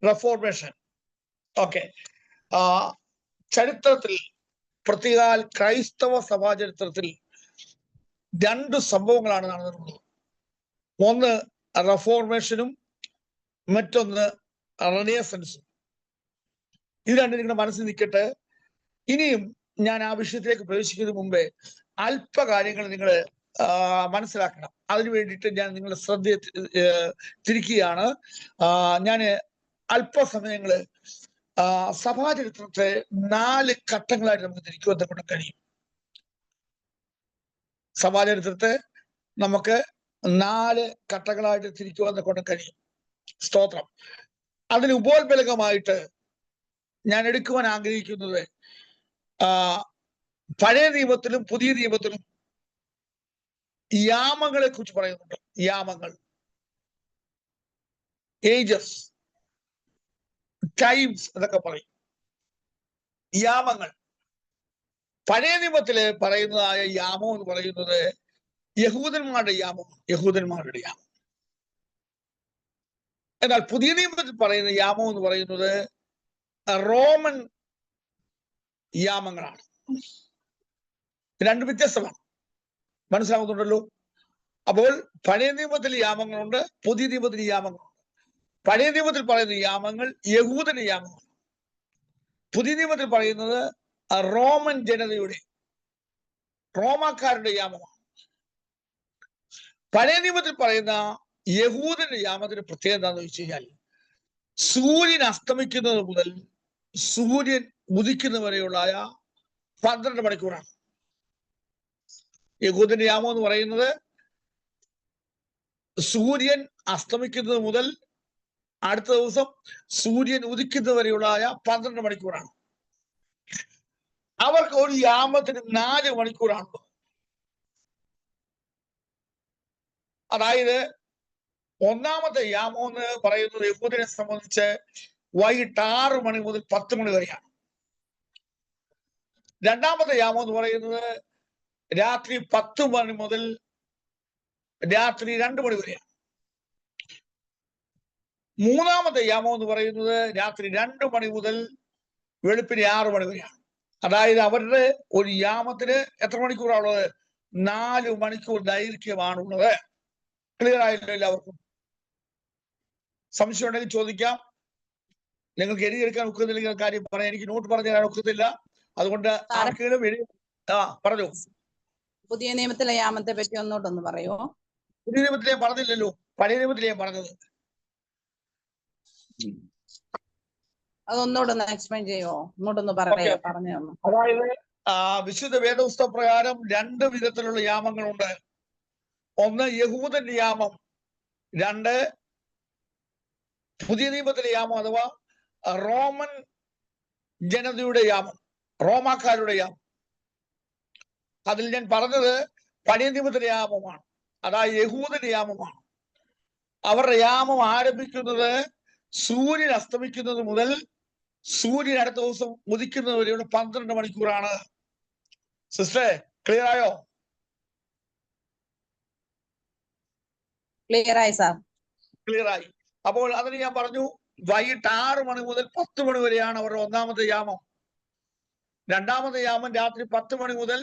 റെഫോർമേഷൻ. Okay, ചരിത്രത്തിൽ പ്രത്യേകാൽ ക്രൈസ്തവ സഭാ ചരിത്രത്തിൽ രണ്ട് സംഭവങ്ങളാണ് നടന്നിട്ടുള്ളത്. ഒന്ന് റെഫോർമേഷനും മറ്റൊന്ന് റെനേസൻസും. ഇത് രണ്ടും നിങ്ങളുടെ മനസ്സിൽ നിൽക്കട്ടെ. ഇനിയും ഞാൻ ആ വിഷയത്തിലേക്ക് പ്രവേശിക്കുന്നതിന് മുമ്പേ അല്പകാര്യങ്ങൾ നിങ്ങൾ മനസ്സിലാക്കണം. അതിനു വേണ്ടിയിട്ട് ഞാൻ നിങ്ങളുടെ ശ്രദ്ധയെ തിരിക്കുകയാണ്. ഞാൻ അല്പസമയങ്ങള് സഭാചരിത്രത്തെ 4 ഘട്ടങ്ങളായിട്ട് നമുക്ക് തിരിക്കുവാൻ കൊണ്ട് കഴിയും. സഭാചരിത്രത്തെ നമുക്ക് 4 ഘട്ടങ്ങളായിട്ട് തിരിക്കുവാൻ കൊണ്ട് കഴിയും. സ്തോത്രം. അതിന് ഉപോത്ബലകമായിട്ട് ഞാൻ എടുക്കുവാൻ ആഗ്രഹിക്കുന്നത് പഴയ നിയമത്തിലും പുതിയ നിയമത്തിലും യാമങ്ങളെ കുറിച്ച് പറയുന്നുണ്ട്. യാമങ്ങൾ, ഏജസ്, ടൈംസ് എന്നൊക്കെ പറയും. യാമങ്ങൾ പഴയ നിയമത്തില് പറയുന്നതായ യാമം എന്ന് പറയുന്നത് യഹൂദന്മാരുടെ യാമം, യഹൂദന്മാരുടെ യാമം. എന്നാൽ പുതിയ നിയമത്തിൽ പറയുന്ന യാമം എന്ന് പറയുന്നത് റോമൻ യാമങ്ങളാണ്. രണ്ട് വ്യത്യസ്തമാണ്. മനസ്സിലാകുന്നുണ്ടല്ലോ? അപ്പോൾ പഴയ നിയമത്തിൽ യാമങ്ങളുണ്ട്, പുതിയ നിയമത്തിൽ യാമങ്ങളുണ്ട്. പഴയ നിയമത്തിൽ പറയുന്ന യാമങ്ങൾ യഹൂദന്റെ യാമങ്ങൾ, പുതിയ നിയമത്തിൽ പറയുന്നത് റോമൻ ജനതയുടെ, റോമാക്കാരുടെ യാമമാണ്. പഴയ നിയമത്തിൽ പറയുന്ന യഹൂദന്റെ യാമത്തിന് പ്രത്യേകത എന്താണെന്ന് വെച്ച് കഴിഞ്ഞാൽ സൂര്യൻ അസ്തമിക്കുന്നത് മുതൽ സൂര്യൻ ഉദിക്കുന്നവരെയുള്ള 12 മണിക്കൂറാണ്. യഹൂദന്റെ യാമം എന്ന് പറയുന്നത് സൂര്യൻ അസ്തമിക്കുന്നത് മുതൽ അടുത്ത ദിവസം സൂര്യൻ ഉദിക്കുന്നവരെയുള്ള 12 മണിക്കൂറാണ്. അവർക്ക് ഒരു യാമത്തിന് 4 മണിക്കൂറാണ്. അതായത് ഒന്നാമത്തെ യാമം എന്ന് പറയുന്നത് യഹൂദനെ സംബന്ധിച്ച് വൈകിട്ട് 6 മണി മുതൽ 10 മണി വരെയാണ്. രണ്ടാമത്തെ യാമം എന്ന് പറയുന്നത് രാത്രി 10 മണി മുതൽ രാത്രി 2 മണി വരെയാണ്. മൂന്നാമത്തെ യാമം എന്ന് പറയുന്നത് രാത്രി 2 മണി മുതൽ വെളുപ്പിന് 6 മണി വരെയാണ്. അതായത് അവരുടെ ഒരു യാമത്തിന് എത്ര മണിക്കൂറാണുള്ളത്? 4 മണിക്കൂർ ദൈർഘ്യമാണുള്ളത്. ക്ലിയർ ആയില്ലോ എല്ലാവർക്കും? സംശയം ഉണ്ടെങ്കിൽ ചോദിക്കാം. നിങ്ങൾക്ക് എഴുതിയെടുക്കാൻ ഒക്കുന്നില്ലെങ്കിൽ കാര്യം പറയാം. എനിക്ക് നോട്ട് പറഞ്ഞു തരാൻ ഒക്കത്തില്ല. അതുകൊണ്ട് ആർക്കെങ്കിലും പറഞ്ഞു. പുതിയ നിയമത്തിലെ യാമത്തെ പറ്റി ഒന്നോട്ടൊന്ന് പറയുമോ? പുതിയ നിയമത്തിൽ ഞാൻ പറഞ്ഞില്ലല്ലോ, പഴയ നിയമത്തിൽ ഞാൻ പറഞ്ഞത്. അതൊന്നോട്ടൊന്ന് എക്സ്പ്ലെയിൻ ചെയ്യുമോ? ഒന്നോട്ടൊന്ന് പറഞ്ഞു. അതായത് വിശുദ്ധ വേദപുസ്തക പ്രകാരം 2 വിധത്തിലുള്ള യാമങ്ങളുണ്ട്. ഒന്ന് യഹൂദന്റെ യാമം, 2 പുതിയ നിയമത്തിലെ യാമം അഥവാ റോമൻ ജനതയുടെ യാമം, റോമാക്കാരുടെ യാമം. അതിൽ ഞാൻ പറഞ്ഞത് പഴയ നിയമത്തിലെ യാമമാണ്, അതായത് യഹൂദന്റെ യാമമാണ്. അവരുടെ യാമം ആരംഭിക്കുന്നത് സൂര്യൻ അസ്തമിക്കുന്നത് മുതൽ സൂര്യൻ അടുത്ത ദിവസം ഉദിക്കുന്നത് വരെയുള്ള 12 മണിക്കൂറാണ്. സിസ്റ്ററെ ക്ലിയർ ആയോ? ക്ലിയർ ആയി സാർ, ക്ലിയർ ആയി. അപ്പോൾ അതിന് ഞാൻ പറഞ്ഞു വൈകിട്ട് 6 മണി മുതൽ 10 മണി വരെയാണ് അവരുടെ ഒന്നാമത്തെ യാമം. രണ്ടാമത്തെ യാമം രാത്രി 10 മണി മുതൽ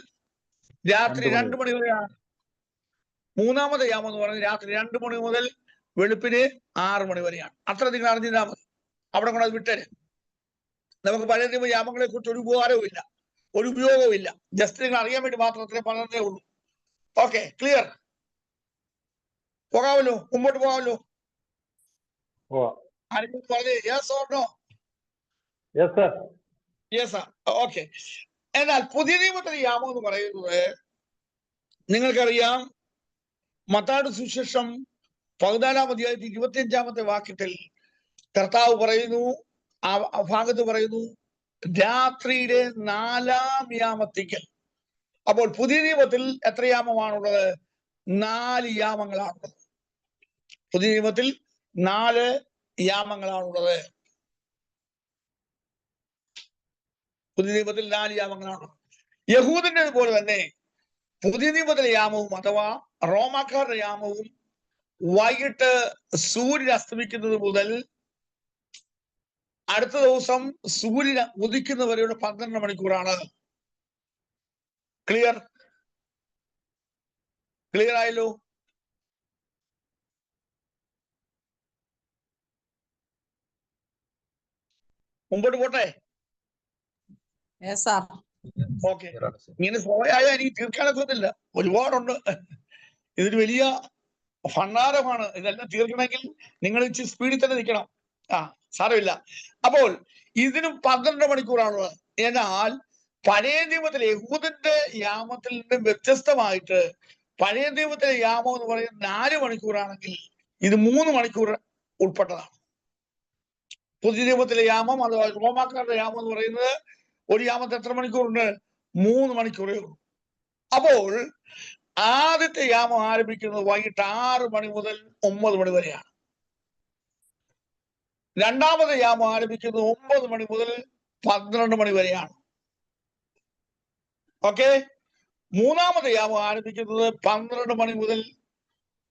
രാത്രി 2 മണി വരെയാണ്. മൂന്നാമത്തെ യാമം എന്ന് പറയുന്നത് രാത്രി 2 മണി മുതൽ വെളുപ്പിന് 6 മണി വരെയാണ്. അത്ര നിങ്ങൾ അറിഞ്ഞാൽ മതി. അവിടെ കൊണ്ട് അത് വിട്ടേര്. നമുക്ക് പഴയ നിയമ യാമങ്ങളെ കുറിച്ച് ഒരു ഉപകാരവും ഇല്ല, ഒരു ഉപയോഗവും ഇല്ല. ജസ്റ്റ് നിങ്ങൾ അറിയാൻ വേണ്ടി മാത്രമേ പറഞ്ഞതേ ഉള്ളൂ. Okay, clear? പോകാമല്ലോ, മുമ്പോട്ട് പോകാമല്ലോ. ആരെങ്കിലും പറഞ്ഞേ yes or no? Yes sir. Yes sir. Okay. എന്നാൽ പുതിയ നിയമത്തിലെ യാമം എന്ന് പറയുന്നത് നിങ്ങൾക്കറിയാം, മത്തായിയുടെ സുവിശേഷം 14-ാം അധ്യായത്തിൽ 25-ാമത്തെ വാക്യത്തിൽ കർത്താവ് പറയുന്നു, ആ ഭാഗത്ത് പറയുന്നു, രാത്രിയിലെ 4-ാം യാമത്തിക്കൽ. അപ്പോൾ പുതിയ നിയമത്തിൽ എത്ര യാമമാണുള്ളത്? 4 യാമങ്ങളാണുള്ളത്. പുതിയ നിയമത്തിൽ 4 യാമങ്ങളാണുള്ളത്. പുതിയ നിയമത്തിൽ 4 യാമങ്ങളാണ്. യഹൂദന്റെ പോലെ തന്നെ പുതിയ നിയമത്തിലെ യാമവും അഥവാ റോമാക്കാരുടെ യാമവും വൈകിട്ട് സൂര്യൻ അസ്തമിക്കുന്നത് മുതൽ അടുത്ത ദിവസം സൂര്യൻ ഉദിക്കുന്നവരെയുള്ള 12 മണിക്കൂറാണ്. ക്ലിയർ ആയല്ലോ? മുമ്പോട്ട് പോട്ടെ. Yes sir. ഓക്കെ, ഇങ്ങനെ സ്ലോയായ എനിക്ക് തീർക്കാനൊക്കത്തില്ല, ഒരുപാടുണ്ട്. ഇതൊരു വലിയ ഭണ്ഡാരമാണ്. ഇതെല്ലാം തീർക്കണമെങ്കിൽ നിങ്ങൾ ഇച്ചിരി സ്പീഡിൽ തന്നെ നിൽക്കണം. സാരമില്ല. അപ്പോൾ ഇതിനും 12 മണിക്കൂറാണുള്ളത്. എന്നാൽ പഴയ നിയമത്തിലെ യഹൂദന്റെ യാമത്തിൽ നിന്നും വ്യത്യസ്തമായിട്ട് പഴയ നിയമത്തിലെ യാമം എന്ന് പറയുന്നത് 4 മണിക്കൂറാണെങ്കിൽ ഇത് 3 മണിക്കൂർ ഉൾപ്പെട്ടതാണ്. പുതിയ നിയമത്തിലെ യാമം, അത് റോമാക്കാരുടെ യാമം എന്ന് പറയുന്നത് ഒരു യാമത്തെ എത്ര മണിക്കൂറുണ്ട്? 3 മണിക്കൂറേ ഉള്ളൂ. അപ്പോൾ ആദ്യത്തെ യാമം ആരംഭിക്കുന്നത് വൈകിട്ട് 6 മണി മുതൽ 9 മണി വരെയാണ്. രണ്ടാമത്തെ യാമം ആരംഭിക്കുന്നത് 9 മണി മുതൽ 12 മണി വരെയാണ്. ഓക്കെ. മൂന്നാമത്തെ യാമം ആരംഭിക്കുന്നത് 12 മണി മുതൽ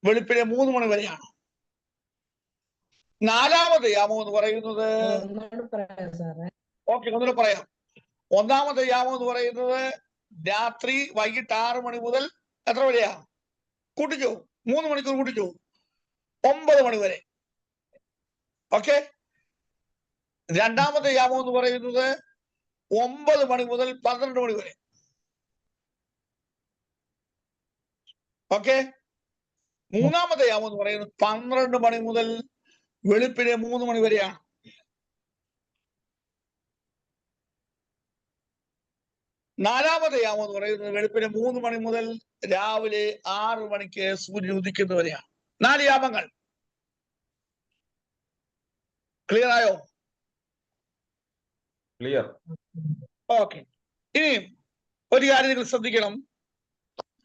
വെളുപ്പിനെ 3 മണി വരെയാണ്. നാലാമത്തെ യാമം എന്ന് പറയുന്നത് ഒന്നുകൂടെ പറയാം. ഒന്നാമത്തെ യാമം എന്ന് പറയുന്നത് രാത്രി വൈകിട്ട് 6 മണി മുതൽ എത്ര വരെയാ? കൂട്ടിക്കോ, 3 മണിക്കൂർ കൂട്ടിക്കോ, 9 മണി വരെ. ഓക്കെ. രണ്ടാമത്തെ യാമം എന്ന് പറയുന്നത് 9 മണി മുതൽ 12 മണി വരെ. ഓക്കെ. മൂന്നാമത്തെ യാമം എന്ന് പറയുന്നത് 12 മണി മുതൽ വെളുപ്പിനെ 3 മണി വരെയാണ്. നാലാമത്തെ യാമം എന്ന് പറയുന്നത് വെളുപ്പിനെ 3 മണി മുതൽ രാവിലെ 6 മണിക്ക് സൂര്യൻ ഉദിക്കുന്നവരെയാണ്. 4 യാമങ്ങൾ. ക്ലിയർ ആയോ? ക്ലിയർ. ഓക്കെ. ഇനി ഒരു കാര്യം നിങ്ങൾ ശ്രദ്ധിക്കണം.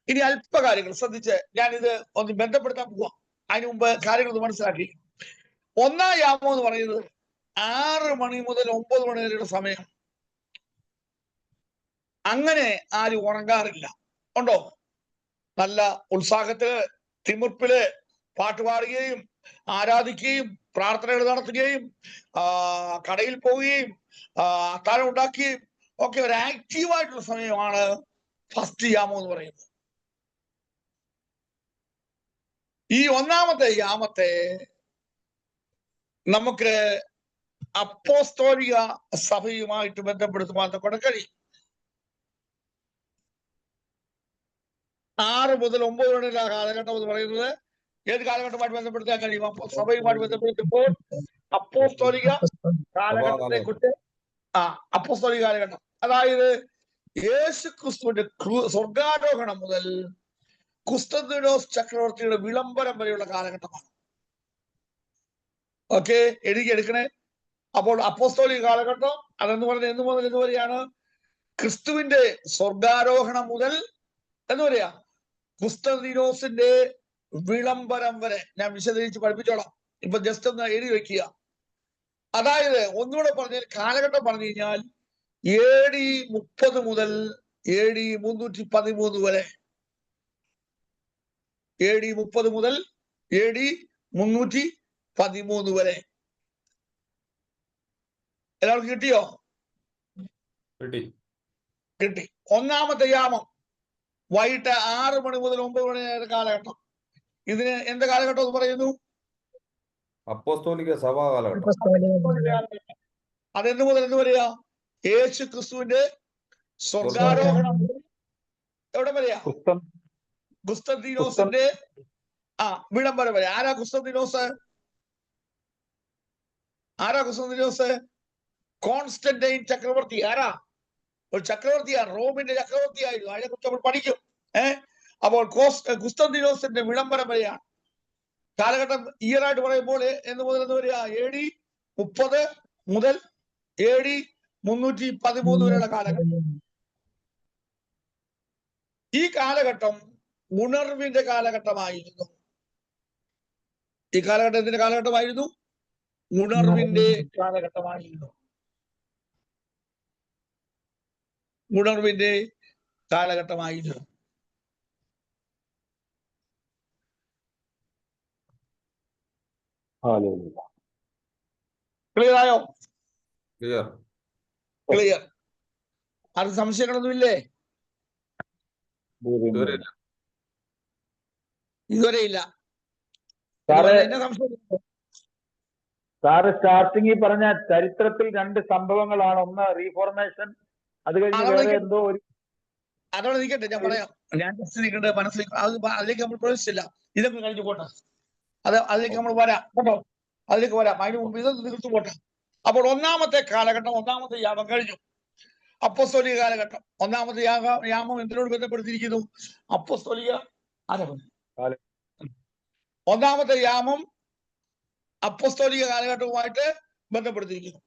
ഇനി അല്പകാര്യങ്ങൾ ശ്രദ്ധിച്ച് ഞാനിത് ഒന്ന് ബന്ധപ്പെടുത്താൻ പോവാം. അതിനു മുമ്പ് കാര്യങ്ങൾ ഒന്ന് മനസ്സിലാക്കി. ഒന്നാം യാമം എന്ന് പറയുന്നത് 6 മണി മുതൽ 9 മണി വരെയുള്ള സമയം. അങ്ങനെ ആരും ഉറങ്ങാറില്ല. ഉണ്ടോ? നല്ല ഉത്സാഹത്തില് തിമിർപ്പില് പാട്ടുപാടുകയും ആരാധിക്കുകയും പ്രാർത്ഥനകൾ നടത്തുകയും കടയിൽ പോവുകയും അത്താഴം ഉണ്ടാക്കുകയും ഒക്കെ ഒരു ആക്റ്റീവായിട്ടുള്ള സമയമാണ് ഫസ്റ്റ് യാമം എന്ന് പറയുന്നത്. ഈ ഒന്നാമത്തെ യാമത്തെ നമുക്ക് അപ്പോസ്തോലിക സഭയുമായിട്ട് ബന്ധപ്പെടുത്തുവാൻ കൊണ്ട് കഴിയും. 6 മുതൽ 9 വരെയുള്ള കാലഘട്ടം എന്ന് പറയുന്നത് ഏത് കാലഘട്ടമായിട്ട് ബന്ധപ്പെടുത്താൻ കഴിയും? സഭയുമായിട്ട് ബന്ധപ്പെടുത്തുമ്പോൾ അപ്പോസ്തോലിക കാലഘട്ടത്തെ കുറിച്ച് അപ്പോസ്തോലിക കാലഘട്ടം, അതായത് യേശു ക്രിസ്തുവിന്റെ സ്വർഗാരോഹണം മുതൽ കുസ്തന്തീനോസ് ചക്രവർത്തിയുടെ വിളംബരം വരെയുള്ള കാലഘട്ടമാണ്. ഓക്കെ, എടുക്കണേ. അപ്പോൾ അപ്പോസ്തോലിക കാലഘട്ടം അതെന്ന് പറഞ്ഞാൽ എന്ന് മുതൽ എന്ന് വരെയാണ്? ക്രിസ്തുവിന്റെ സ്വർഗാരോഹണം മുതൽ എന്ന് പറയാ കുസ്തന്തീനോസിന്റെ വിളംബരം വരെ. ഞാൻ വിശദീകരിച്ച് പഠിപ്പിച്ചോളാം. ഇപ്പൊ ജസ്റ്റ് ഒന്ന് എഴുതി വെക്കുക. അതായത് ഒന്നുകൂടെ പറഞ്ഞാൽ കാലഘട്ടം പറഞ്ഞു കഴിഞ്ഞാൽ AD 30 മുതൽ AD 313 വരെ. AD 30 മുതൽ AD 313 വരെ. എല്ലാവർക്കും കിട്ടിയോ? കിട്ടി. ഒന്നാമത്തെ യാമം വൈകിട്ട് 6 മണി മുതൽ 9 മണി വരെ കാലഘട്ടം. ഇതിന് എന്ത് കാലഘട്ടം എന്ന് പറയുന്നു? അപ്പോസ്തോലിക സഭാ കാലഘട്ടം. അതെന്ന് മുതൽ എന്ന് പറയാ? യേശു ക്രിസ്തുവിന്റെ സ്വർഗാരോഹണം എവിടെ വരെയാ? കുസ്തന്തീനോസിന്റെ വിളംബരം വരെ. ആരാ കുസ്തന്തീനോസ്? കോൺസ്റ്റന്റൈൻ ചക്രവർത്തി. ആരാ? ഒരു ചക്രവർത്തിയാണ്, റോമിന്റെ ചക്രവർത്തിയായിരുന്നു. അതിനെ കുറിച്ച് നമ്മൾ പഠിക്കും. അപ്പോൾ കുസ്തന്തീനോസിന്റെ വിളംബരം വരെയാണ് കാലഘട്ടം. ഇയറായിട്ട് പറയുമ്പോൾ എന്ന് മുതൽ എന്ന് വരിക? AD 30 മുതൽ AD 313 വരെയുള്ള കാലഘട്ടം. ഈ കാലഘട്ടം ഉണർവിന്റെ കാലഘട്ടമായിരുന്നു. ഈ കാലഘട്ടം എന്തിന്റെ കാലഘട്ടമായിരുന്നു? ഉണർവിന്റെ കാലഘട്ടമായിരുന്നു. ഉണർവിന്റെ കാലഘട്ടമായിരുന്നു. ക്ലിയർ ആയോ? ക്ലിയർ. ക്ലിയർ. അത് സംശയങ്ങളൊന്നുമില്ലേ? ഇതുവരെ ഇല്ല. ഇതുവരെ ഇല്ല. സാറ് എന്നെ സംശയം സാറ് സ്റ്റാർട്ടിങ്ങിൽ പറഞ്ഞ ചരിത്രത്തിൽ 2 സംഭവങ്ങളാണ്. ഒന്ന് റീഫോർമേഷൻ, അത് കഴിഞ്ഞ് വേറെ എന്തോ ഒരു അതോടെ നിൽക്കട്ടെ, ഞാൻ പറയാം. ഞാൻ ജസ്റ്റ് നിൽക്കട്ടെ, മനസ്സിൽ അതിലേക്ക് നമ്മൾ പ്രവേശിച്ചില്ല. ഇതൊക്കെ കഴിഞ്ഞു പോട്ടെ. അതിലേക്ക് നമ്മൾ വരാം കേട്ടോ. അതിലേക്ക് വരാം. അതിന് മുമ്പ് ഇത് തീർത്തു പോട്ടെ. അപ്പോൾ ഒന്നാമത്തെ കാലഘട്ടം, ഒന്നാമത്തെ യാമം കഴിഞ്ഞു. അപ്പോസ്തോലിക കാലഘട്ടം. ഒന്നാമത്തെ യാമം എന്തിനോട് ബന്ധപ്പെടുത്തിയിരിക്കുന്നു? അപ്പോസ്തോലിക കാലഘട്ടം. ഒന്നാമത്തെ യാമം അപ്പോസ്തോലിക കാലഘട്ടവുമായിട്ട് ബന്ധപ്പെടുത്തിയിരിക്കുന്നു.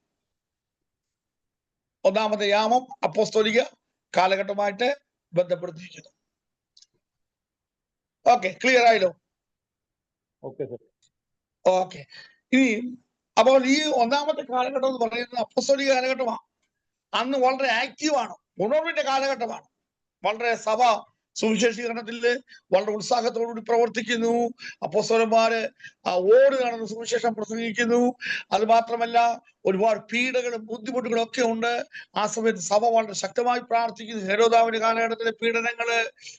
ഒന്നാമത്തെ യാമം അപ്പോസ്തോലിക കാലഘട്ടമായിട്ട് ബന്ധപ്പെടുത്തിയിരിക്കുന്നു. ഓക്കെ, ക്ലിയർ ആയല്ലോ? ഓക്കെ. ഇനി അപ്പോൾ ഈ ഒന്നാമത്തെ കാലഘട്ടം എന്ന് പറയുന്നത് അപ്പോസ്തോലിക കാലഘട്ടമാണ്. അന്ന് വളരെ ആക്റ്റീവാണ്, ഉണർവിന്റെ കാലഘട്ടമാണ്. വളരെ സഭ സുവിശേഷീകരണത്തിൽ വളരെ ഉത്സാഹത്തോടുകൂടി പ്രവർത്തിക്കുന്നു. അപ്പോസ്തലന്മാര് ഓടി നടന്ന് സുവിശേഷം പ്രസംഗിക്കുന്നു. അത് മാത്രമല്ല, ഒരുപാട് പീഡകളും ബുദ്ധിമുട്ടുകളും ഒക്കെ ഉണ്ട്. ആ സമയത്ത് സഭ വളരെ ശക്തമായി പ്രാർത്ഥിക്കുന്നു. ഹെരോദാവിന്റെ കാലഘട്ടത്തിലെ പീഡനങ്ങള്,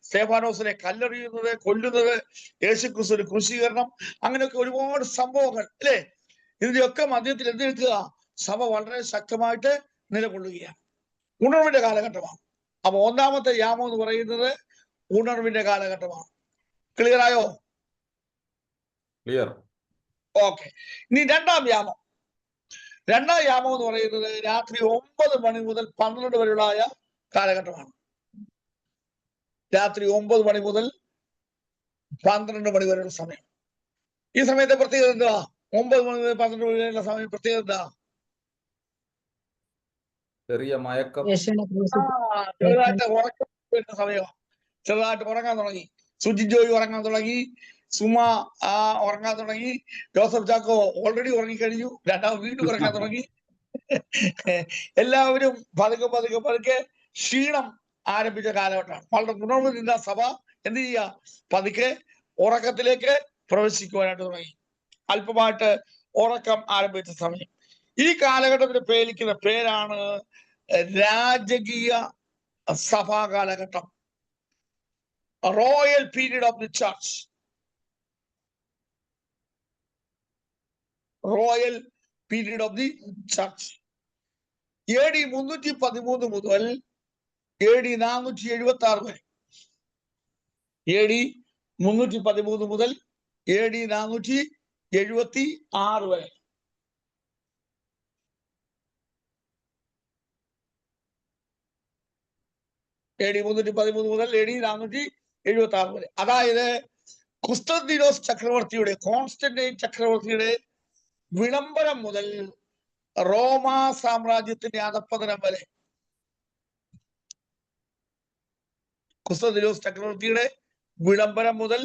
സ്തെഫാനോസിനെ കല്ലെറിയുന്നത്, കൊല്ലുന്നത്, യേശുക്രിസ്തുവിന്റെ ക്രൂശീകരണം, അങ്ങനെയൊക്കെ ഒരുപാട് സംഭവങ്ങൾ അല്ലേ? ഇതിന്റെയൊക്കെ മധ്യത്തിൽ എന്തെടുക്കുക? സഭ വളരെ ശക്തമായിട്ട് നിലകൊള്ളുകയാണ്. ഉണർവിന്റെ കാലഘട്ടമാണ്. അപ്പൊ ഒന്നാമത്തെ യാമം എന്ന് പറയുന്നത് ഉണർവിന്റെ കാലഘട്ടമാണ്. ക്ലിയർ ആയോ? ക്ലിയർ. ഓക്കെ. ഇനി രണ്ടാം യാമം. രണ്ടാം യാമം എന്ന് പറയുന്നത് രാത്രി 9 മണി മുതൽ 12 വരെയുള്ള കാലഘട്ടമാണ്. രാത്രി 9 മണി മുതൽ 12 മണി വരെയുള്ള സമയം. ഈ സമയത്തെ പ്രത്യേകത എന്താ? 9 മണി മുതൽ 12 മണി വരെയുള്ള സമയം പ്രത്യേകത എന്താ? ചെറിയ മയക്കം, ചെറുതായിട്ട് ഉറക്കം വരുന്ന സമയമാണ്. ചെറുതായിട്ട് ഉറങ്ങാൻ തുടങ്ങി. സുജി ജോയി ഉറങ്ങാൻ തുടങ്ങി. സുമ ഉറങ്ങാൻ തുടങ്ങി. ജോസഫ് ചാക്കോ ഓൾറെഡി ഉറങ്ങിക്കഴിഞ്ഞു. രണ്ടാമത് വീണ്ടും ഉറങ്ങാൻ തുടങ്ങി. എല്ലാവരും പതുക്കെ പതുക്കെ പതുക്കെ ക്ഷീണം ആരംഭിച്ച കാലഘട്ടമാണ്. വളരെ ഉണർവ് നിന്ന സഭ എന്ത് ചെയ്യുക? പതുക്കെ ഉറക്കത്തിലേക്ക് പ്രവേശിക്കുവാനായിട്ട് തുടങ്ങി. അല്പമായിട്ട് ഉറക്കം ആരംഭിച്ച സമയം. ഈ കാലഘട്ടത്തിന് പേരിക്കുന്ന പേരാണ് രാജകീയ സഭാ കാലഘട്ടം. Royal period of the church. Royal period of the church. AD 313 മുതൽ AD 476 വരെ. AD 313 മുതൽ AD 476 വരെ. AD 313 മുതൽ AD 476 വരെ. അതായത് കുസ്തന്തീനോസ് ചക്രവർത്തിയുടെ, കോൺസ്റ്റന്റൈൻ ചക്രവർത്തിയുടെ വിളംബരം മുതൽ റോമാ സാമ്രാജ്യത്തിന്റെ അധപ്പതനം വരെ. കുസ്തന്തീനോസ് ചക്രവർത്തിയുടെ വിളംബരം മുതൽ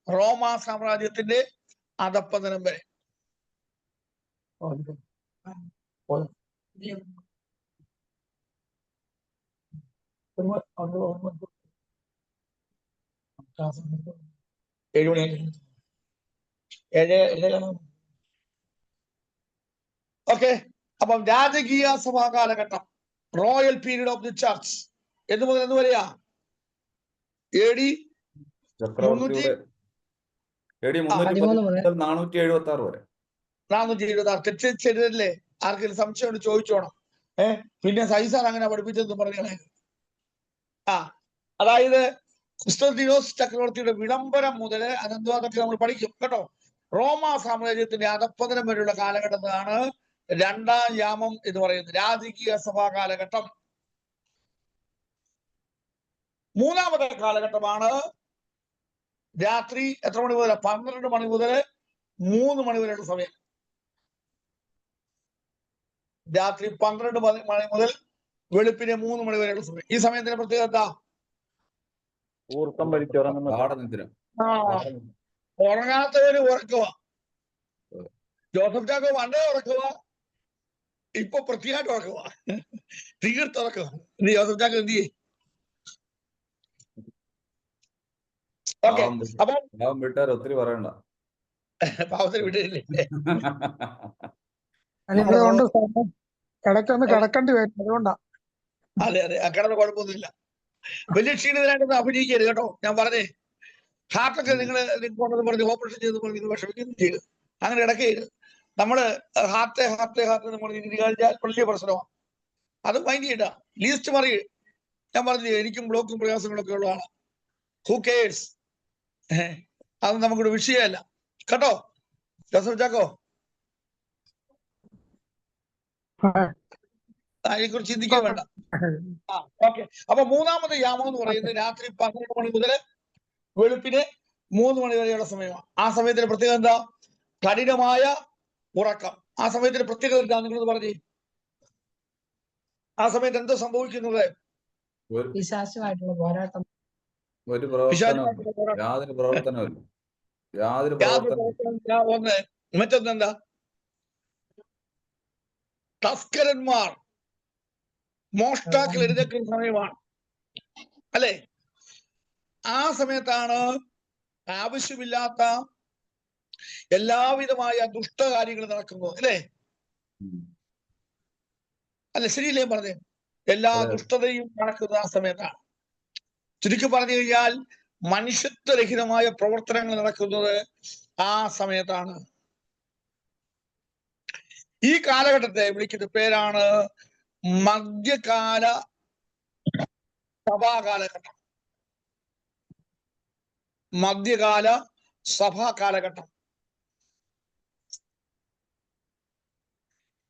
റോമാ സാമ്രാജ്യത്തിന്റെ അധപ്പതനം വരെ. ഓക്കെ. അപ്പം രാജകീയ സഭാ കാലഘട്ടം, royal period of the church എന്ന് മുതൽ എന്ന് വരെയാ? AD 476 വരെ. 476. തെറ്റിച്ചെഴുതല്ലേ? ആർക്കെങ്കിലും സംശയം കൊണ്ട് ചോദിച്ചോണം. പിന്നെ സൈസാർ അങ്ങനെ പഠിപ്പിച്ചെന്ന് പറഞ്ഞേ. അതായത് കുസ്തന്തീനോസ് ചക്രവർത്തിയുടെ വിളംബരം മുതൽ അനന്തവാദമൊക്കെ നമ്മൾ പഠിക്കും കേട്ടോ. റോമാ സാമ്രാജ്യത്തിന്റെ അധപ്പതനം വരെയുള്ള കാലഘട്ടത്തിലാണ് രണ്ടാം യാമം എന്ന് പറയുന്നത്, രാജകീയ സഭാ കാലഘട്ടം. മൂന്നാമത്തെ കാലഘട്ടമാണ് രാത്രി എത്ര മണി മുതൽ? 12 മണി മുതൽ 3 മണി വരെയുള്ള സമയം. രാത്രി 12 മണി മുതൽ വെളുപ്പിന് 3 മണി വരെയുള്ള സമയം. ഈ സമയത്തിന്റെ പ്രത്യേകത എന്താ? ഊർക്കം വലിച്ചുറങ്ങുന്ന. ഉറങ്ങാത്തവര് ഉറക്കുവാ. ജോസഫ് ചാക്കോ പണ്ടേ ഉറക്കുവാ, ഇപ്പൊ പ്രത്യേകമായിട്ട് ഉറക്കുവാ, തീർത്തുറക്കുവാ. ജോസഫ് ചാക്കോ എന്ത് ചെയ്യേ? ഓക്കെ. അപ്പൊ വിട്ടാൽ ഒത്തിരി പറയണ്ട. പാവത്തിന് വിട്ടില്ലേ? ഇടയ്ക്കൊന്ന് കിടക്കേണ്ടി വരും, അതുകൊണ്ടാ. അതെ അതെ, ആ കിടന്ന് കുഴപ്പമൊന്നുമില്ല. വലിയ ക്ഷീണിതരായിട്ടൊന്നും അഭിനയിക്കരുത് കേട്ടോ. ഞാൻ പറഞ്ഞേ, ഹാർട്ടൊക്കെ നിങ്ങൾ പറഞ്ഞ് ഓപ്പറേഷൻ ചെയ്ത് പറഞ്ഞ് വിഷമിക്കുന്നു ചെയ്ത് അങ്ങനെ ഇടയ്ക്കരുത്. നമ്മള് ഹാർട്ട് നമ്മൾ ഇനി കഴിഞ്ഞാൽ വലിയ പ്രശ്നമാണ്. അത് മൈൻഡ് ചെയ്യണ്ട. ലീസ്റ്റ് മറി, ഞാൻ പറഞ്ഞില്ലേ എനിക്കും ബ്ലോക്കും പ്രയാസങ്ങളൊക്കെ ഉള്ളതാണ്. Who CARES? അത് നമുക്കൊരു വിഷയമല്ല കേട്ടോ. ജോസഫ് ചാക്കോ, അതിനെക്കുറിച്ച് ചിന്തിക്കാൻ വേണ്ട. ഓക്കെ. അപ്പൊ മൂന്നാമത്തെ യാമം എന്ന് പറയുന്നത് രാത്രി 12 മണി മുതൽ വെളുപ്പിന് 3 മണി വരെയുള്ള സമയമാണ്. ആ സമയത്തിന് പ്രത്യേകത എന്താ? കഠിനമായ ഉറക്കം. ആ സമയത്തിന് പ്രത്യേകത എന്താ നിങ്ങളത് പറഞ്ഞേ? ആ സമയത്ത് എന്താ സംഭവിക്കുന്നത്? പിശാചുമായിട്ടുള്ള പോരാട്ടം. ഒരു പ്രവർത്തനവും യാതൊരു പ്രവർത്തനവും ഒന്ന്. മറ്റൊന്നെന്താ? തസ്കരന്മാർ, മോഷ്ടാക്കൾ എഴുന്നേക്കുന്ന സമയമാണ് അല്ലെ? ആ സമയത്താണ് ആവശ്യമില്ലാത്ത എല്ലാവിധമായ ദുഷ്ടകാര്യങ്ങൾ നടക്കുന്നത് അല്ലെ? അല്ല, ശരിയല്ലേ പറഞ്ഞേ? എല്ലാ ദുഷ്ടതയും നടക്കുന്നത് ആ സമയത്താണ്. ചുരുക്കി പറഞ്ഞു കഴിഞ്ഞാൽ മനുഷ്യത്വരഹിതമായ പ്രവർത്തനങ്ങൾ നടക്കുന്നത് ആ സമയത്താണ്. ഈ കാലഘട്ടത്തെ വിളിക്കുന്ന പേരാണ് മധ്യകാല സഭാ കാലഘട്ടം. മധ്യകാല സഭാ കാലഘട്ടം.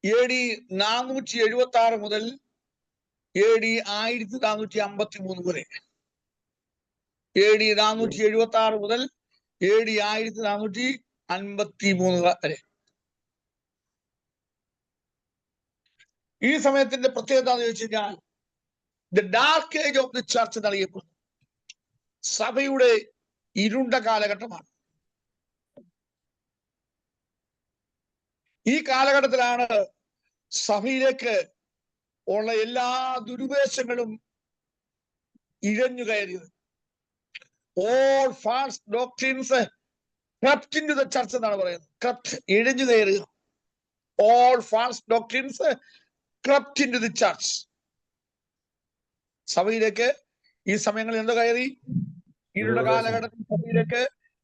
AD 476 മുതൽ AD 1453 വരെ. AD 476 മുതൽ AD 1453 വരെ. ഈ സമയത്തിന്റെ പ്രത്യേകത എന്ന് ചോദിച്ചു കഴിഞ്ഞാൽ the dark age of the church എന്നറിയപ്പെടുന്നു. സഭയുടെ ഇരുണ്ട കാലഘട്ടമാണ്. ഈ കാലഘട്ടത്തിലാണ് സഭയിലേക്ക് ഉള്ള എല്ലാ ദുരുപദേശങ്ങളും ഇഴഞ്ഞു കയറിയത്. All false doctrines crept into the church എന്നാണ് പറയുന്നത്. ക്രപ്റ്റ്, ഇഴഞ്ഞു കയറുക. All false doctrines crept into the church. സഭയിലേക്ക് ഈ സമയങ്ങളിൽ എന്തോ കയറി? ഇരുണ്ട കാലഘട്ടത്തിൽ സഭയിലേക്ക്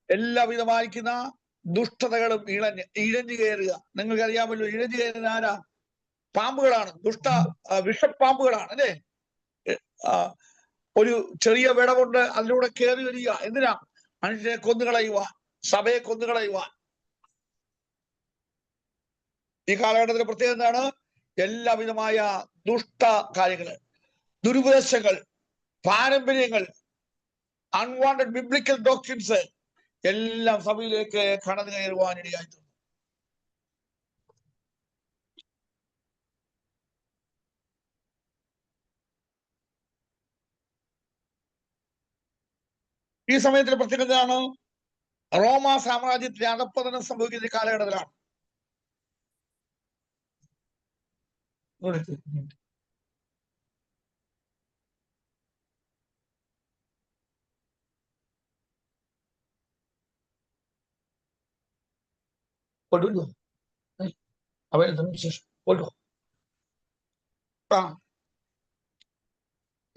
എല്ലാവിധമായിരിക്കുന്ന ദുഷ്ടതകളും ഇഴഞ്ഞു കയറുക. നിങ്ങൾക്ക് അറിയാമല്ലോ, ഇഴഞ്ഞു കയറുന്ന ആരാ? പാമ്പുകളാണ്, വിഷപ്പാമ്പുകളാണ് അല്ലെ? ഒരു ചെറിയ വിടവുണ്ട്, അതിലൂടെ കയറി വരിക. എന്തിനാ? മനുഷ്യനെ കൊന്നുകളയുവാൻ, സഭയെ കൊന്നുകളയുവാൻ. ഈ കാലഘട്ടത്തിന്റെ പ്രത്യേകത എന്താണ്? എല്ലാവിധമായ ദുഷ്ട കാര്യങ്ങള്, ദുരുപദേശങ്ങൾ, പാരമ്പര്യങ്ങൾ, അൺവാണ്ടഡ് ബിബ്ലിക്കൽ ഡോക്ട്രിൻസ് എല്ലാം സഭയിലേക്ക് കടന്നു കയറുവാനിടയായി. ഈ സമയത്തിന് പ്രത്യേകതയാണ് റോമ സാമ്രാജ്യത്തിലെ അധപ്പതനം സംഭവിക്കുന്ന ഈ കാലഘട്ടത്തിലാണ്.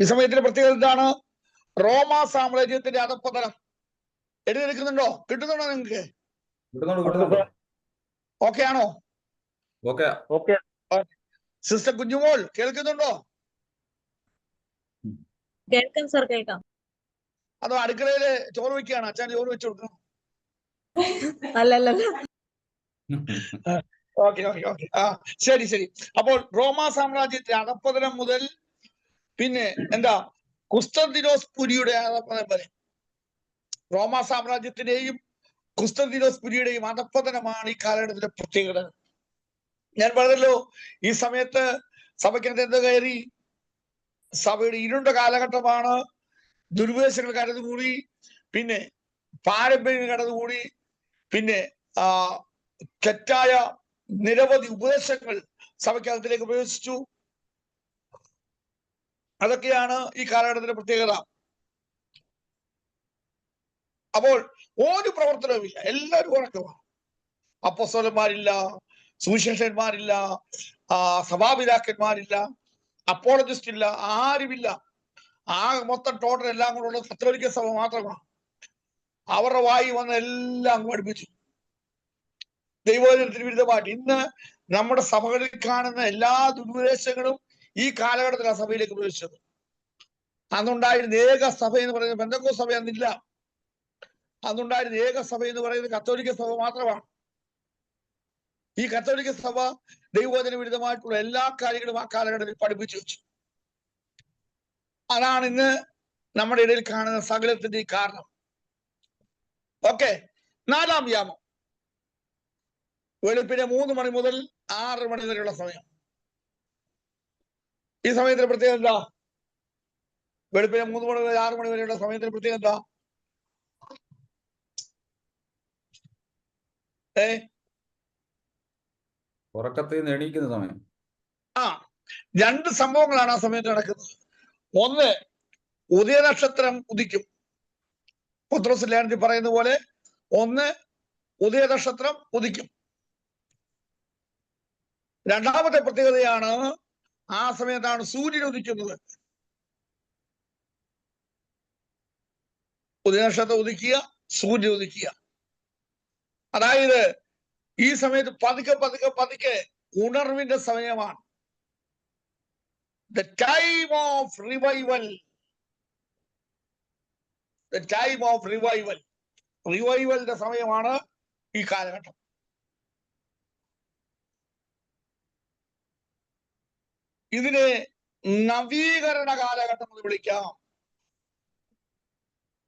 ഈ സമയത്തിന്റെ പ്രത്യേകത എന്താണ്? റോമ സാമ്രാജ്യത്തിന്റെ അധപ്പതനം. എഴുതിയെടുക്കുന്നുണ്ടോ? കിട്ടുന്നുണ്ടോ നിങ്ങൾക്ക്? ഓക്കെ ആണോ? സിസ്റ്റർ കുഞ്ഞുമോൾ കേൾക്കുന്നുണ്ടോ? കേൾക്കാം സർ, കേൾക്കാം. അതോ അടുക്കളയില് ചോറ് വെക്കുകയാണ്? അച്ഛൻ ചോറ് വെച്ചു കൊടുക്കണം. അല്ലല്ല. Okay okay okay. ശരി ശരി. അപ്പോൾ റോമ സാമ്രാജ്യത്തിന്റെ അധപ്പതനം മുതൽ പിന്നെ എന്താ കുസ്തന്തിനോസ് പുരിയുടെ അധപ്പതനം വരെ. റോമ സാമ്രാജ്യത്തിന്റെയും കുസ്തന്തിനോസ് പുരിയുടെയും അധപ്പതനമാണ് ഈ കാലഘട്ടത്തിന്റെ പ്രത്യേകത. ഞാൻ പറഞ്ഞല്ലോ, ഈ സമയത്ത് സഭയ്ക്കകത്ത് എന്ത് കയറി? സഭയുടെ ഇരുണ്ട കാലഘട്ടമാണ്. ദുരുപദേശങ്ങൾ കടന്നുകൂടി, പിന്നെ പാരമ്പര്യം കടന്നുകൂടി, പിന്നെ തെറ്റായ നിരവധി ഉപദേശങ്ങൾ സഭയ്ക്കകത്തിലേക്ക് പ്രവേശിച്ചു. അതൊക്കെയാണ് ഈ കാലഘട്ടത്തിന്റെ പ്രത്യേകത. അപ്പോൾ ഒരു പ്രവർത്തനവുമില്ല, എല്ലാവരും ഉറക്കമാണ്. അപ്പോസ്തലന്മാരില്ല, സുവിശേഷന്മാരില്ല, സഭാപിതാക്കന്മാരില്ല, അപ്പോളജിസ്റ്റ് ഇല്ല, ആരുമില്ല. മൊത്തം ടോട്ടൽ എല്ലാം കൂടെ ഉള്ളത് കത്തോലിക്ക സഭ മാത്രമാണ്. അവരുടെ വായി വന്ന് എല്ലാം പഠിപ്പിച്ചു, ദൈവവചനത്തിന് വിരുദ്ധമായിട്ട്. ഇന്ന് നമ്മുടെ സഭകളിൽ കാണുന്ന എല്ലാ ദുരുപദേശങ്ങളും ഈ കാലഘട്ടത്തിലാണ് സഭയിലേക്ക് പ്രവേശിച്ചത്. അന്നുണ്ടായിരുന്ന ഏക സഭ എന്ന് പറയുന്നത് പെന്തക്കോസ്ത് സഭ അന്നില്ല. അന്നുണ്ടായിരുന്ന ഏക സഭ എന്ന് പറയുന്നത് കത്തോലിക്ക സഭ മാത്രമാണ്. ഈ കത്തോലിക്ക സഭ ദൈവവചന വിരുദ്ധമായിട്ടുള്ള എല്ലാ കാര്യങ്ങളും ആ കാലഘട്ടത്തിൽ പഠിപ്പിച്ചു വെച്ചു. അതാണ് ഇന്ന് നമ്മുടെ ഇടയിൽ കാണുന്ന സകലത്തിന്റെ കാരണം. ഓക്കെ, 4-ാം യാമം വെളുപ്പിന് 3 മണി മുതൽ 6 മണി വരെയുള്ള സമയം. ഈ സമയത്തിന് പ്രത്യേകത എന്താ? വെളുപ്പിന് 3 മണി മുതൽ 6 മണി വരെയുള്ള സമയത്തിന് പ്രത്യേകത എന്താ? ഉറക്കത്തിൽ നിന്ന് എണീക്കുന്ന സമയം. രണ്ട് സംഭവങ്ങളാണ് ആ സമയത്ത് നടക്കുന്നത്. ഒന്ന്, ഉദയനക്ഷത്രം ഉദിക്കും. പത്രോസ് ലേഖനത്തിൽ പറയുന്ന പോലെ ഒന്ന്, ഉദയനക്ഷത്രം ഉദിക്കും. രണ്ടാമത്തെ പ്രത്യേകതയാണ് ആ സമയത്താണ് സൂര്യൻ ഉദിക്കുന്നത്. ഉദയനക്ഷത്രം ഉദിക്കുക, സൂര്യൻ ഉദിക്കുക. അതായത് ഈ സമയത്ത് പതുക്കെ പതുക്കെ പതുക്കെ ഉണർവിന്റെ സമയമാണ്. The time of revival. The time of revival. റിവൈവലിന്റെ സമയമാണ് ഈ കാലഘട്ടം. ഇതിനെ നവീകരണ കാലഘട്ടം എന്ന് വിളിക്കാം.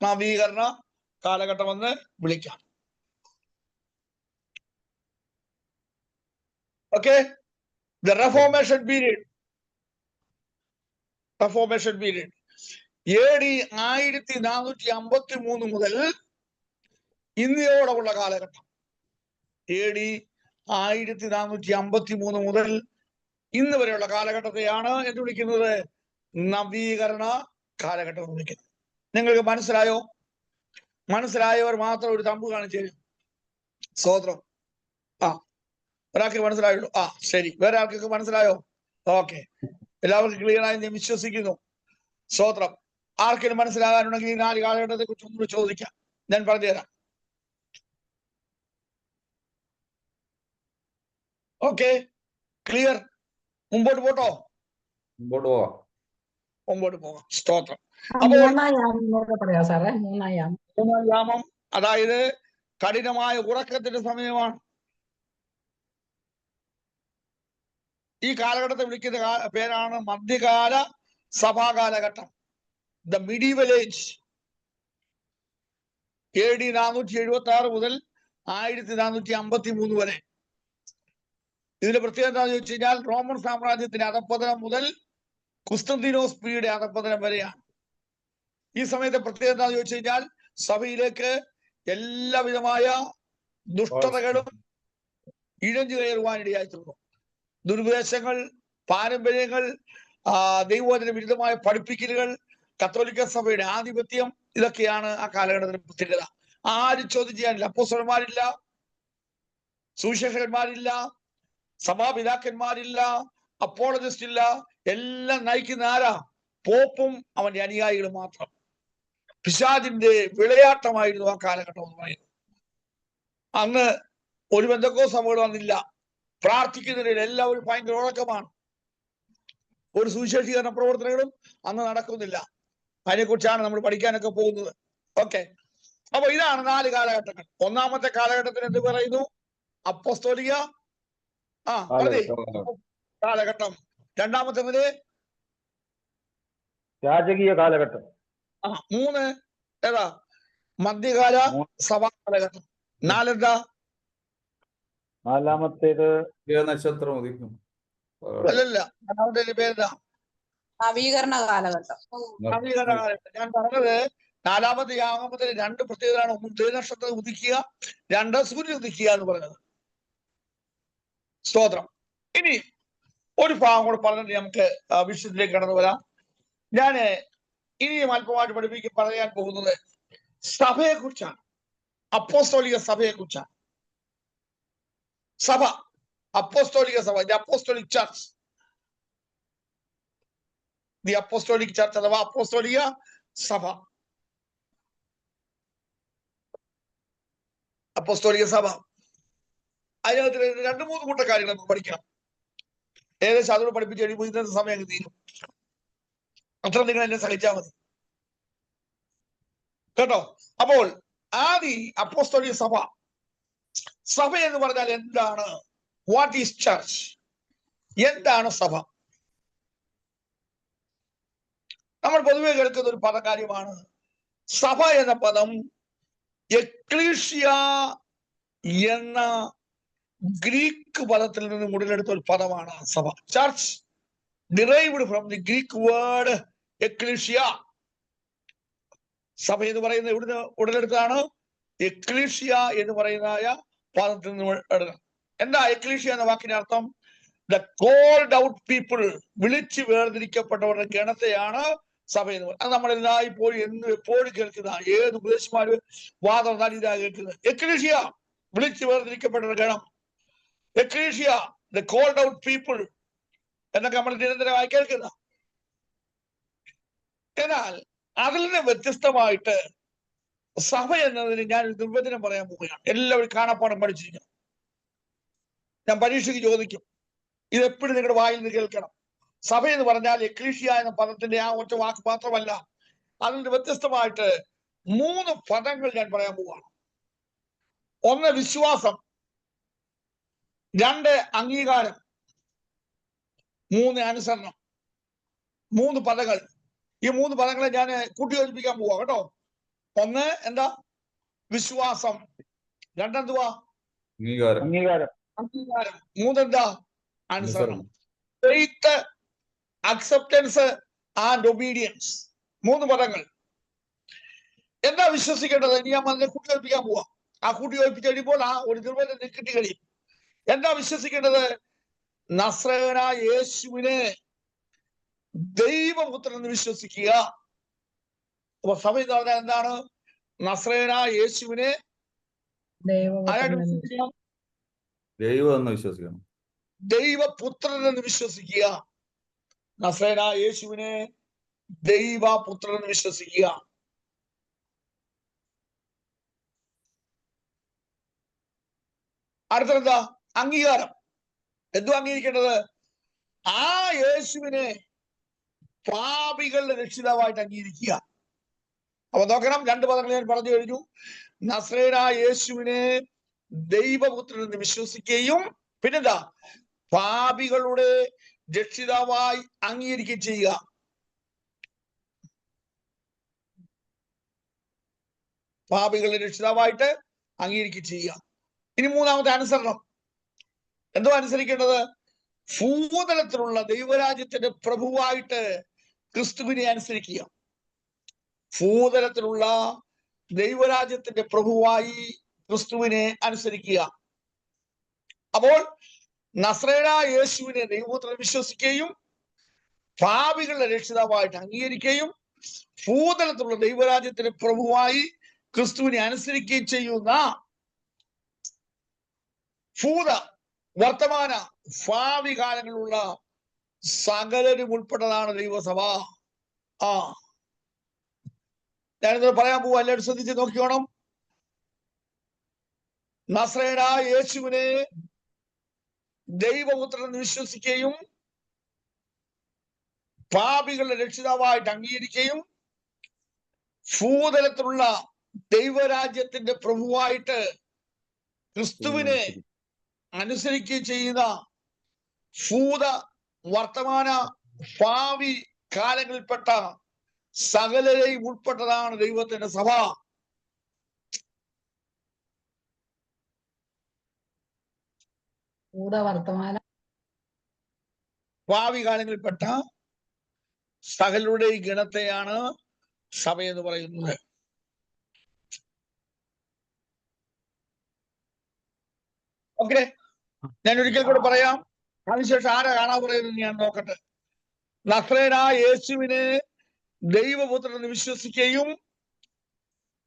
നവീകരണ കാലഘട്ടം എന്ന് വിളിക്കാം. Okay, the Reformation period. Reformation period AD 1453 മുതൽ ഇന്നയോളമുള്ള കാലഘട്ടം. AD 1453 മുതൽ ഇന്ന് വരെയുള്ള കാലഘട്ടത്തെയാണ് എന്ത് വിളിക്കുന്നത്? നവീകരണ കാലഘട്ടം എന്ന് വിളിക്കുന്നത്. നിങ്ങൾക്ക് മനസ്സിലായോ? മനസ്സിലായവർ മാത്രം ഒരു തമ്പ് കാണിച്ചു തരും. സ്തോത്രം. ഒരാൾക്ക് മനസ്സിലായുള്ളൂ. ശരി. വേറെ ആൾക്കൊക്കെ മനസ്സിലായോ? ഓക്കെ, എല്ലാവർക്കും ക്ലിയർ ആയി ഞാൻ വിശ്വസിക്കുന്നു. സ്തോത്രം. ആർക്കെങ്കിലും മനസ്സിലാകാനുണ്ടെങ്കിൽ ഈ 4 കാലഘട്ടത്തെ കുറിച്ച് ഒന്നുകൂടി ചോദിക്കാം, ഞാൻ പറഞ്ഞുതരാം. Okay, clear. മുമ്പോട്ട് പോട്ടോ? മുമ്പോട്ട് പോവാം. മുമ്പോട്ട് പോകാം. സ്തോത്രം. അപ്പോൾ 3-ാം യാമം അതായത് കഠിനമായ ഉറക്കത്തിന്റെ സമയമാണ്. ഈ കാലഘട്ടത്തെ വിളിക്കുന്ന പേരാണ് മധ്യകാല സഭാകാലഘട്ടം. The medieval age. AD 476 മുതൽ 1453 വരെ. ഇതിന്റെ പ്രത്യേകത എന്താണെന്ന് ചോദിച്ചു കഴിഞ്ഞാൽ റോമൻ സാമ്രാജ്യത്തിന്റെ അധപ്പതനം മുതൽ കുസ്തന്തീനോസ് പീയുടെ അധപ്പതനം വരെയാണ്. ഈ സമയത്തെ പ്രത്യേകത എന്താണെന്ന് ചോദിച്ചു കഴിഞ്ഞാൽ സഭയിലേക്ക് എല്ലാവിധമായ ദുഷ്ടതകളും ഇഴഞ്ഞു കയറുവാനിടയായി തീർന്നു. ദുരുപദേശങ്ങൾ, പാരമ്പര്യങ്ങൾ, ദൈവവചന വിരുദ്ധമായ പഠിപ്പിക്കലുകൾ, കത്തോലിക്ക സഭയുടെ ആധിപത്യം, ഇതൊക്കെയാണ് ആ കാലഘട്ടത്തിന്റെ പ്രത്യേകത. ആരും ചോദ്യം ചെയ്യാനില്ല. അപ്പോസ്തലന്മാരില്ല, സുവിശേഷകന്മാരില്ല, സഭാപിതാക്കന്മാരില്ല, അപ്പോളജിസ്റ്റ് ഇല്ല. എല്ലാം നയിക്കുന്ന ആരാ? പോപ്പും അവന്റെ അനുയായികളും മാത്രം. പിശാചിന്റെ വിളയാട്ടമായിരുന്നു ആ കാലഘട്ടം എന്ന് പറയുന്നത്. അന്ന് ഒരു പെന്തക്കോസ്ത് സഭകൾ വന്നില്ല. പ്രാർത്ഥിക്കുന്നതിൽ എല്ലാവരും ഭയങ്കര ഉറക്കമാണ്. ഒരു സുവിശേഷീകരണ പ്രവർത്തനങ്ങളും അന്ന് നടക്കുന്നില്ല. അതിനെക്കുറിച്ചാണ് നമ്മൾ പഠിക്കാനൊക്കെ പോകുന്നത്. ഓക്കെ, അപ്പൊ ഇതാണ് 4 കാലഘട്ടങ്ങൾ. ഒന്നാമത്തെ കാലഘട്ടത്തിന് എന്ത് പറയുന്നു? അപ്പോസ്തോലിക കാലഘട്ടം. രണ്ടാമത്തേത് രാജകീയ കാലഘട്ടം. 3 ഏതാ? മധ്യകാല സഭാ കാലഘട്ടം. 4 എന്താ? നാലാമത്തേത് നക്ഷത്രം ഉദിക്കും. അല്ലല്ല, രണ്ടാമത്തെ പേരെന്താ? നവീകരണ കാലഘട്ടം. നവീകരണ കാലഘട്ടം. ഞാൻ പറഞ്ഞത് 4-ാമത്തെ യാമത്തിന് 2 പ്രത്യേകതയാണ്. 1 ഉദയനക്ഷത്രം ഉദിക്കുക, 2 സൂര്യൻ ഉദിക്കുക എന്ന് പറഞ്ഞത്. സ്തോത്രം. ഇനി ഒരു ഭാഗം കൂടെ പറഞ്ഞിട്ട് നമുക്ക് വിഷയത്തിലേക്ക് കടന്നു വരാം. ഞാന് ഇനിയും അല്പമായിട്ട് പറയാൻ പോകുന്നത് സഭയെ കുറിച്ചാണ്. അപ്പോസ്തോലിക സഭയെ കുറിച്ചാണ്. സഭ അപ്പോസ്തോലിക സഭ, the apostolic church, the apostolic church അഥവാ അപ്പോസ്തോലിക സഭ. അപ്പോസ്തോലിക സഭ അതിനകത്ത് 2-3 കൂട്ട കാര്യങ്ങൾ നമുക്ക് പഠിക്കണം. ഏകദേശം അതോട് പഠിപ്പിച്ച് കഴിയുമ്പോൾ ഇന്നത്തെ സമയം അങ്ങ് തീരും. അത്ര നിങ്ങൾ എന്നെ സഹിച്ചാൽ മതി കേട്ടോ. അപ്പോൾ ആദി അപ്പോസ്തോലിക സഭ, സഭ എന്ന് പറഞ്ഞാൽ എന്താണ്? What is church? എന്താണ് സഭ? നമ്മൾ പൊതുവെ കേൾക്കുന്ന ഒരു പദകാര്യമാണ് സഭ എന്ന പദം. എക്ലീഷ്യ എന്ന ഗ്രീക്ക് പദത്തിൽ നിന്ന് ഉടലെടുത്ത ഒരു പദമാണ് സഭ. Church derived from the Greek word ecclesia. സഭ എന്ന് പറയുന്നത് ഇവിടുന്ന് ഉടലെടുത്താണ്. എക്ലീഷ്യ എന്ന് പറയുന്ന പദത്തിൽ നിന്ന്. എന്താ എക്ലീഷ്യ എന്ന വാക്കിന്റെ അർത്ഥം? ദ കോൾഡ് ഔട്ട് പീപ്പിൾ, വിളിച്ചു വേർതിരിക്കപ്പെട്ടവരുടെ ഗണത്തെയാണ് സഭ എന്ന് പറയുന്നത്. അത് നമ്മളെല്ലായ്പ്പോഴും എപ്പോഴും കേൾക്കുന്ന ഏത് ഉപദേശിമാര് വാദം വന്നാലും ഇതാ കേൾക്കുന്നത്. എക്ലീഷ്യ വിളിച്ചു വേർതിരിക്കപ്പെട്ടവരുടെ ഗണം, ecclesia the called out people എന്നൊക്കെ നമ്മൾ നിരന്തരമായി കേൾക്കുന്ന. എന്നാൽ അതിൽ നിന്ന് വ്യത്യസ്തമായിട്ട് സഭ എന്നതിന് ഞാൻ ഒരു നിർവചനം പറയാൻ പോവുകയാണ്. എല്ലാവരും കാണാപ്പാടം പഠിച്ചിരിക്കണം. ഞാൻ പരീക്ഷയ്ക്ക് ചോദിക്കും, ഇതെപ്പോഴും നിങ്ങളുടെ വായിൽ നിന്ന് കേൾക്കണം. സഭ എന്ന് പറഞ്ഞാൽ എക്ലീഷ്യ എന്ന പദത്തിന്റെ ആ ഒറ്റ വാക്ക് മാത്രമല്ല, അതിൽ നിന്ന് വ്യത്യസ്തമായിട്ട് 3 പദങ്ങൾ ഞാൻ പറയാൻ പോവുകയാണ്. 1 വിശ്വാസം, 2 അംഗീകാരം, 3 അനുസരണം. 3 പദങ്ങൾ. ഈ 3 പദങ്ങളെ ഞാൻ കൂട്ടിയോജിപ്പിക്കാൻ പോവാ കേട്ടോ. 1 എന്താ? വിശ്വാസം. 2 എന്തുവാ? അംഗീകാരം. അംഗീകാരം. 3 എന്താ? അനുസരണം. Faith, acceptance and obedience. 3 പദങ്ങൾ. എന്താ വിശ്വസിക്കേണ്ടത്? ഇനി ഞാൻ അതിനെ കൂട്ടിയോജിപ്പിക്കാൻ പോവാ. ആ കൂട്ടിയോജിപ്പിച്ച് കഴിയുമ്പോൾ ആ ഒരു നിർവചനം കിട്ടി കഴിയും. എന്താ വിശ്വസിക്കേണ്ടത്? നസ്രയനായ യേശുവിനെ ദൈവപുത്രൻ എന്ന് വിശ്വസിക്കുക. അപ്പൊ സഭ എന്ന് പറഞ്ഞാൽ എന്താണ്? നസ്രയനായ യേശുവിനെ ആരായിട്ട് വിശ്വസിക്കണം? ദൈവം എന്ന് വിശ്വസിക്കണം. ദൈവപുത്രൻ എന്ന് വിശ്വസിക്കുക. നസ്രയനായ യേശുവിനെ ദൈവപുത്രൻ എന്ന് വിശ്വസിക്കുക. അടുത്തെന്താ? അംഗീകാരം. എന്തു അംഗീകരിക്കേണ്ടത്? ആ യേശുവിനെ പാപികളുടെ രക്ഷിതാവായിട്ട് അംഗീകരിക്കുക. അപ്പൊ നോക്കണം, 2 പദങ്ങൾ ഞാൻ പറഞ്ഞു കഴിഞ്ഞു. നസ്രയനായ യേശുവിനെ ദൈവപുത്രൻ എന്ന് വിശ്വസിക്കുകയും പിന്നെന്താ? പാപികളുടെ രക്ഷിതാവായി അംഗീകരിക്കുകയും ചെയ്യുക. പാപികളുടെ രക്ഷിതാവായിട്ട് അംഗീകരിക്കുകയും ചെയ്യുക. ഇനി 3ാമത്തെ അനുസരണം. എന്തോ അനുസരിക്കേണ്ടത്? ഭൂതലത്തിലുള്ള ദൈവരാജ്യത്തിന്റെ പ്രഭുവായിട്ട് ക്രിസ്തുവിനെ അനുസരിക്കുക. ഭൂതലത്തിലുള്ള ദൈവരാജ്യത്തിന്റെ പ്രഭുവായി ക്രിസ്തുവിനെ അനുസരിക്കുക. അപ്പോൾ നസ്രയനായ യേശുവിനെ ദൈവപുത്രൻ വിശ്വസിക്കുകയും പാപികളുടെ രക്ഷിതാവായിട്ട് അംഗീകരിക്കുകയും ഭൂതലത്തിലുള്ള ദൈവരാജ്യത്തിന്റെ പ്രഭുവായി ക്രിസ്തുവിനെ അനുസരിക്കുകയും ചെയ്യുന്ന ഭൂത, വർത്തമാന, ഭാവി കാലങ്ങളിലുള്ള സകലരും ഉൾപ്പെട്ടതാണ് ദൈവസഭ. ഞാനിത് പറയാൻ പോവാ. എല്ലാവരും ശ്രദ്ധിച്ച് നോക്കിക്കോണം. നസ്രയനായ യേശുവിനെ ദൈവപുത്രൻ എന്ന് വിശ്വസിക്കുകയും പാപികളുടെ രക്ഷിതാവായിട്ട് അംഗീകരിക്കുകയും ഭൂതലത്തിലുള്ള ദൈവരാജ്യത്തിന്റെ പ്രഭുവായിട്ട് ക്രിസ്തുവിനെ അനുസരിക്കുകയും ചെയ്യുന്ന ഭൂത, വർത്തമാന, ഭാവി കാലങ്ങളിൽപ്പെട്ട സകലരെയും ഉൾപ്പെട്ടതാണ് ദൈവത്തിന്റെ സഭ. വർത്തമാന ഭാവി കാലങ്ങളിൽപ്പെട്ട സകലരുടെയും ഗണത്തെയാണ് സഭ എന്ന് പറയുന്നത്. ഓക്കെ, ഞാൻ ഒരിക്കൽ കൂടെ പറയാം. അതിനുശേഷം ആരാ കാണാൻ പറയുന്നത് ഞാൻ നോക്കട്ടെ. നസ്രയനായ യേശുവിനെ ദൈവപുത്രൻ എന്ന് വിശ്വസിക്കുകയും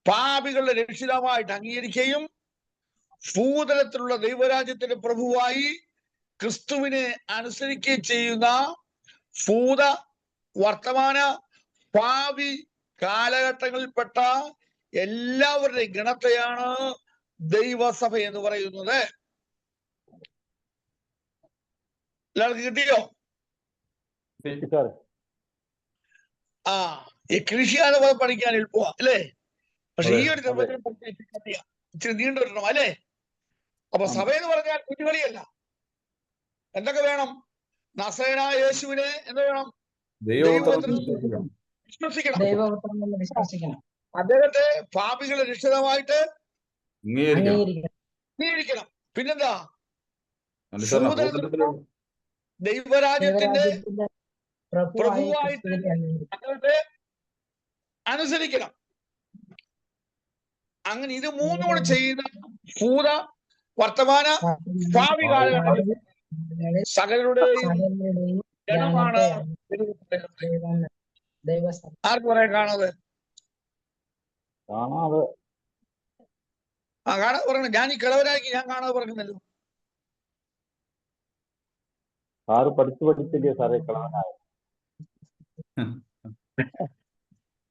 പാപികളുടെ രക്ഷിതാവായിട്ട് അംഗീകരിക്കുകയും ഭൂതലത്തിലുള്ള ദൈവരാജ്യത്തിന്റെ പ്രഭുവായി ക്രിസ്തുവിനെ അനുസരിക്കുകയും ചെയ്യുന്ന ഭൂത, വർത്തമാന, ഭാവി കാലഘട്ടങ്ങളിൽപ്പെട്ട എല്ലാവരുടെയും ഗണത്തെയാണ് ദൈവസഭ എന്ന് പറയുന്നത്. എല്ലാവർക്കും കിട്ടിയോ? സാറേ ആ, എക്ലീഷ്യ എന്ന് പദം പഠിക്കാൻ എളുപ്പമാ അല്ലേ? പക്ഷെ ഈ അതെ, ഒരു നിർവചനം പഠിക്കാൻ ഇച്ചിരി നീണ്ടു വരണം അല്ലേ? അപ്പൊ സഭ എന്ന് പറഞ്ഞാൽ കുഞ്ഞുകളിയല്ല. എന്തൊക്കെ വേണം? നസറേനായ യേശുവിനെ എന്ത് വേണം? ദൈവപുത്രനെ വിശ്വസിക്കണം. ദൈവപുത്രനെന്ന് വിശ്വസിക്കണം. അദ്ദേഹത്തെ പാപികളെ രക്ഷിതമായിട്ട് അംഗീകരിക്കണം. അംഗീകരിക്കണം. പിന്നെന്താ? അനുസരണം ഭൂതലത്തിലുള്ള ദൈവരാജ്യത്തിന്റെ പ്രഭുവായിട്ട് അദ്ദേഹത്തെ അനുസരിക്കണം. അങ്ങനെ ഇത് മൂന്നും കൂടെ ചെയ്യുന്ന ഭൂത, വർത്തമാന, ഭാവി കാലഘട്ടത്തിൽ സകലരുടെയും ഗണമാണ് ആർക്ക് പറയാൻ കാണാതെ കാണാതെ കാണാതെ പറയണം. ഞാൻ ഈ കിളവനാക്കി ഞാൻ കാണാതെ പറയുന്നല്ലോ. സാറ് പഠിച്ചില്ലേ സാറേ കളവനായ?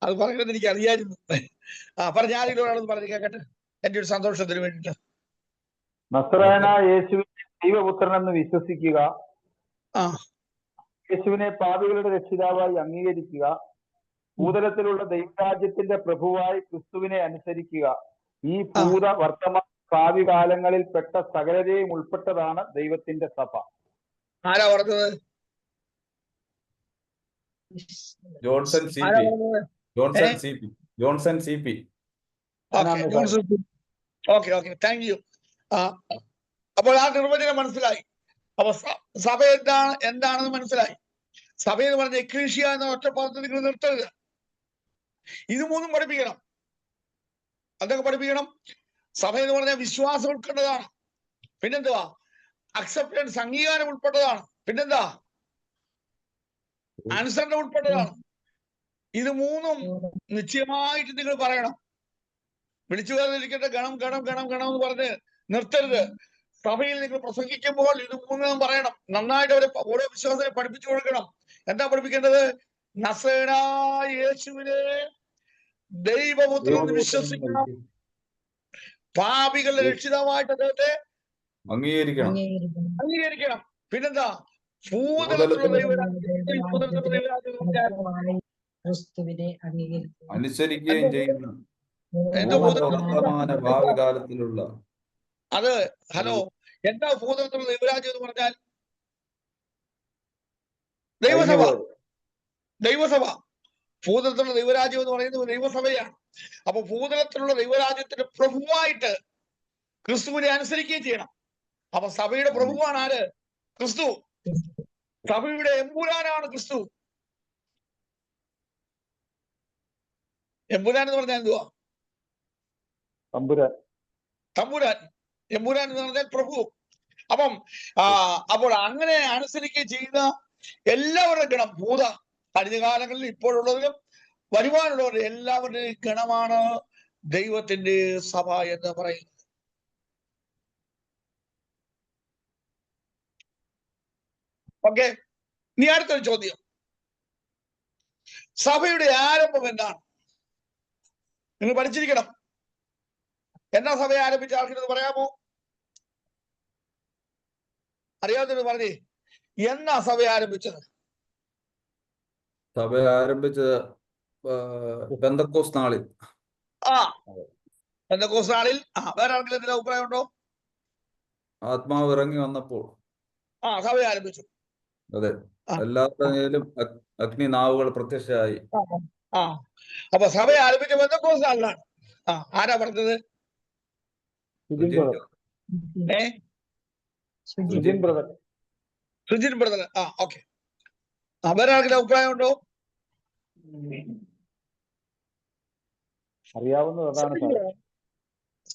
അത് പറയുന്നത് എനിക്ക് അറിയായിരുന്നു. പറഞ്ഞ ആരെങ്കിലും ഒരാളെന്ന് പറഞ്ഞു കേട്ടെ, എന്റെ ഒരു സന്തോഷത്തിന് വേണ്ടിട്ട്. നസറേനായ യേശുവിനെ ദൈവപുത്രൻ എന്ന് വിശ്വസിക്കുക, ആ, യേശുവിനെ പാപികളുടെ രക്ഷിതാവായി അംഗീകരിക്കുക, ഭൂതലത്തിലുള്ള ദൈവരാജ്യത്തിന്റെ പ്രഭുവായി ക്രിസ്തുവിനെ അനുസരിക്കുക. ഈ ഭൂത, വർത്തമാന, ഭാവി കാലങ്ങളിൽപ്പെട്ട സകലരെയും ഉൾപ്പെട്ടതാണ് ദൈവത്തിന്റെ സഭ. ആരാ പറഞ്ഞത്? ജോൺസൺ സി ആരാ പി പറഞ്ഞത്? Johnson C P okay okay, thank you. അപ്പോൾ ആ നിർവചനം മനസ്സിലായി. അപ്പൊ സഭ എന്താണെന്ന് മനസ്സിലായി. സഭ എന്ന് പറഞ്ഞ എക്ലീഷ്യ എന്ന ഒറ്റപ്പാദത്തിൽ നിങ്ങൾ നിർത്തരുത്. ഇത് മൂന്നും പഠിപ്പിക്കണം. അതൊക്കെ പഠിപ്പിക്കണം. സഭ എന്ന് പറഞ്ഞാൽ വിശ്വാസം ഉൾക്കൊണ്ടതാണ്. പിന്നെന്തുവാ? അക്സെപ്റ്റൻസ്, അംഗീകാരം ഉൾപ്പെട്ടതാണ്. പിന്നെന്താ? അനുസരണം ഉൾപ്പെട്ടതാണ്. ഇത് മൂന്നും നിശ്ചയമായിട്ട് നിങ്ങൾ പറയണം. വിളിച്ചു വേർതിരിക്കട്ടെ, ഗണം ഗണം ഗണം ഗണം എന്ന് പറഞ്ഞ് നിർത്തരുത്. സഭയിൽ നിങ്ങൾ പ്രസംഗിക്കുമ്പോൾ ഇത് മൂന്നും പറയണം. നന്നായിട്ട് അവരെ ഓരോ വിശ്വാസത്തെ പഠിപ്പിച്ചു കൊടുക്കണം. എന്താ പഠിപ്പിക്കേണ്ടത്? നസറേനായ യേശുവിനെ ദൈവപുത്രൻ വിശ്വസിക്കണം, പാപികളുടെ രക്ഷിതാവായിട്ട് അദ്ദേഹത്തെ അംഗീകരിക്കണം. പിന്നെന്താ? ഭൂതലത്തിലുള്ള ക്രിസ്തുവിനെ അനുസരിക്കുകയും ചെയ്യുന്ന വർത്തമാന ഭാവി കാലത്തിലുള്ള അത് ഹലോ, എന്താ ഭൂതലത്തിലുള്ള ദൈവരാജ്യം എന്ന് പറഞ്ഞാൽ? ദൈവസഭ. ഭൂതലത്തിലുള്ള ദൈവരാജ്യം എന്ന് പറയുന്നത് ദൈവസഭയാണ്. അപ്പൊ ഭൂതലത്തിലുള്ള ദൈവരാജ്യത്തിന്റെ പ്രഭുവായിട്ട് ക്രിസ്തുവിനെ അനുസരിക്കുകയും ചെയ്യണം. അപ്പൊ സഭയുടെ പ്രഭുവാണ് ആര്? ക്രിസ്തു. സഭയുടെ എമ്പുരാനാണ് ക്രിസ്തു. എമ്പുരാൻ എന്ന് പറഞ്ഞാൽ എന്തുവാ? തമ്പുരാൻ. എമ്പുരാൻ എന്ന് പറഞ്ഞാൽ പ്രഭു. അപ്പോൾ അങ്ങനെ അനുസരിക്കുകയും ചെയ്യുന്ന എല്ലാവരുടെയും ഗണം, ഭൂത, കഴിഞ്ഞ കാലങ്ങളിൽ ഇപ്പോഴുള്ളവരും വരുവാനുള്ളവരുടെ എല്ലാവരുടെയും ഗണമാണ് ദൈവത്തിന്റെ സഭ എന്ന് പറയുന്നത്. ഓക്കെ, ഇനി അടുത്തൊരു ചോദ്യം. സഭയുടെ ആരംഭം എന്താണ്? നിങ്ങൾ പഠിച്ചിരിക്കണം. എന്നാ സഭ ആരംഭിച്ച ആൾക്കാരെന്ന് പറയാമോ? അറിയാവുന്നത് പറഞ്ഞേ. എന്നാ സഭ ആരംഭിച്ചത്? സഭ ആരംഭിച്ചത് പെന്തക്കോസ്ത് നാളിൽ. പെന്തക്കോസ്ത് നാളിൽ. വേറെ ആർക്കെങ്കിലും എന്തെങ്കിലും അഭിപ്രായം ഉണ്ടോ? ആത്മാവ് ഇറങ്ങി വന്നപ്പോൾ സഭ ആരംഭിച്ചു. അതെ, എല്ലാവരുടെയും അഗ്നി നാവുകൾ പ്രത്യക്ഷമായി. അപ്പൊ സഭ ആരംഭിച്ച പെന്തക്കോസ്ത് നാളിലാണ്. ആരാ പറഞ്ഞത്? സുജിൻ ബ്രദർ. ഓക്കെ. വേറെ ആർക്കെങ്കിലും അഭിപ്രായം ഉണ്ടോ? അറിയാവുന്നതാണ്.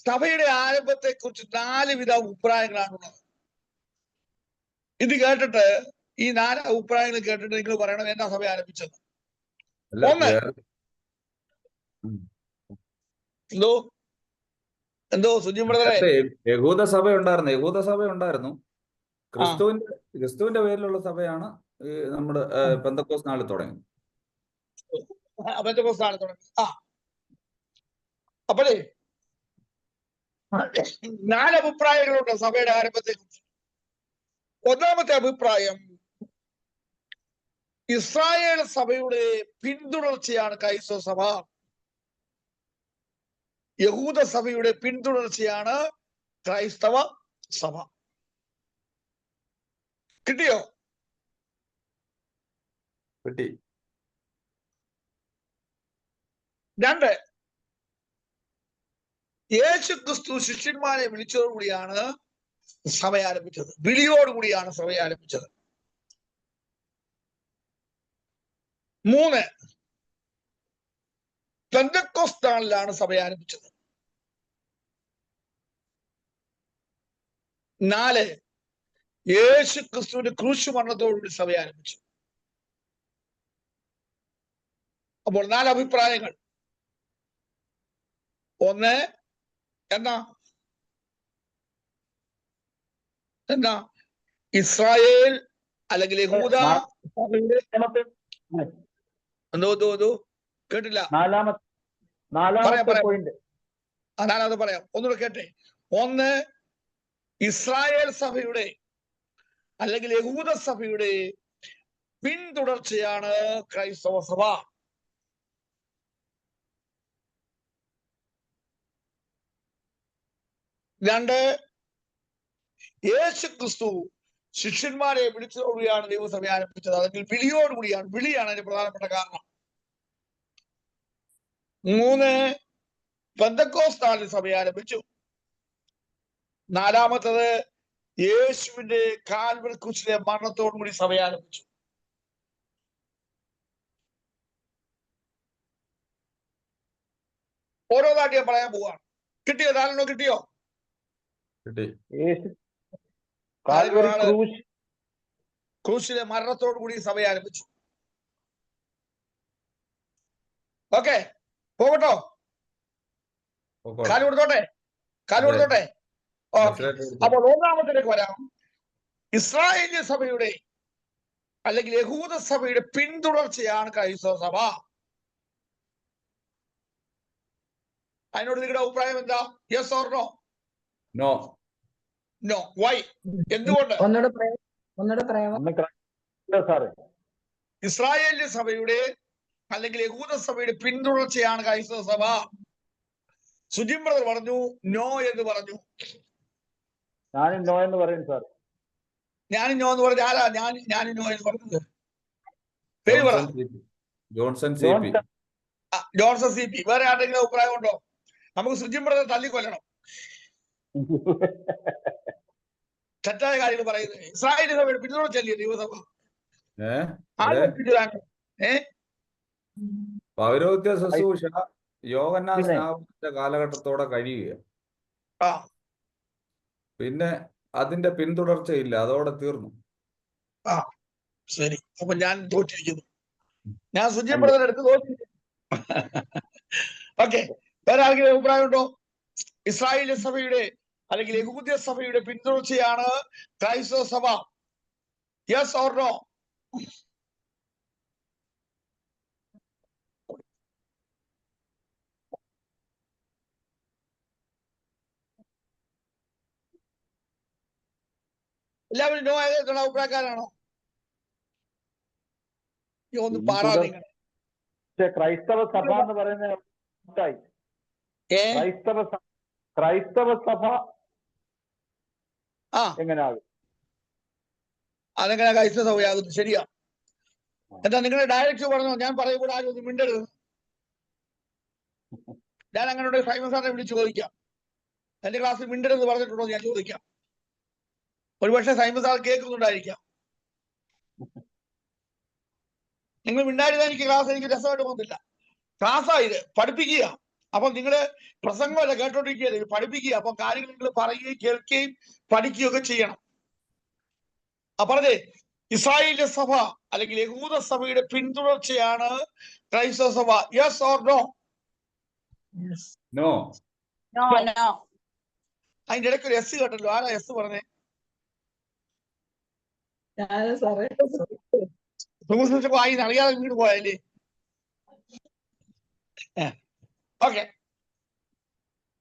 സഭയുടെ ആരംഭത്തെ കുറിച്ച് 4 വിധ അഭിപ്രായങ്ങളാണുള്ളത്. ഇത് കേട്ടിട്ട്, ഈ 4 അഭിപ്രായങ്ങൾ കേട്ടിട്ട് നിങ്ങൾ പറയണം എന്നാ സഭ ആരംഭിച്ചത്. എന്തോ സുജിൻ ബ്രദറെ? യഹൂദ സഭ ഉണ്ടായിരുന്നു. ക്രിസ്തുവിന്റെ പേരിലുള്ള സഭയാണ് ഈ നമ്മുടെ പെന്തക്കോസ്ത് നാളിൽ തുടങ്ങി. പെന്തക്കോസ്താണ് തുടങ്ങി. അപ്പോഴേ 4 അഭിപ്രായങ്ങളുണ്ട് സഭയുടെ ആരംഭത്തെ കുറിച്ച്. ഒന്നാമത്തെ അഭിപ്രായം, ഇസ്രായേൽ സഭയുടെ പിന്തുടർച്ചയാണ് ക്രൈസ്തവ സഭ. യഹൂദ സഭയുടെ പിന്തുടർച്ചയാണ് ക്രൈസ്തവ സഭ. കിട്ടിയോ? കിട്ടി. 2, യേശു ക്രിസ്തു ശിഷ്യന്മാരെ വിളിച്ചതോടുകൂടിയാണ് സഭ ആരംഭിച്ചത്. വിളിയോടുകൂടിയാണ് സഭ ആരംഭിച്ചത്. 3, പെന്തക്കോസ്ത് നാളിലാണ് സഭ ആരംഭിച്ചത്. 4, യേശു ക്രിസ്തുവിന്റെ ക്രൂശ് മരണത്തോടുകൂടി സഭ ആരംഭിച്ചു. അപ്പോൾ 4 അഭിപ്രായങ്ങൾ. 1, എന്നാ ഇസ്രായേൽ അല്ലെങ്കിൽ യഹൂദ എന്തോ കേട്ടില്ല. നാലാമത്തെ പോയിന്റ്. ഞാനത് പറയാം, ഒന്നുകൂടെ കേട്ടെ. 1, ഇസ്രായേൽ സഭയുടെ അല്ലെങ്കിൽ യഹൂദ സഭയുടെ പിന്തുടർച്ചയാണ് ക്രൈസ്തവ സഭ. 2, യേശു ക്രിസ്തു ശിഷ്യന്മാരെ വിളിച്ചതോടുകൂടിയാണ് ദൈവസഭ ആരംഭിച്ചത്. അല്ലെങ്കിൽ വിളിയോടുകൂടിയാണ്. വിളിയാണ് അതിന്റെ പ്രധാനപ്പെട്ട കാരണം. 3, പെന്തക്കോസ്ത് നാളിൽ സഭ ആരംഭിച്ചു. 4, യേശുവിന്റെ കാൽവരി ക്രൂശിലെ മരണത്തോടുകൂടി സഭ ആരംഭിച്ചു. ഓരോന്നായിട്ട് ഞാൻ പറയാൻ പോവാണ്. കിട്ടിയോ? 4 കിട്ടിയോ? ക്രൂശിലെ മരണത്തോടുകൂടി സഭ ആരംഭിച്ചു. ഓക്കെ, പോകട്ടോ? കാല് കൊടുത്തോട്ടെ. ഓക്കെ, അപ്പോൾ ഒന്നാമത്തിലേക്ക് വരാം. ഇസ്രായേലി സഭയുടെ അല്ലെങ്കിൽ യഹൂദ സഭയുടെ പിന്തുടർച്ചയാണ് ക്രൈസ്തവ സഭ. അതിനോട് നിങ്ങളുടെ അഭിപ്രായം എന്താ? Yes or no? No. Why? എന്തുകൊണ്ട്? ഇസ്രായേലി സഭയുടെ അല്ലെങ്കിൽ യഹൂദ സഭയുടെ പിന്തുടർച്ചയാണ് ക്രൈസ്തവ സഭ. സുജിൻ ബ്രദർ പറഞ്ഞു നോ എന്ന് പറഞ്ഞു. ഞാനും നോ എന്ന് പറയും സാർ. ഞാനും നോ എന്ന് പറഞ്ഞു. ആരാ ഞാനും നോ എന്ന് പറഞ്ഞത്? പേര് പറ. Johnson CP. വേറെ ആരുടെങ്കിലും അഭിപ്രായം ഉണ്ടോ? നമുക്ക് സുജിൻ ബ്രദർ തല്ലിക്കൊല്ലണം. തെറ്റായ കാര്യങ്ങൾ പറയുന്നത്. ഇസ്രായേലി സഭയുടെ പിന്തുടർച്ചല്ലേ ദൈവസഭ? പൗരോഹിത്യ ശുശ്രൂഷ യോഹന്നാൻ സ്നാപകന്റെ കാലഘട്ടത്തോടെ കഴിയുക. പിന്നെ അതിന്റെ പിന്തുടർച്ചയില്ല, അതോടെ തീർന്നു. ശരി, അപ്പൊ ഞാൻ തോറ്റിരിക്കുന്നു. ഞാൻ സുജിൻ ബ്രദർ എടുത്ത് തോറ്റിരിക്കുന്നു. ഓക്കെ, വേറെ ആർക്കെങ്കിലും അഭിപ്രായം ഉണ്ടോ? ഇസ്രായേലി സഭയുടെ അല്ലെങ്കിൽ യഹൂദ സഭയുടെ പിന്തുടർച്ചയാണ് ക്രൈസ്തവ സഭ. Yes or no? എല്ലാവരും നോ ആയതുള്ള അഭിപ്രായക്കാരാണോ? ഒന്ന് പാടാ നിങ്ങൾ. ക്രൈസ്തവ സഭ എന്ന് പറയുന്നത് ക്രൈസ്തവ സഭ എങ്ങനെയാകും? അതെങ്ങനെ ക്രൈസ്തവ സഭയാകുന്നു? ശരിയാ. എന്താ നിങ്ങളുടെ ഡയറക്റ്റ് പറഞ്ഞോ? ഞാൻ പറയുമ്പോൾ ആരും ഒന്നും മിണ്ടരുത്. ഞാൻ അങ്ങനെ സൈമൺ സാറിനെ വിളിച്ച് ചോദിക്കാം. എന്റെ ക്ലാസ്സിൽ മിണ്ടരുത് പറഞ്ഞിട്ടുണ്ടോ ഞാൻ ചോദിക്കാം. ഒരുപക്ഷെ സൈമൺ സാർ കേൾക്കുന്നുണ്ടായിരിക്കാം. നിങ്ങൾ മിണ്ടായിരുന്ന എനിക്ക് ക്ലാസ് എനിക്ക് രസമായിട്ട് പോകുന്നില്ല. ക്ലാസ്സാ ഇത്, പഠിപ്പിക്കുക. അപ്പൊ നിങ്ങള് പ്രസംഗമല്ല കേട്ടോണ്ടിരിക്കുകയല്ല, പഠിപ്പിക്കുക. അപ്പൊ കാര്യങ്ങൾ നിങ്ങൾ പറയുകയും കേൾക്കുകയും പഠിക്കുകയും ഒക്കെ ചെയ്യണം. പറഞ്ഞേ, ഇസ്രായേലി സഭ അല്ലെങ്കിൽ യഹൂദ സഭയുടെ പിന്തുടർച്ചയാണ് ക്രൈസ്തവ സഭ. Yes or no? നോ. അതിന്റെ ഇടയ്ക്ക് ഒരു എസ് കേട്ടല്ലോ. ആരാ എസ് പറഞ്ഞേ? സാറേ സുവിശേഷം വായി അറിയാതെ വീട് പോയാലേ. ഓക്കെ,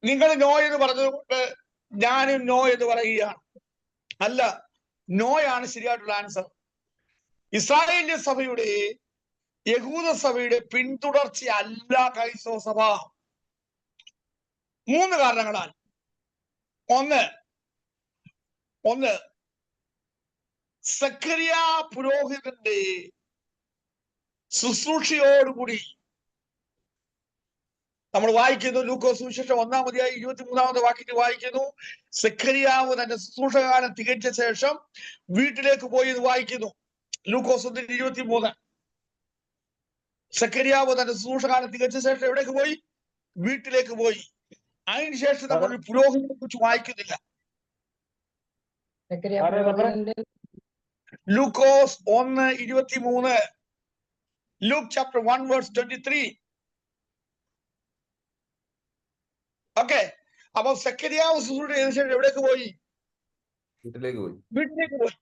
നിങ്ങൾ നോ എന്ന് പറഞ്ഞതുകൊണ്ട് ഞാനും നോ എന്ന് പറയുകയാണ്. അല്ല, നോയാണ് ശരിയായിട്ടുള്ള ആൻസർ. ഇസ്രായേലിയ സഭയുടെ, യഹൂദ സഭയുടെ പിന്തുടർച്ചയല്ല ക്രൈസ്തവ സഭ. 3 കാരണങ്ങളാൽ. ഒന്ന് സക്കറിയ പുരോഹിതന്റെ ശുശ്രൂഷയോടുകൂടി നമ്മൾ വായിക്കുന്നു. ലൂക്കോസ് സുവിശേഷം 1-ാം അധ്യായം 23-ാമത്തെ വാക്യത്തിൽ വായിക്കുന്നു, സക്കറിയാവ് തന്റെ ശുശ്രൂഷകാലം തികച്ച ശേഷം വീട്ടിലേക്ക് പോയി എന്ന് വായിക്കുന്നു. ലൂക്കോസ് 1:23. സക്കറിയാവ് തന്റെ ശുശ്രൂഷകാലം തികച്ച ശേഷം എവിടേക്ക് പോയി? വീട്ടിലേക്ക് പോയി. അതിനുശേഷം നമ്മൾ ഒരു പുരോഹിതനെ കുറിച്ച് വായിക്കുന്നില്ല. ലൂക്കോസ് 1:23. Luke chapter 1:23. ഓക്കെ, അപ്പൊ സക്കറിയാവ് ശുശ്രൂഷ ചെയ്ത ശേഷം എവിടേക്ക് പോയി? വീട്ടിലേക്ക് പോയി.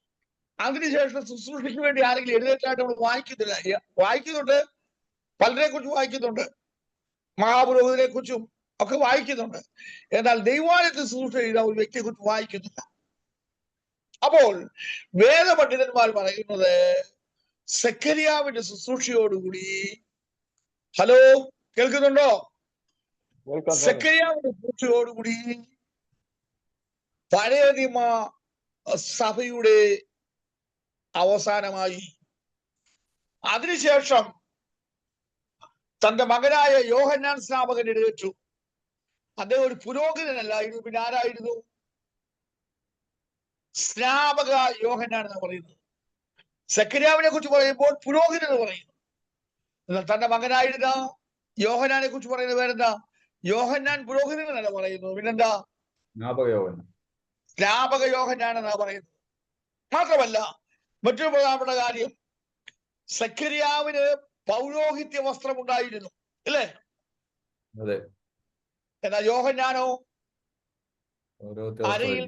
അതിനുശേഷം ശുശ്രൂഷയ്ക്ക് വേണ്ടി ആരെങ്കിലും എഴുന്നേറ്റായിട്ട് നമ്മൾ വായിക്കുന്നില്ല. വായിക്കുന്നുണ്ട്, പലരെ കുറിച്ച് വായിക്കുന്നുണ്ട്, മഹാപുരോഹിതനെ കുറിച്ചും ഒക്കെ വായിക്കുന്നുണ്ട്. എന്നാൽ ദൈവാലയത്തിൽ ശുശ്രൂഷ ചെയ്ത ഒരു വ്യക്തിയെ കുറിച്ച് വായിക്കുന്നില്ല. അപ്പോൾ വേദപണ്ഡിതന്മാർ പറയുന്നത് സക്കറിയാവിന്റെ ശുശ്രൂഷയോടുകൂടി, ഹലോ കേൾക്കുന്നുണ്ടോ? സക്കറിയാവിന്റെ ശുശ്രൂഷയോടുകൂടി പഴയ നിയമ സഭയുടെ അവസാനമായി. അതിനുശേഷം തന്റെ മകനായ യോഹന്നാൻ സ്നാപകൻ എഴുന്നേറ്റു. അദ്ദേഹം ഒരു പുരോഹിതനല്ലായിരുന്നു, പിന്നെ ആരായിരുന്നു? സ്നാപക യോഹന്നാൻ എന്ന് പറയുന്നത്. സക്കറിയാവിനെ കുറിച്ച് പറയുമ്പോൾ പുരോഹിതൻ എന്ന് പറയുന്നു. എന്നാൽ തന്റെ മകനായിരുന്ന യോഹന്നാനെ കുറിച്ച് പറയുന്ന പേരെന്താ? യോഹന്നാൻ പുരോഹിതൻ എന്നല്ല പറയുന്നു, പിന്നെന്താ? സ്നാപക യോഹന്നാൻ എന്നാ പറയുന്നത്. മാത്രമല്ല മറ്റൊരു പ്രധാനപ്പെട്ട കാര്യം, സക്കറിയാവിന് പൗരോഹിത്യ വസ്ത്രം ഉണ്ടായിരുന്നു, അല്ലേ? എന്നാൽ യോഹന്നാനോ അരയിൽ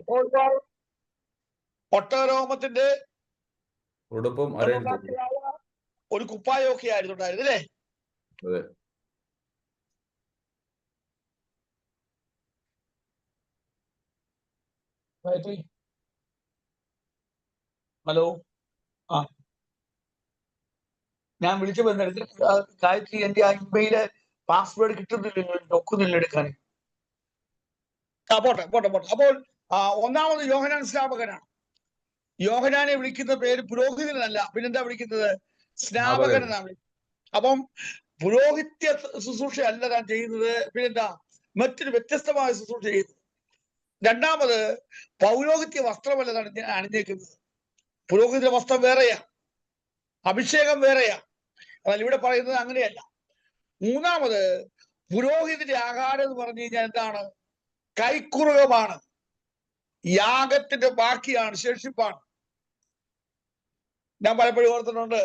ഒട്ടകരോമത്തിന്റെ ഉടുപ്പും ഒരു കുപ്പായൊക്കെ ആയിരുന്നു ഉണ്ടായിരുന്നു, അല്ലേ? ഹലോ, ആ ഞാൻ വിളിച്ചു വന്നെടുത്ത് ഗായത്രി, എന്റെ ആ ഇമെയില് പാസ്വേഡ് കിട്ടുന്നില്ല, നോക്കുന്നില്ല എടുക്കാൻ. പോട്ടെ. അപ്പോൾ ഒന്നാമത് യോഹന്നാൻ സ്നാപകനാണ്. യോഹന്നാനെ വിളിക്കുന്ന പേര് പുരോഹിതനല്ല, പിന്നെന്താ വിളിക്കുന്നത്? സ്നാപകൻ എന്നാണ് വിളിക്കുന്നത്. അപ്പം പുരോഹിത്യ ശുശ്രൂഷ അല്ല താൻ ചെയ്യുന്നത്, പിന്നെന്താ? മറ്റൊരു വ്യത്യസ്തമായ ശുശ്രൂഷ ചെയ്യുന്നത്. രണ്ടാമത് പൗരോഹിത്യ വസ്ത്രമല്ല അണിഞ്ഞേക്കുന്നത്. പുരോഹിത വസ്ത്രം വേറെയാ, അഭിഷേകം വേറെയാ. എന്നാൽ ഇവിടെ പറയുന്നത് അങ്ങനെയല്ല. മൂന്നാമത് പുരോഹിതന്റെ ആഹാരം എന്ന് പറഞ്ഞു കഴിഞ്ഞാൽ എന്താണ്? കൈക്കുറുകമാണ്, യാഗത്തിന്റെ ബാക്കിയാണ്, ശേഷിപ്പാണ്. ഞാൻ പലപ്പോഴും ഓർത്തിട്ടുണ്ട്,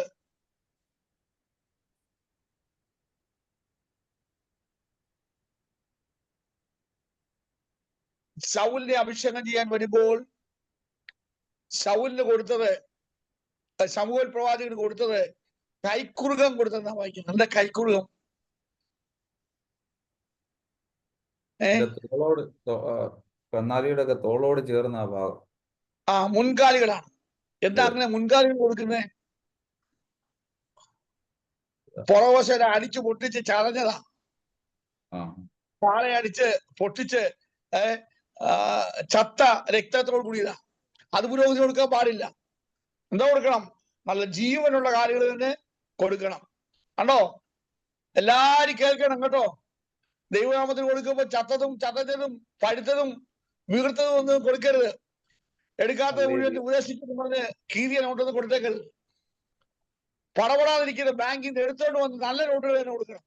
ശൗലിനെ അഭിഷേകം ചെയ്യാൻ വരുമ്പോൾ ശൗലിന് കൊടുത്തത്, ശമൂവേൽ പ്രവാചകന് കൊടുത്തത് കൈക്കുറുകം കൊടുത്തെന്നാ വായിക്കുന്നത്. എന്താ കൈക്കുറുകം? കന്നാലിയുടെ ഒക്കെ തോളോട് ചേർന്ന ഭാഗം. മുൻകാലികളാണ്. എന്താ അങ്ങനെ മുൻകാലികൾ കൊടുക്കുന്നേ? പുറവശല അടിച്ചു പൊട്ടിച്ച് ചതഞ്ഞതാ. പാളെ അടിച്ച് പൊട്ടിച്ച് ചത്ത രക്തത്തോട് കൂടിയതാ. അത് പുരോഹിതന് കൊടുക്കാൻ പാടില്ല. എന്താ കൊടുക്കണം? നല്ല ജീവനുള്ള കാലുകൾ തന്നെ കൊടുക്കണം. കണ്ടോ? എല്ലാരും കേൾക്കണം കേട്ടോ. ദൈവനാമത്തിന് കൊടുക്കുമ്പോ ചത്തതും പഴുത്തതും വീർത്തതും ഒന്നും കൊടുക്കരുത്. എടുക്കാത്തത് മുഴുവൻ ഉപദേശിക്കുന്നു പറഞ്ഞ് കീറിയ നോട്ടൊന്നും കൊടുത്തേക്കരുത്. പടപടാതിരിക്കുന്ന ബാങ്കിൽ നിന്ന് എടുത്തോണ്ട് വന്ന് നല്ല നോട്ടുകൾ തന്നെ കൊടുക്കണം.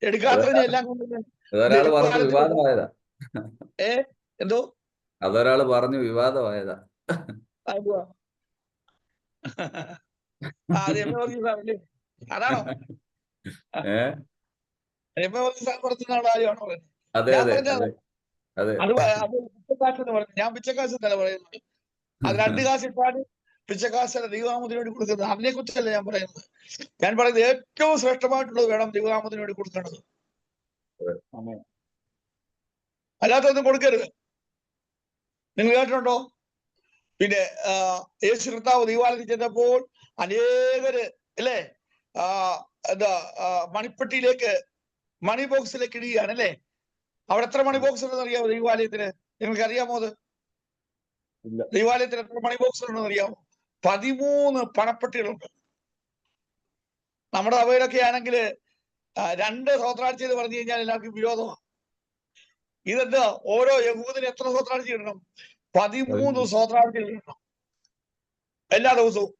എടുക്കാത്തതിനെ എല്ലാം കൊണ്ടുവന്ന് എന്തോ അതൊരാള് പറഞ്ഞു വിവാദമായതാ. അതാണോ? നടത്തുന്ന കാര്യമാണോ? അതെ. അതെ. അത് അത് പിച്ചക്കാശ് എന്ന് പറയുന്നത്. ഞാൻ പിച്ചക്കാശ് എന്നല്ല പറയുന്നത്. അത് 2 കാശ് ഇട്ടാണ് പിച്ചക്കാശല്ല ദൈവനാമത്തിന് വേണ്ടി കൊടുക്കുന്നത്. അതിനെ കുറിച്ചല്ല ഞാൻ പറയുന്നത്. ഞാൻ പറയുന്നത് ഏറ്റവും ശ്രേഷ്ഠമായിട്ടുള്ളത് വേണം ദൈവനാമത്തിന് വേണ്ടി കൊടുക്കേണ്ടത്. ആമേൻ. അല്ലാത്തൊന്നും കൊടുക്കരുത്. നിങ്ങൾ കേട്ടിട്ടുണ്ടോ? പിന്നെ യേശു കർത്താവ് ദൈവാലയത്തിൽ ചെന്നപ്പോൾ അനേകര് അല്ലേ എന്താ മണിപ്പെട്ടിയിലേക്ക് മണി ബോക്സിലേക്ക് ഇടുകയാണ് അല്ലേ? അവിടെ എത്ര മണി ബോക്സ് ഉണ്ടെന്ന് അറിയാമോ ദൈവാലയത്തിന്? നിങ്ങൾക്ക് അറിയാമോ അത്? ഇല്ല. ദൈവാലയത്തിൽ എത്ര മണി ബോക്സ് ഉണ്ടെന്ന് അറിയാമോ? 13 പണപ്പെട്ടികളുണ്ട്. നമ്മുടെ അവയിലൊക്കെ ആണെങ്കിൽ 2 സ്വത്രാഴ്ച എന്ന് പറഞ്ഞു കഴിഞ്ഞാൽ എല്ലാവർക്കും വിരോധമാണ്. ഇതെന്താ ഓരോ യഹൂദന് എത്ര സ്വത്രാഴ്ച ഇടണം? 13 സ്വത്രാഴ്ച ഇടണം എല്ലാ ദിവസവും.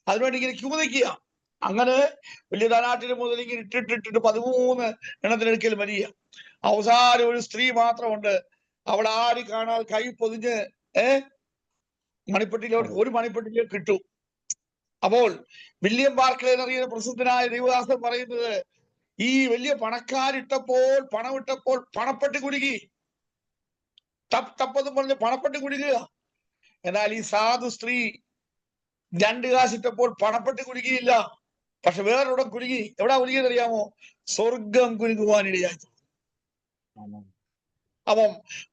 അതിനുവേണ്ടി ഇങ്ങനെ ക്യൂ നിൽക്കുക. അങ്ങനെ വലിയ ധനാട്ടിന് മുതൽ ഇങ്ങനെ ഇട്ടിട്ടിട്ട് 13 എണ്ണത്തിനെടുക്കൽ മരിയ. അവസാനം ഒരു സ്ത്രീ മാത്രമുണ്ട്. അവിടെ ആരും കാണാതെ കൈ പൊതിഞ്ഞ് മണിപ്പെട്ടിയിലോട്ട് ഒരു മണിപ്പെട്ടിയിലേക്ക് കിട്ടു. അപ്പോൾ വില്യം ബാർക്ലേ എന്നറിയുന്ന പ്രസിദ്ധനായ ദൈവദാസൻ പറയുന്നത്, ഈ വലിയ പണക്കാരിട്ടപ്പോൾ പണമിട്ടപ്പോൾ പണപ്പെട്ടി കുലുങ്ങി, ടപ്പ് ടപ്പെന്ന് പറഞ്ഞ് പണപ്പെട്ടി കുലുങ്ങുക. എന്നാൽ ഈ സാധു സ്ത്രീ 2 കാശിട്ടപ്പോൾ പണപ്പെട്ടി കുലുങ്ങിയില്ല. പക്ഷെ വേറൊരിടം കുലുങ്ങി. എവിടാ കുലുങ്ങിയത് അറിയാമോ? സ്വർഗം കുലുങ്ങുവാനിടയായി. അപ്പം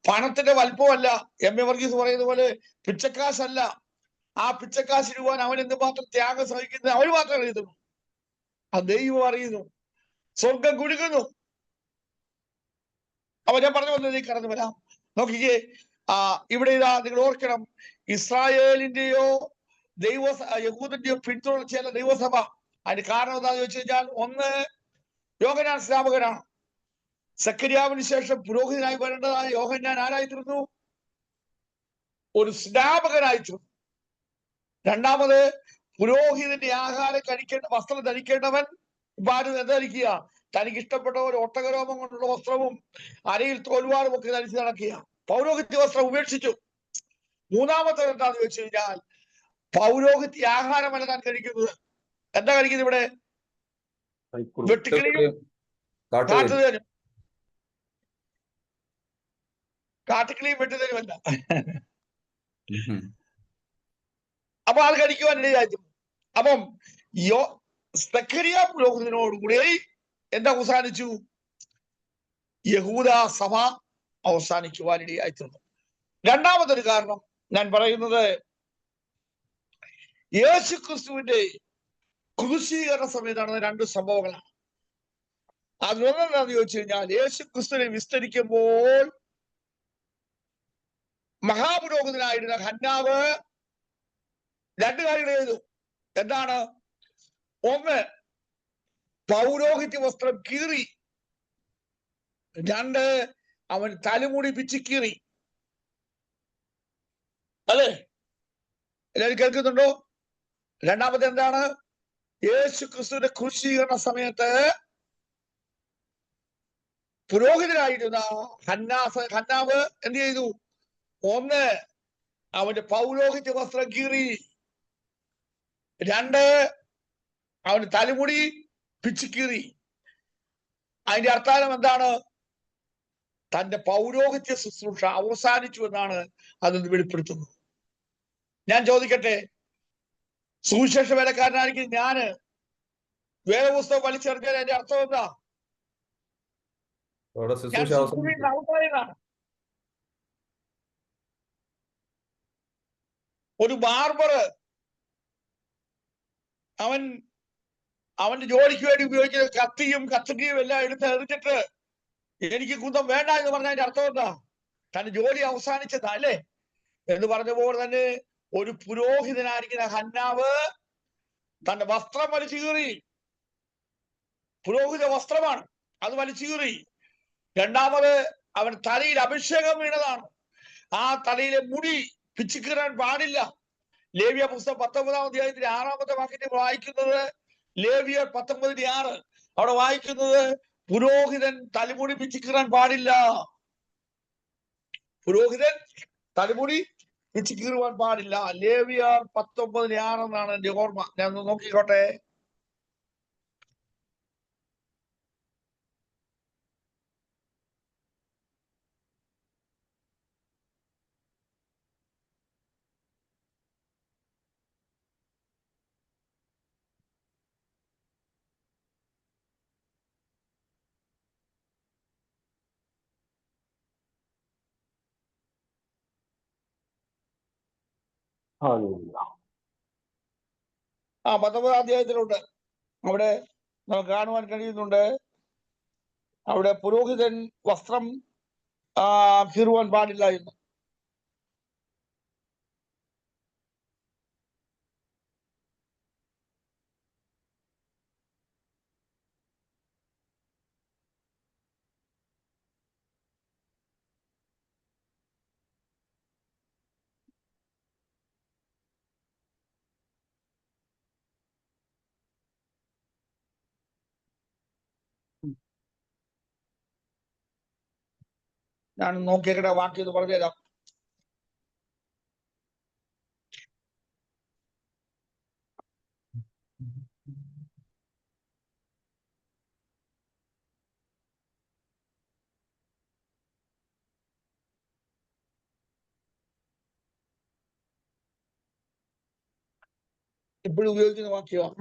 പണത്തിന്റെ വലിപ്പമല്ല എം.എ. വർഗീസ് പറയുന്ന പോലെ പിച്ചക്കാശല്ല. ആ പിച്ചക്കാശ് ഇടുവാൻ അവൻ എന്തുമാത്രം ത്യാഗം സഹിക്കുന്നത് അവൻ മാത്രം അറിയുന്നു. ആ ദൈവം അറിയുന്നു. സ്വർഗം കുലുങ്ങുന്നു. അപ്പൊ ഞാൻ പറഞ്ഞു വന്നത് കടന്നു വരാം. നോക്കിക്കേ, ഇവിടെ ഇതാ നിങ്ങൾ ഓർക്കണം, ഇസ്രായേലിന്റെയോ യഹൂദന്റെയോ പിന്തുടർച്ചയല്ല ദൈവസഭ. അതിന് കാരണം എന്താണെന്ന് ചോദിച്ചു കഴിഞ്ഞാൽ, ഒന്ന് യോഹന്നാൻ സ്നാപകനാണ്. സക്കരിയാവിന് ശേഷം പുരോഹിതനായി വരേണ്ടതായ യോഹന്നാൻ ആരായിത്തീർന്നു? ഒരു സ്നാപകനായിത്തീർന്നു. രണ്ടാമത് പുരോഹിതന്റെ ആഹാരം കഴിക്കേണ്ട വസ്ത്രം ധരിക്കേണ്ടവൻ ധരിക്കുക, തനിക്ക് ഇഷ്ടപ്പെട്ട ഒരു ഒട്ടകരോമം കൊണ്ടുള്ള വസ്ത്രവും അരയിൽ തോൽവാറും ഒക്കെ ധരിച്ച് നടക്കുക. പൗരോഹിത്യ വസ്ത്രം ഉപേക്ഷിച്ചു. മൂന്നാമത്തെ എന്താന്ന് വെച്ച് കഴിഞ്ഞാൽ, പൗരോഹിത്യ ആഹാരമല്ല താൻ കഴിക്കുന്നത്. എന്താ കഴിക്കുന്നത് ഇവിടെ? വെട്ടുക്കിളിയും കാട്ടുതേനും. കാട്ടുകിളിയും വെട്ടുതേനുമല്ല. അപ്പൊ അത് കഴിക്കുവാൻ ഇടയായിരുന്നു. അപ്പം സക്കരിയ പുരോഹിതനോടുകൂടി എന്താ അവസാനിച്ചു? യഹൂദ സഭ അവസാനിക്കുവാനിടയായിത്തീർന്നു. രണ്ടാമതൊരു കാരണം ഞാൻ പറയുന്നത്, യേശു ക്രിസ്തുവിന്റെ ക്രൂശീകരണ സമയത്താണ് 2 സംഭവങ്ങളാണ്. അതിലൊന്നെന്താന്ന് ചോദിച്ചു കഴിഞ്ഞാൽ, യേശു ക്രിസ്തുവിനെ വിസ്തരിക്കുമ്പോൾ മഹാപുരോഹിതനായിരുന്ന ഹന്നാവ് 2 കാര്യങ്ങൾ ചെയ്തു. എന്താണ്? ഒന്ന്, പൗരോഹിത്യ വസ്ത്രം കീറി. 2, അവൻ തലമുടി പിച്ച് കീറി. അല്ലേ? എല്ലാവരും കേൾക്കുന്നുണ്ടോ? രണ്ടാമത്തെ എന്താണ്? യേശു ക്രിസ്തുവിന്റെ ക്രൂശീകരണ സമയത്ത് പുരോഹിതനായിരുന്ന ഹന്നാവ് എന്ത് ചെയ്തു? ഒന്ന്, അവന്റെ പൗരോഹിത്യ വസ്ത്രം കീറി. 2, അവന് തലമുടി പിച്ച് കീറി. അതിന്റെ അർത്ഥാനം എന്താണ്? തന്റെ പൗരോഹിത്യ ശുശ്രൂഷ അവസാനിച്ചു എന്നാണ് അതെന്ന് വെളിപ്പെടുത്തുന്നത്. ഞാൻ ചോദിക്കട്ടെ, സുവിശേഷ വേലക്കാരനായിരിക്കും ഞാന് വേദപുസ്തകം വലിച്ചെറിഞ്ഞാൽ എന്റെ അർത്ഥം എന്താ? ഞാൻ ഒരു ബാർബർ അവന്റെ ജോലിക്ക് വേണ്ടി ഉപയോഗിക്കുന്ന കത്തിയും കത്തിരിയും എല്ലാം എടുത്ത് എറിഞ്ഞിട്ട് എനിക്ക് കുന്തം വേണ്ട എന്ന് പറഞ്ഞ അതിന്റെ അർത്ഥം എന്താ? തന്റെ ജോലി അവസാനിച്ചതാ അല്ലേ? എന്ന് പറഞ്ഞ പോലെ തന്നെ ഒരു പുരോഹിതനായിരിക്കുന്ന ഹന്നാവ് തന്റെ വസ്ത്രം വലിച്ചു കീറി. പുരോഹിത വസ്ത്രമാണ്, അത് വലിച്ചു കീറി. രണ്ടാമത് അവൻ തലയിൽ അഭിഷേകം വീണതാണ്. ആ തലയിലെ മുടി പിച്ചുകീറാൻ പാടില്ല. ലേവ്യ പുസ്തകം 19-ാം അധ്യായത്തിന്റെ 6-ാമത്തെ വാക്യത്തിൽ വായിക്കുന്നത്, ലേവ്യർ 19:6 അവിടെ വായിക്കുന്നത്, പുരോഹിതൻ തലമുടി പിച്ചുകീറാൻ പാടില്ല. പുരോഹിതൻ തലമുടി പിച്ചുകീറുവാൻ പാടില്ല. ലേവ്യർ 19:6 എന്നാണ് എന്റെ ഓർമ്മ. ഞാൻ ഒന്ന് നോക്കിക്കോട്ടെ. ആ 19 അധ്യായത്തിലുണ്ട്. അവിടെ നമുക്ക് കാണുവാൻ കഴിയുന്നുണ്ട്, അവിടെ പുരോഹിതൻ വസ്ത്രം കീറുവാൻ പാടില്ല എന്ന്. ഞാൻ നോക്കിയേക്കട്ടെ, വാക്യം ഇത് പറഞ്ഞുതരാം. ഇപ്പോഴും ഉപയോഗിക്കുന്ന വാക്യമാണ്.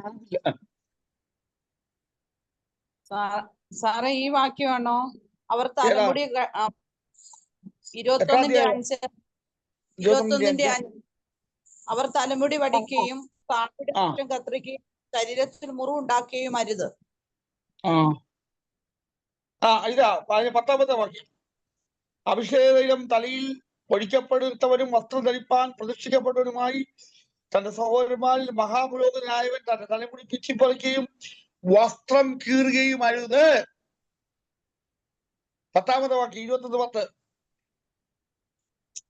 സാറേ ഈ വാക്യമാണോ? അവർ ഏതാ? തലമുടി 21-ന്റെ 5 21-ന്റെ 5 അവർ തലമുടി വടിക്കുകയും താടിയുടെ ചുറ്റും കത്രിക്കുകയും ശരീരത്തിൽ മുറിവുണ്ടാക്കുകയും അരുത്. ഇതാ 10-ാമത്തെ വാക്യം. അഭിഷേകം തലയിൽ ഒഴിക്കപ്പെടുത്തവനും വസ്ത്രം ധരിപ്പാൻ പ്രതിഷ്ഠിക്കപ്പെട്ടവനുമായി തന്റെ സഹോദരന്മാരിൽ മഹാപുരോഹിതനായവൻ തന്റെ തലമുടി പിച്ചിപ്പറിക്കുകയും വസ്ത്രം കീറുകയും അരുത്. 10-ാമത്തെ വാക്യം 21-10.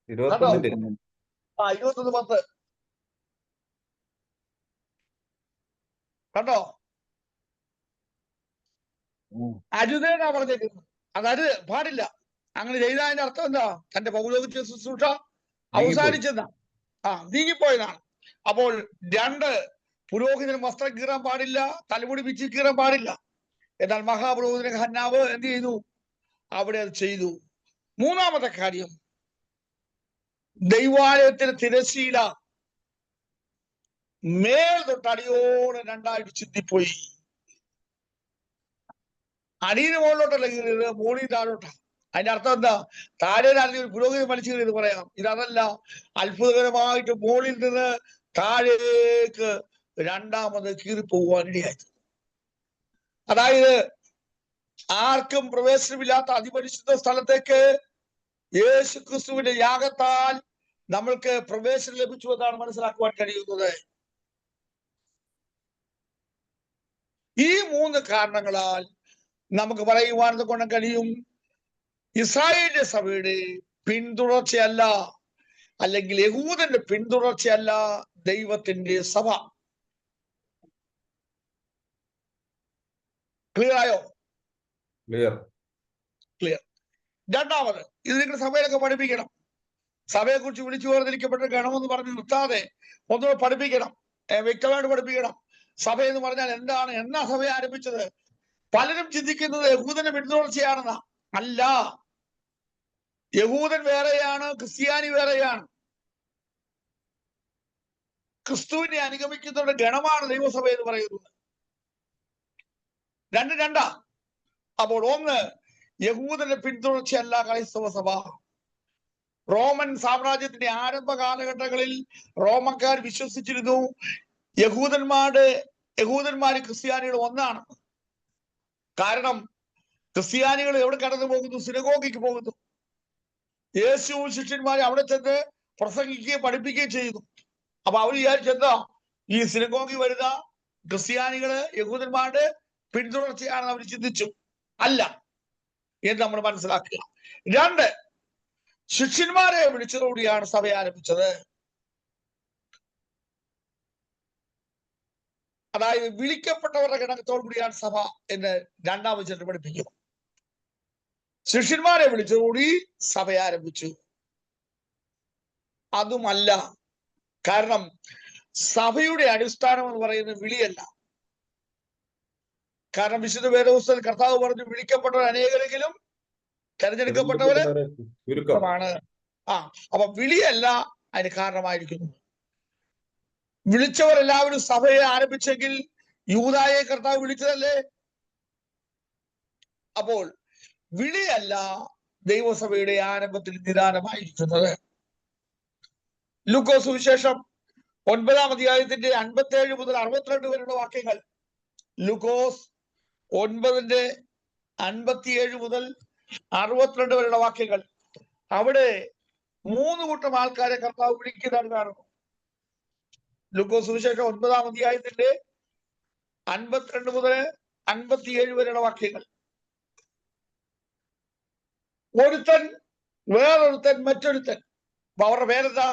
21-10 കണ്ടോ? അരുതേനാ പറഞ്ഞേക്കുന്നത്. അതത് പാടില്ല. അങ്ങനെ ചെയ്തതിന്റെ അർത്ഥം എന്താ? തന്റെ പൗരോഹിത്യ ശുശ്രൂഷ അവസാനിച്ചെന്നാ, നീങ്ങിപ്പോയതാണ്. അപ്പോൾ 2, പുരോഹിതൻ വസ്ത്രം കീറാൻ പാടില്ല, തലമുടി പിച്ചി കീറാൻ പാടില്ല. എന്നാൽ മഹാപുരോഹിതൻ ഹന്നാവ് എന്ത് ചെയ്തു? അവിടെ അത് ചെയ്തു. 3-ാമത്തെ കാര്യം, ദൈവാലയത്തിന് തിരശ്ശീല മേൽ തൊട്ടടിയോടെ 2ആയിട്ട് ചിന്തിപ്പോയി. അടിയിന് മുകളിലോട്ടല്ല കീറിയത്, മോളിൽ താഴോട്ടാ. അതിന്റെ അർത്ഥം എന്താ? താഴെ അല്ലെങ്കിൽ ഒരു പുരോഹിതൻ വലിച്ചു കീറിയത് പറയാം. ഇതല്ല, അത്ഭുതകരമായിട്ട് മോളിൽ നിന്ന് താഴേക്ക് 2ാമത് കീറിപ്പോവാനിടയായി. അതായത് ആർക്കും പ്രവേശനമില്ലാത്ത അതിപരിശുദ്ധ സ്ഥലത്തേക്ക് യേശു ക്രിസ്തുവിന്റെ യാഗത്താൽ നമ്മൾക്ക് പ്രവേശനം ലഭിച്ചു എന്നാണ് മനസ്സിലാക്കുവാൻ കഴിയുന്നത്. ഈ 3 കാരണങ്ങളാൽ നമുക്ക് പറയുവാൻ കൊണ്ട് കഴിയും, ഇസ്രായേലിന്റെ സഭയുടെ പിന്തുടർച്ചയല്ല, അല്ലെങ്കിൽ യഹൂദന്റെ പിന്തുടർച്ചയല്ല ദൈവത്തിന്റെ സഭ. ക്ലിയർ ആയോ? ക്ലിയർ. 2ാമത്, ഇത് നിങ്ങൾ സഭയിലൊക്കെ പഠിപ്പിക്കണം. സഭയെ കുറിച്ച് വിളിച്ചു വേർതിരിക്കപ്പെട്ട ഗണമെന്ന് പറഞ്ഞ് നിർത്താതെ ഒന്നുകൂടെ പഠിപ്പിക്കണം, വ്യക്തമായിട്ട് പഠിപ്പിക്കണം. സഭ എന്ന് പറഞ്ഞാൽ എന്താണ്? എന്നാ സഭ ആരംഭിച്ചത്? പലരും ചിന്തിക്കുന്നത് യഹൂദന്റെ പിന്തുടർച്ചയാണെന്നാ. അല്ല, യഹൂദൻ വേറെയാണ്, ക്രിസ്ത്യാനി വേറെയാണ്. ക്രിസ്തുവിനെ അനുഗമിക്കുന്നവരുടെ ഗണമാണ് ദൈവസഭ എന്ന് പറയുന്നത്. 2 അപ്പോൾ 1, യഹൂദന്റെ പിന്തുടർച്ചയല്ല ക്രൈസ്തവ സഭ. റോമൻ സാമ്രാജ്യത്തിന്റെ ആരംഭ കാലഘട്ടങ്ങളിൽ റോമക്കാർ വിശ്വസിച്ചിരുന്നു യഹൂദന്മാര് ക്രിസ്ത്യാനികൾ ഒന്നാണ്. കാരണം ക്രിസ്ത്യാനികൾ എവിടെ കടന്നു പോകുന്നു? സിനഗോഗിക്ക് പോകുന്നു. യേശുവും ശിഷ്യന്മാരെ അവിടെ ചെന്ന് പ്രസംഗിക്കുകയും പഠിപ്പിക്കുകയും ചെയ്യുന്നു. അപ്പൊ അവർ വിചാരിച്ചെന്താ? ഈ സിനഗോഗി വരുന്ന ക്രിസ്ത്യാനികള് യഹൂദന്മാരുടെ പിന്തുടർച്ചയാണെന്ന് അവർ ചിന്തിച്ചു. അല്ല എന്ന് നമ്മൾ മനസ്സിലാക്കുക. 2, ശിഷ്യന്മാരെ വിളിച്ചതോടെയാണ് സഭ ആരംഭിച്ചത്. അതായത് വിളിക്കപ്പെട്ടവരുടെ ഗണത്തോടു കൂടിയാണ് സഭ എന്ന് 2-ാം വചനത്തിൽ പഠിപ്പിക്കുന്നു. ശിഷ്യന്മാരെ വിളിച്ചതോടുകൂടി സഭ ആരംഭിച്ചു. അതുമല്ല, കാരണം സഭയുടെ അടിസ്ഥാനം എന്ന് പറയുന്നത് വിളിയല്ല. കാരണം വിശുദ്ധ വേദപുസ്തകത്തിൽ കർത്താവ് പറഞ്ഞു, വിളിക്കപ്പെട്ടവർ അനേകരെങ്കിലും തെരഞ്ഞെടുക്കപ്പെട്ടവര് ചുരുക്കമാണ്. അപ്പൊ വിളിയല്ല അതിന് കാരണമായിരിക്കുന്നു. വിളിച്ചവരെല്ലാവരും സഭയെ ആരംഭിച്ചെങ്കിൽ യൂദായെ കർത്താവ് വിളിച്ചതല്ലേ? അപ്പോൾ വിളിയല്ല ദൈവസഭയുടെ ആരംഭത്തിൽ നിദാനമായിരിക്കുന്നത്. ലൂക്കോസ് സുവിശേഷം 9-ാം അധ്യായത്തിന്റെ 57 മുതൽ 62 വരെയുള്ള വാക്യങ്ങൾ. ലൂക്കോസ് 9:57 മുതൽ 62 വരെയുള്ള വാക്യങ്ങൾ. അവിടെ 3 കൂട്ടം ആൾക്കാരെ കർത്താവ് വിളിക്കുന്നതാണ് കാണുന്നു. ലൂക്കോസ് സുവിശേഷം 9-ാം അധ്യായത്തിന്റെ 52 മുതൽ 57 വരെയുള്ള വാക്യങ്ങൾ. ഒരുത്തൻ, വേറൊരുത്തൻ, മറ്റൊരുത്തൻ. അപ്പൊ അവരുടെ പേരെന്താ?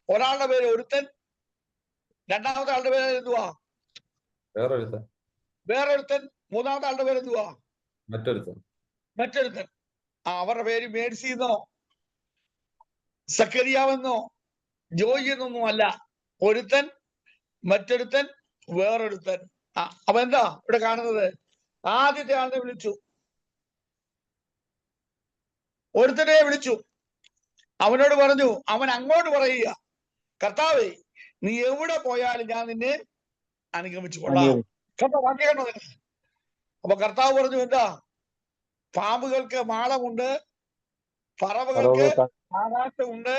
ഒരാളുടെ പേര് ഒരുത്തൻ, രണ്ടാമത്തെ ആളുടെ പേര് എന്തുവാ? വേറൊരുത്തൻ. മൂന്നാമത്തെ ആളുടെ പേര് എന്തുവാ? മറ്റൊരുത്തൻ. അവരുടെ പേര് മേഴ്സി എന്നോ സക്കരിയാവെന്നോ ജോയി എന്നൊന്നും അല്ല. ഒരുത്തൻ, മറ്റൊരുത്തൻ, വേറൊരുത്തൻ. അപ്പൊ എന്താ ഇവിടെ കാണുന്നത്? ആദ്യത്തെ ആളിനെ വിളിച്ചു, ഒരുത്തനെ വിളിച്ചു. അവനോട് പറഞ്ഞു, അവൻ അങ്ങോട്ട് പറയുക, കർത്താവേ, നീ എവിടെ പോയാലും ഞാൻ നിന്നെ അനുഗമിച്ചു കൊള്ളാം. കണ്ടോ വാക്യം കണ്ടോ നിങ്ങൾ? അപ്പൊ കർത്താവ് പറഞ്ഞു, എന്താ? പാമ്പുകൾക്ക് മാളമുണ്ട്, പറവകൾക്ക് ആകാശമുണ്ട്,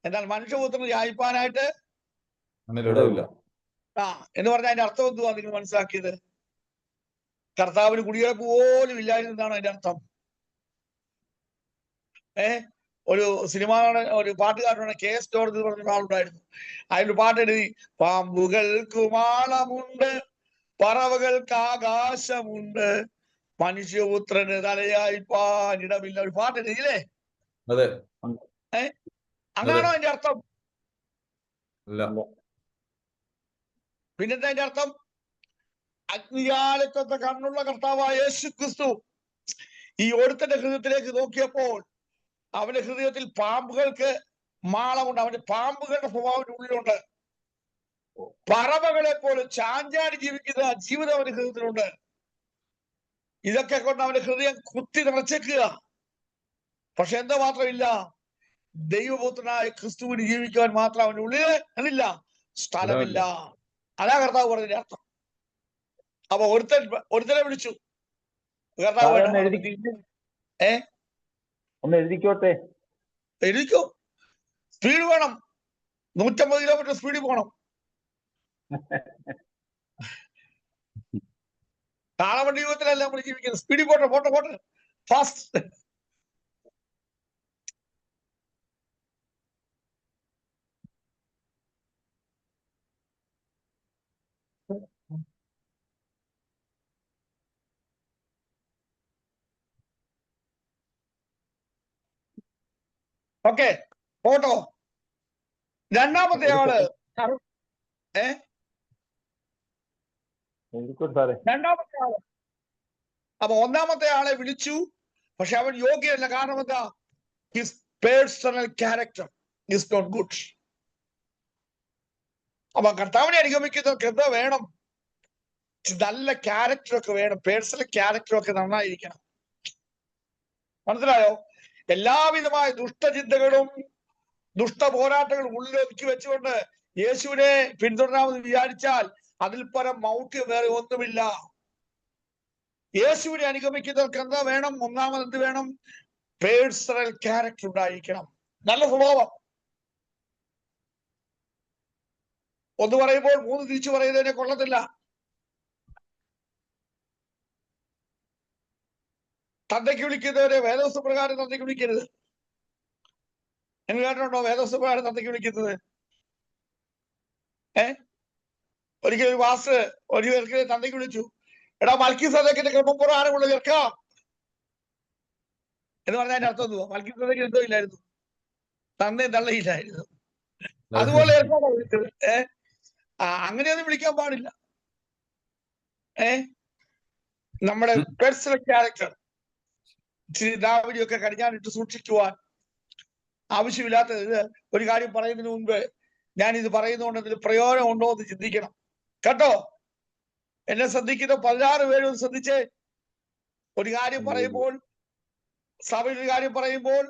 എന്നാൽ മനുഷ്യപുത്രന് യാചിപ്പാനായിട്ട് എന്ന് പറഞ്ഞാൽ അതിന്റെ അർത്ഥം എന്തുവാ നിങ്ങൾ മനസ്സിലാക്കിയത്? കർത്താവിന് കുടിയേറപ്പ് പോലും ഇല്ലായിരുന്നാണ് അതിന്റെ അർത്ഥം. ഒരു സിനിമ, ഒരു പാട്ടുകാരനാണ് KS ജോർജ് എന്ന് പറഞ്ഞ ആളുണ്ടായിരുന്നു. അതിന്റെ പാട്ട് എഴുതി, പാമ്പുകൾക്ക് മാളമുണ്ട്, പറവകൾക്ക് ആകാശമുണ്ട്, മനുഷ്യപുത്രന് തലയായിപ്പാൻ ഇടമില്ല. ഒരു പാട്ട് എഴുതിയില്ലേ? അങ്ങനാണോ അതിന്റെ അർത്ഥം? പിന്നെന്താ അതിന്റെ അർത്ഥം? അഗ്നിയാലത്തെ കണ്ണുള്ള കർത്താവായ യേശു ക്രിസ്തു ഈ ഒരുത്തന്റെ ഹൃദയത്തിലേക്ക് നോക്കിയപ്പോൾ അവന്റെ ഹൃദയത്തിൽ പാമ്പുകൾക്ക് മാളമുണ്ട്. അവന്റെ പാമ്പുകളുടെ സ്വഭാവത്തിന്റെ ഉള്ളിലുണ്ട്. പറവകളെ പോലെ ചാഞ്ചാടി ജീവിക്കുന്ന ജീവിതം അവന്റെ ഹൃദയത്തിലുണ്ട്. ഇതൊക്കെ കൊണ്ട് അവന്റെ ഹൃദയം കുത്തി നിറച്ചേക്കുക. പക്ഷെ എന്താ മാത്രമില്ല, ദൈവപുത്രനായ ക്രിസ്തുവിന് ജീവിക്കുവാൻ മാത്രം അവന്റെ ഉള്ളില് എന്നില്ല, സ്ഥലമില്ല. അതാ കർത്താവ് പറഞ്ഞതിന്റെ അർത്ഥം. അപ്പൊ ഒരുത്തനെ വിളിച്ചു കർത്താവ്. ഒന്ന് എഴുതിക്കോട്ടെ. എഴുതിക്കോ. സ്പീഡ് വേണം, 150 കിലോമീറ്റർ സ്പീഡിൽ പോകണം. കാളവണ്ടി യുഗത്തിലല്ല നമ്മൾ ജീവിക്കുന്നത്. സ്പീഡിൽ പോട്ടെ, പോട്ടെ, പോട്ടെ, ഫാസ്റ്റ്. ഓക്കെ, പോട്ടോ. രണ്ടാമത്തെ ആള് രണ്ടാമത്തെ ആള്. അപ്പൊ ഒന്നാമത്തെ ആളെ വിളിച്ചു, പക്ഷെ അവൻ യോഗ്യനല്ല. കാരണം എന്താ? His personal character is not good. അപ്പൊ കർത്താവിനെ അനുഗമിക്കുന്നവർക്ക് എന്താ വേണം? നല്ല ക്യാരക്ടറൊക്കെ വേണം. പേഴ്സണൽ ക്യാരക്ടറൊക്കെ നന്നായിരിക്കണം. മനസ്സിലായോ? എല്ലാവിധമായ ദുഷ്ടചിന്തകളും ദുഷ്ട പോരാട്ടങ്ങളും ഉള്ളിലൊതുക്കി വെച്ചുകൊണ്ട് യേശുവിനെ പിന്തുടരാമെന്ന് വിചാരിച്ചാൽ അതിൽ പരം മൗഢ്യം വേറെ ഒന്നുമില്ല. യേശുവിനെ അനുഗമിക്കുന്നവർക്ക് എന്താ വേണം? ഒന്നാമത് എന്ത് വേണം? പേഴ്സണൽ ക്യാരക്ടർ ഉണ്ടായിരിക്കണം, നല്ല സ്വഭാവം. ഒന്ന് പറയുമ്പോൾ 3 തിരിച്ചു പറയുന്നതിനെ കൊള്ളത്തില്ല. തന്തയ്ക്ക് വിളിക്കുന്നവരെ വേദോസ്ത പ്രകാരം തന്തയ്ക്ക് വിളിക്കരുത്. നിങ്ങൾ കേട്ടിട്ടുണ്ടോ വേദോസ്ത പ്രകാരം തന്തയ്ക്ക് വിളിക്കുന്നത്? ഒരിക്കലും ഒരു വാസ് ഒരു തന്തയ്ക്ക് വിളിച്ചു, എടാ മൽക്കീസേദെക്കിന്റെ ക്രമം പ്രകാരമുള്ള ചെറുക്കാം എന്ന് പറഞ്ഞാൽ അതിന്റെ അർത്ഥം എന്തുവാ? മൽക്കീസേദെക്കിന് എന്തോ ഇല്ലായിരുന്നു, തന്തയും തള്ളയില്ലായിരുന്നു. അതുപോലെ വിളിച്ചത്. അങ്ങനെയൊന്നും വിളിക്കാൻ പാടില്ല. നമ്മുടെ പേഴ്സണൽ ക്യാരക്ടർ ഇച്ചിരി ദാവടിയൊക്കെ കടിഞ്ഞാണിട്ട് സൂക്ഷിക്കുവാൻ ആവശ്യമില്ലാത്തത്. ഇത് ഒരു കാര്യം പറയുന്നതിന് മുൻപ് ഞാൻ ഇത് പറയുന്നതുകൊണ്ട് ഇതിൽ പ്രയോജനം ഉണ്ടോ എന്ന് ചിന്തിക്കണം കേട്ടോ. എന്നെ ശ്രദ്ധിക്കുന്ന 16 പേരും ശ്രദ്ധിച്ച്, ഒരു കാര്യം പറയുമ്പോൾ, സഭയിൽ ഒരു കാര്യം പറയുമ്പോൾ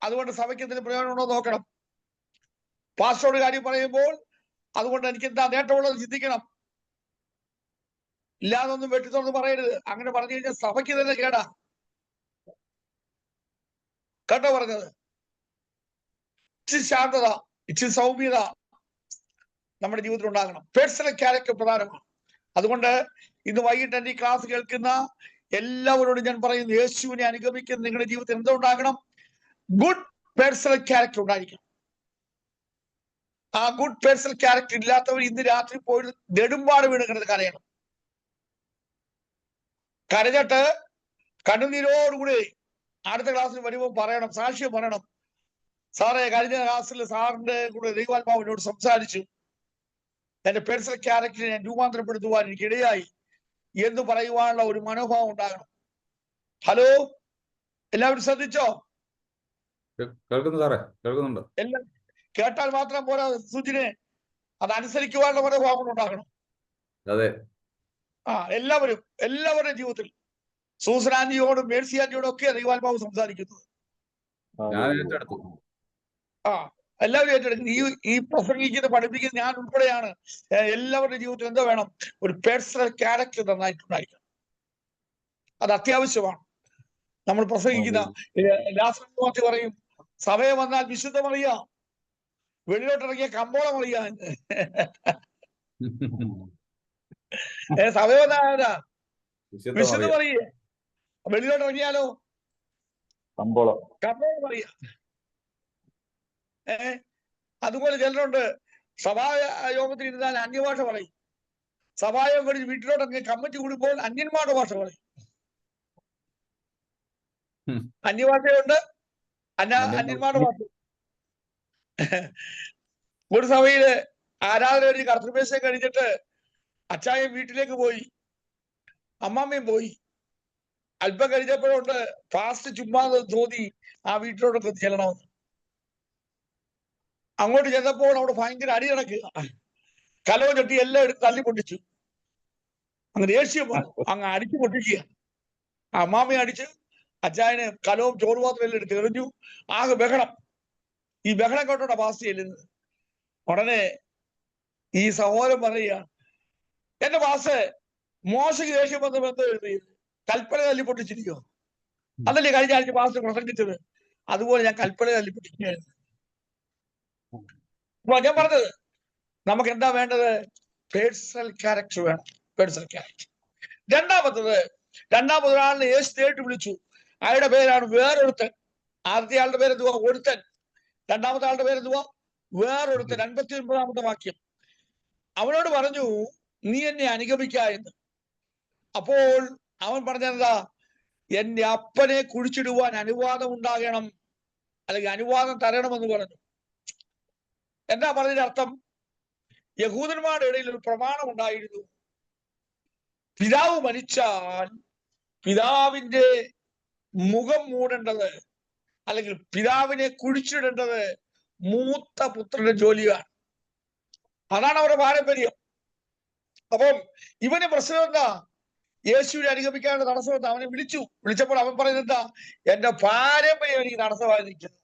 അതുകൊണ്ട് സഭയ്ക്ക് എന്തെങ്കിലും പ്രയോജനം ഉണ്ടോ നോക്കണം. പാസ്റ്ററോട് കാര്യം പറയുമ്പോൾ അതുകൊണ്ട് എനിക്ക് എന്താ നേട്ടമുള്ളത് ചിന്തിക്കണം. ഇല്ലാതൊന്നും വെട്ടിത്തുറന്ന് പറയരുത്. അങ്ങനെ പറഞ്ഞു കഴിഞ്ഞാൽ സഭയ്ക്ക് തന്നെ കേടാ. കേട്ടോ പറഞ്ഞത്? ഇച്ചിരി ശാന്തത, ഇച്ചിരി സൗമ്യത, നമ്മുടെ ജീവിതത്തിൽ ഉണ്ടാകണം. പേഴ്സണൽ ക്യാരക്ടർ പ്രധാനമാണ്. അതുകൊണ്ട് ഇന്ന് വൈകിട്ട് എന്റെ ഈ ക്ലാസ് കേൾക്കുന്ന എല്ലാവരോടും ഞാൻ പറയുന്നു, യേശുവിനെ അനുഗമിക്കുന്ന നിങ്ങളുടെ ജീവിതത്തിൽ എന്തുണ്ടാകണം? ഗുഡ് പേഴ്സണൽ ക്യാരക്ടർ ഉണ്ടായിരിക്കണം. ആ ഗുഡ് പേഴ്സണൽ ക്യാരക്ടർ ഇല്ലാത്തവർ ഇന്ന് രാത്രി പോയി നെടുമ്പാട് വീണ് കിടന്ന് കരയണം. കരഞ്ഞിട്ട് കണ്ണുനീരോടുകൂടി അടുത്ത ക്ലാസ്സിൽ വരുമ്പോൾ പറയണം, സാക്ഷ്യം പറയണം, സാറേ കഴിഞ്ഞ ക്ലാസ്സിൽ സാറിന്റെ കൂടെ ദൈവാത്മാവിനോട് സംസാരിച്ചു, എന്റെ പേഴ്സണൽ ക്യാരക്ടറിനെ ഞാൻ രൂപാന്തരപ്പെടുത്തുവാൻ എനിക്ക് ഇടയായി എന്ന് പറയുവാനുള്ള ഒരു മനോഭാവം ഉണ്ടാകണം. ഹലോ, എല്ലാവരും ശ്രദ്ധിച്ചോ? കേൾക്കുന്നു സാറേ, കേൾക്കുന്നുണ്ട്. എല്ലാം കേട്ടാൽ മാത്രം പോരാ സുജിനെ, അതനുസരിക്കുവാനുള്ള മനോഭാവം ഉണ്ടാകണം. അതെ, എല്ലാവരുടെയും ജീവിതത്തിൽ സൂസൻ ആന്റിയോടും മേഴ്സി ആന്റിയോടും ഒക്കെ ദൈവാത്മാവ് സംസാരിക്കുന്നത്. ഞാൻ ഏറ്റെടുത്തു. എല്ലാവരും ഏറ്റെടുക്കും. ഈ പ്രസംഗിക്കുന്ന പഠിപ്പിക്കുന്ന ഞാൻ ഉൾപ്പെടെയാണ്. എല്ലാവരുടെ ജീവിതത്തിൽ എന്താ വേണം? ഒരു പേഴ്സണൽ ക്യാരക്ടർ നന്നായിട്ടുണ്ടായിരിക്കണം. അത് അത്യാവശ്യമാണ്. നമ്മൾ പ്രസംഗിക്കുന്ന ലാസ്റ്റ് പറയും, സഭയെ വന്നാൽ വിശുദ്ധ മറിയ, വെളിയിലോട്ടിറങ്ങിയ കമ്പോള മറിയ. സഭയെ വന്നാ വിശുദ്ധ മറിയ, വെളിയിലോട്ടിറങ്ങിയാലോ കമ്പോളം മറിയ. അതുപോലെ ചിലരുണ്ട്, സഭായോഗത്തിൽ ഇരുന്നാൽ അന്യഭാഷ പറയും. സഭായോഗം കഴിഞ്ഞ് വീട്ടിലോട്ടൊക്കെ കമ്മിറ്റി കൂടുമ്പോൾ അന്യന്മാരുടെ ഭാഷ പറയും. അന്യഭാഷയുണ്ട്, അന്യന്മാരുടെ ഭാഷ. ഒരു സഭയില് ആരാധന കഴിഞ്ഞ് കർത്തൃമേശം കഴിഞ്ഞിട്ട് അച്ചായൻ വീട്ടിലേക്ക് പോയി, അമ്മാമ്മയും പോയി. അല്പം കഴിഞ്ഞപ്പോഴുണ്ട് ഫാസ്റ്റ് ചുമ്മാ തോന്നി ആ വീട്ടിലോട്ടൊക്കെ ചെല്ലണമെന്ന്. അങ്ങോട്ട് ചെന്നപ്പോൾ അവിടെ ഭയങ്കര അടി നടക്കുക, കലവും ചട്ടി എല്ലാം എടുത്ത് തല്ലി പൊട്ടിച്ചു. അങ്ങ് ദേഷ്യം അങ്ങ് അടിച്ചു പൊട്ടിക്കുക. അമ്മാമ്മയെ അടിച്ച് അച്ചായന് കലവും ചോറുപാത്രം എല്ലാം എടുത്ത് എറിഞ്ഞു. ആകെ ബഹളം. ഈ ബഹളം കേട്ടോണ്ടാ ഫാസ്റ്റ് ചെല്ലുന്നത്. ഉടനെ ഈ സഹോദരൻ പറയുക, എന്റെ പാസ് മോശയ്ക്ക് ദേഷ്യം വന്ന് ബന്ധം എഴുതിയത് കൽപ്പന തല്ലി പൊട്ടിച്ചിരിക്കോ? അതല്ലേ കഴിഞ്ഞ ആഴ്ച പാസ് പ്രസംഗിച്ചത്? അതുപോലെ ഞാൻ കൽപ്പന തല്ലി പൊട്ടിക്കുകയായിരുന്നു. അപ്പൊ ഞാൻ പറഞ്ഞത്, നമുക്ക് എന്താ വേണ്ടത്? പേഴ്സണൽ ക്യാരക്ടർ വേണം. Personal character. രണ്ടാമത് ഒരാളിനെ യേശു നേരിട്ട് വിളിച്ചു. അയാളുടെ പേരാണ് വേറൊരുത്തൻ. ആദ്യത്തെ ആളുടെ പേരെന്തുവാ? ഒരുത്തൻ. രണ്ടാമത്തെ ആളുടെ പേരെന്തുവാ? വേറൊരുത്തൻ. 59-ാമത്തെ വാക്യം. അവനോട് പറഞ്ഞു, നീ എന്നെ അനുഗമിക്ക എന്ന്. അപ്പോൾ അവൻ പറഞ്ഞെന്താ? എന്റെ അപ്പനെ കുഴിച്ചിടുവാൻ അനുവാദം ഉണ്ടാകണം, അല്ലെങ്കിൽ അനുവാദം തരണമെന്ന് പറഞ്ഞു. എന്താ പറഞ്ഞതിന്റെ അർത്ഥം? യഹൂദന്മാരുടെ ഇടയിൽ ഒരു പ്രമാണം ഉണ്ടായിരുന്നു. പിതാവ് മരിച്ചാൽ പിതാവിന്റെ മുഖം മൂടേണ്ടത്, അല്ലെങ്കിൽ പിതാവിനെ കുഴിച്ചിടേണ്ടത് മൂത്ത പുത്രന്റെ ജോലിയാണ്. അതാണ് അവരുടെ പാരമ്പര്യം. അപ്പം ഇവന് പ്രശ്നം എന്താ? യേശുവിനെ അനുഗമിക്കാനുള്ള തടസ്സം എന്താ? അവനെ വിളിച്ചപ്പോൾ അവൻ പറയുന്നത് എന്താ? എന്റെ പാരമ്പര്യം എനിക്ക് തടസ്സമായിരിക്കുന്നു.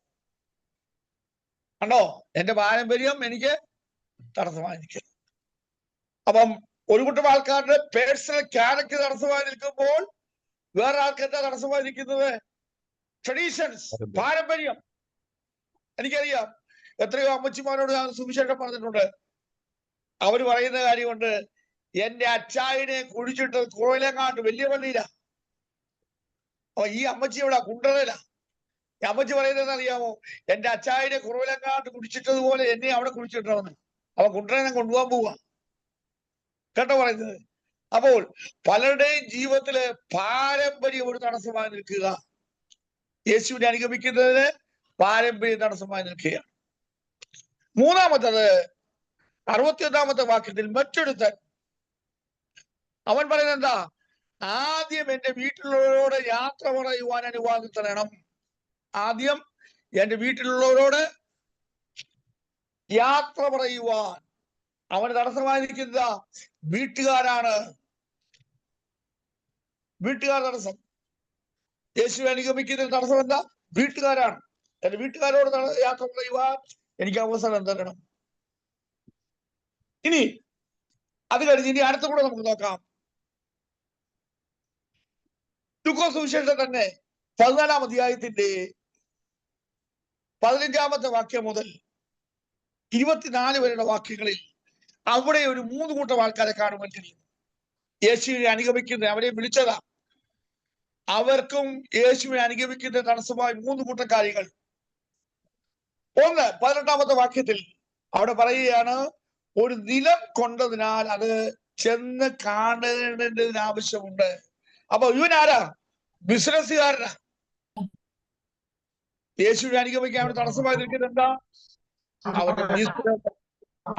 കണ്ടോ, എന്റെ പാരമ്പര്യം എനിക്ക് തടസ്സമായിരിക്കുന്നു. അപ്പം ഒരു കൂട്ടം ആൾക്കാരുടെ പേഴ്സണൽ ക്യാരക്ടർ തടസ്സമായി നിൽക്കുമ്പോൾ വേറെ ആൾക്ക് എന്താ തടസ്സമായിരിക്കുന്നത്? ട്രഡീഷൻസ്, പാരമ്പര്യം. എനിക്കറിയാം, എത്രയോ അമ്മച്ചിമാരോട് ഞാൻ സുവിശേഷം പറഞ്ഞിട്ടുണ്ട്. അവര് പറയുന്ന കാര്യമുണ്ട്, എന്റെ അച്ചായനെ കുഴിച്ചിട്ട് കുറവിലെങ്ങാണ്ട് വലിയ പള്ളിയില. അപ്പൊ ഈ അമ്മച്ചി എവിടെ? കുണ്ടറയില. ഈ അമ്മച്ചി പറയുന്നത് അറിയാമോ? എന്റെ അച്ചായനെ കുറവിലെങ്ങാണ്ട് കുടിച്ചിട്ടതുപോലെ എന്നെ അവിടെ കുഴിച്ചിട്ടവന്ന്. അവ കുണ്ടറനെ കൊണ്ടുപോകാൻ പോവാ. കേട്ടോ പറയുന്നത്? അപ്പോൾ പലരുടെയും ജീവിതത്തില് പാരമ്പര്യം ഒരു തടസ്സമായി നിൽക്കുക. യേശുവിനെ അനുഗമിക്കുന്നതിന് പാരമ്പര്യം തടസ്സമായി നിൽക്കുകയാണ്. മൂന്നാമത്തത് 61-ാമത്തെ വാക്യത്തിൽ മറ്റൊരുത്തൻ. അവൻ പറയുന്നത് എന്താ? ആദ്യം എന്റെ വീട്ടിലുള്ളവരോട് യാത്ര പറയുവാൻ അനുവാദം തരണം. ആദ്യം എന്റെ വീട്ടിലുള്ളവരോട് യാത്ര പറയുവാൻ. അവന് തടസ്സമായി നിൽക്കുന്ന വീട്ടുകാരാണ്. വീട്ടുകാർ തടസ്സം. യേശു അനുഗമിക്കുന്ന തടസ്സം എന്താ? വീട്ടുകാരാണ്. എന്റെ വീട്ടുകാരോട് യാത്ര പറയുവാൻ എനിക്ക് അവസരം തരണം. ഇനി അത് കഴിഞ്ഞ് ഇനി അടുത്ത കൂടെ നമുക്ക് നോക്കാം. ലൂക്കോസ് സുവിശേഷം തന്നെ 14-ാം അധ്യായത്തിന്റെ 15-ാമത്തെ വാക്യം മുതൽ 24 വരെയുള്ള വാക്യങ്ങളിൽ അവിടെ ഒരു 3 കൂട്ടം ആൾക്കാരെ കാണുവാൻ യേശുവിനെ അനുഗമിക്കുന്ന അവരെ വിളിച്ചതാ. അവർക്കും യേശുവിനെ അനുഗമിക്കുന്ന തടസ്സമായി 3 കൂട്ടം കാര്യങ്ങൾ. ഒന്ന് 18ാമത്തെ വാക്യത്തിൽ അവിടെ പറയുകയാണ്, ഒരു നിലം കൊണ്ടതിനാൽ അത് ചെന്ന് കാണേണ്ടതിന് ആവശ്യമുണ്ട്. അപ്പൊ ഇവനാരാ? ബിസിനസ്സുകാരനാ. യേശുവിനെ അനുഗമിക്കാൻ അവിടെ തടസ്സമായി നിൽക്കുന്നത് എന്താ?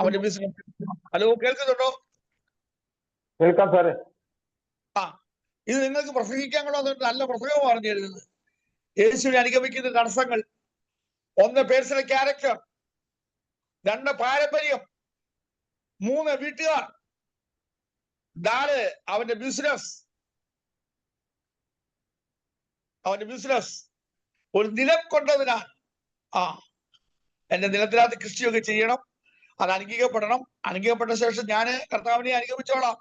അവന്റെ ബിസിനസ്. ഹലോ, കേൾക്കുന്നുണ്ടോ? കേൾക്കാം സാറേ. ഇത് നിങ്ങൾക്ക് പ്രസംഗിക്കാൻ കൊള്ളാതെ നല്ല പ്രസംഗം പറഞ്ഞു തരുന്നത്. യേശുവിനെ അനുഗമിക്കുന്ന തടസ്സങ്ങൾ: 1 പേഴ്സണൽ ക്യാരക്ടർ, 2 പാരമ്പര്യം, 3 വീട്ടുകാർ, 4 അവന്റെ ബിസിനസ്. ഒരു നിലം കൊണ്ടതിനാൽ എന്റെ നിലത്തിനകത്ത് കൃഷിയൊക്കെ ചെയ്യണം, അത് അനുഗ്രഹിക്കപ്പെടണം. അനുഗ്രഹിക്കപ്പെട്ട ശേഷം ഞാൻ കർത്താവിനെ അനുഗമിച്ചോളാം.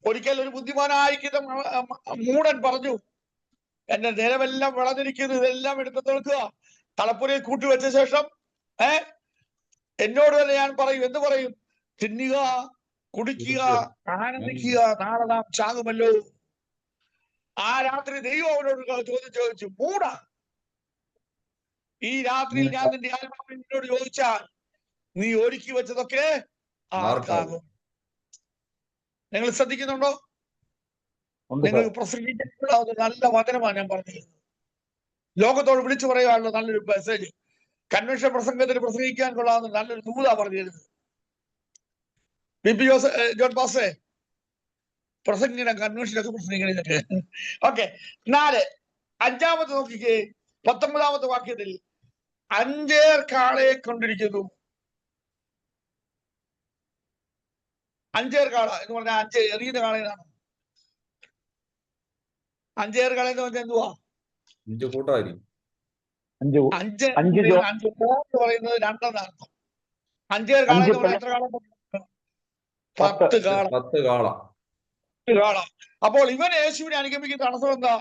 ഒരിക്കൽ ഒരു ബുദ്ധിമാനായിരിക്കുന്ന മൂടൻ പറഞ്ഞു, എന്റെ നിലമെല്ലാം വളർന്നിരിക്കുന്നു, ഇതെല്ലാം എടുത്ത് തീർക്കുക, തലപ്പുരയിൽ കൂട്ടിവെച്ച ശേഷം എന്നോട് തന്നെ ഞാൻ പറയും. എന്ത് പറയും? തിന്നുക, കുടിക്കുക, ആനന്ദിക്കുക, നാളെ നാം ചാകുമല്ലോ. ആ രാത്രി ദൈവം അവനോട് ചോദിച്ചു, മൂട, ഈ രാത്രിയിൽ ഞാൻ നിന്റെ ആത്മാവിനോട് ചോദിച്ചാൽ നീ ഒരുക്കി വെച്ചതൊക്കെ ആർക്കാകും? നിങ്ങൾ ശ്രദ്ധിക്കുന്നുണ്ടോ? നിങ്ങൾക്ക് പ്രസംഗിക്കാനുള്ള നല്ല വചനമാണ് ഞാൻ പറഞ്ഞത്. ലോകത്തോട് വിളിച്ചു പറയാനുള്ള നല്ലൊരു മെസ്സേജ്. കൺവെൻഷൻ പ്രസംഗത്തിന് പ്രസംഗിക്കാൻ കൊള്ളാവുന്ന നല്ലൊരു ദൂതാ പറഞ്ഞിരുന്നത്. ജോൺ പാസേ പ്രസംഗിക്കണം, കൺവെൻഷനൊക്കെ പ്രസംഗിക്കണേ. ഓക്കെ. 4 5ാമത്തെ നോക്കിക്കേ, 19ാമത്തെ വാക്യത്തിൽ 5 കാളയെ കൊണ്ടിരിക്കുന്നു. 5 കാള എന്ന് പറഞ്ഞാൽ 5 എറിയുന്ന കാളയാണ്. 5 കാള എന്ന് പറഞ്ഞാൽ എന്തുവാ? 5 കൂട്ടമായിരിക്കും. 5 പറയുന്നത് 2 എന്നാണ്. 5 കാള എന്ന് പറഞ്ഞാൽ എത്ര കാള? 10 കാള. 10 കാള. അപ്പോൾ ഇവൻ യേശുവിനെ അനുഗമിക്കുന്ന തടസ്സം എന്താ?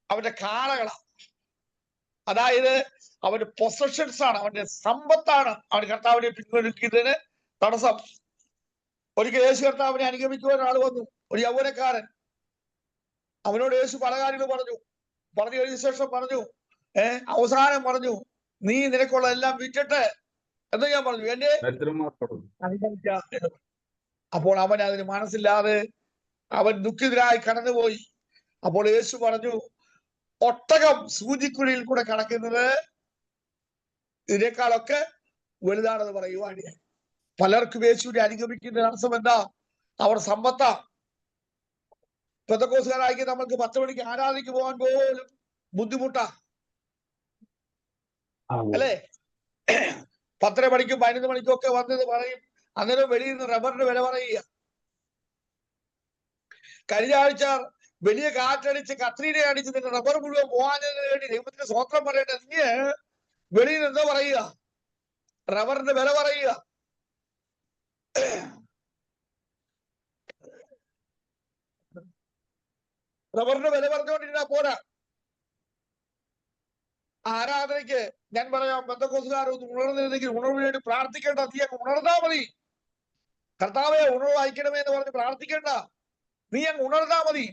അവന്റെ കാളകളാ. അതായത് അവന്റെ പൊസഷൻസ് ആണ്, അവന്റെ സമ്പത്താണ് അവൻ കർത്താവിനെ പിൻവലിക്കുന്നതിന് തടസ്സം. ഒരിക്കൽ യേശു കർത്താവിനെ അനുഗമിക്കുവാൻ ഒരാൾ വന്നു, ഒരു യൗവനക്കാരൻ. അവനോട് യേശു പല കാര്യങ്ങൾ പറഞ്ഞു കഴിഞ്ഞ ശേഷം പറഞ്ഞു, അവസാനം പറഞ്ഞു, നീ നിനക്കുള്ള എല്ലാം വിറ്റിട്ട് എന്ന് ഞാൻ പറഞ്ഞു എന്നെ അനുഗമിക്കാം. അപ്പോൾ അവൻ അതിന് മനസ്സില്ലാതെ അവൻ ദുഃഖിതരായി കടന്നുപോയി. അപ്പോൾ യേശു പറഞ്ഞു, ഒട്ടകം സൂചിക്കുഴിയിൽ കൂടെ കടക്കുന്നത് ഇതിനേക്കാളൊക്കെ വലുതാണെന്ന് പറയുവാണ്. പലർക്കും യേശുവിനെ അനുഗമിക്കുന്ന അർത്ഥം എന്താ? അവർ സമ്പത്താ. പെന്തക്കോസ്തുകാരായി നമുക്ക് 10 മണിക്ക് ആരാധനയ്ക്ക് പോകാൻ പോലും ബുദ്ധിമുട്ടാ, അല്ലേ? 10 മണിക്കും 11 മണിക്കും ഒക്കെ വന്നത് പറയും. അന്നേരം വെളിയിൽ നിന്ന് റബ്ബറിന്റെ വില പറയുക. കഴിഞ്ഞ ആഴ്ച വലിയ കാറ്റടിച്ച് കത്രീനെ അടിച്ച് നിന്റെ റബ്ബർ മുഴുവൻ പോകാനതിന് വേണ്ടി ദൈവത്തിന് സ്വത്രം പറയേണ്ട നീ വെളിയിൽ എന്തോ പറയുക? റബ്ബറിന്റെ വില പറയുക. റബ്ബറിന്റെ വില പറഞ്ഞുകൊണ്ടിരുന്നാ പോരാ. ആരാധനയ്ക്ക് ഞാൻ പറയാം, പെന്തക്കോസ്തുകാരൊന്ന് ഉണർന്നിരുന്നെങ്കിൽ ഉണർവിന് വേണ്ടി പ്രാർത്ഥിക്കേണ്ട. നീ അങ്ങ് ഉണർന്നാ മതി. കർത്താവെ ഉണർവ് അയക്കണമേ എന്ന് പറഞ്ഞ് പ്രാർത്ഥിക്കേണ്ട, നീ അങ്ങ് ഉണർന്നാ മതി.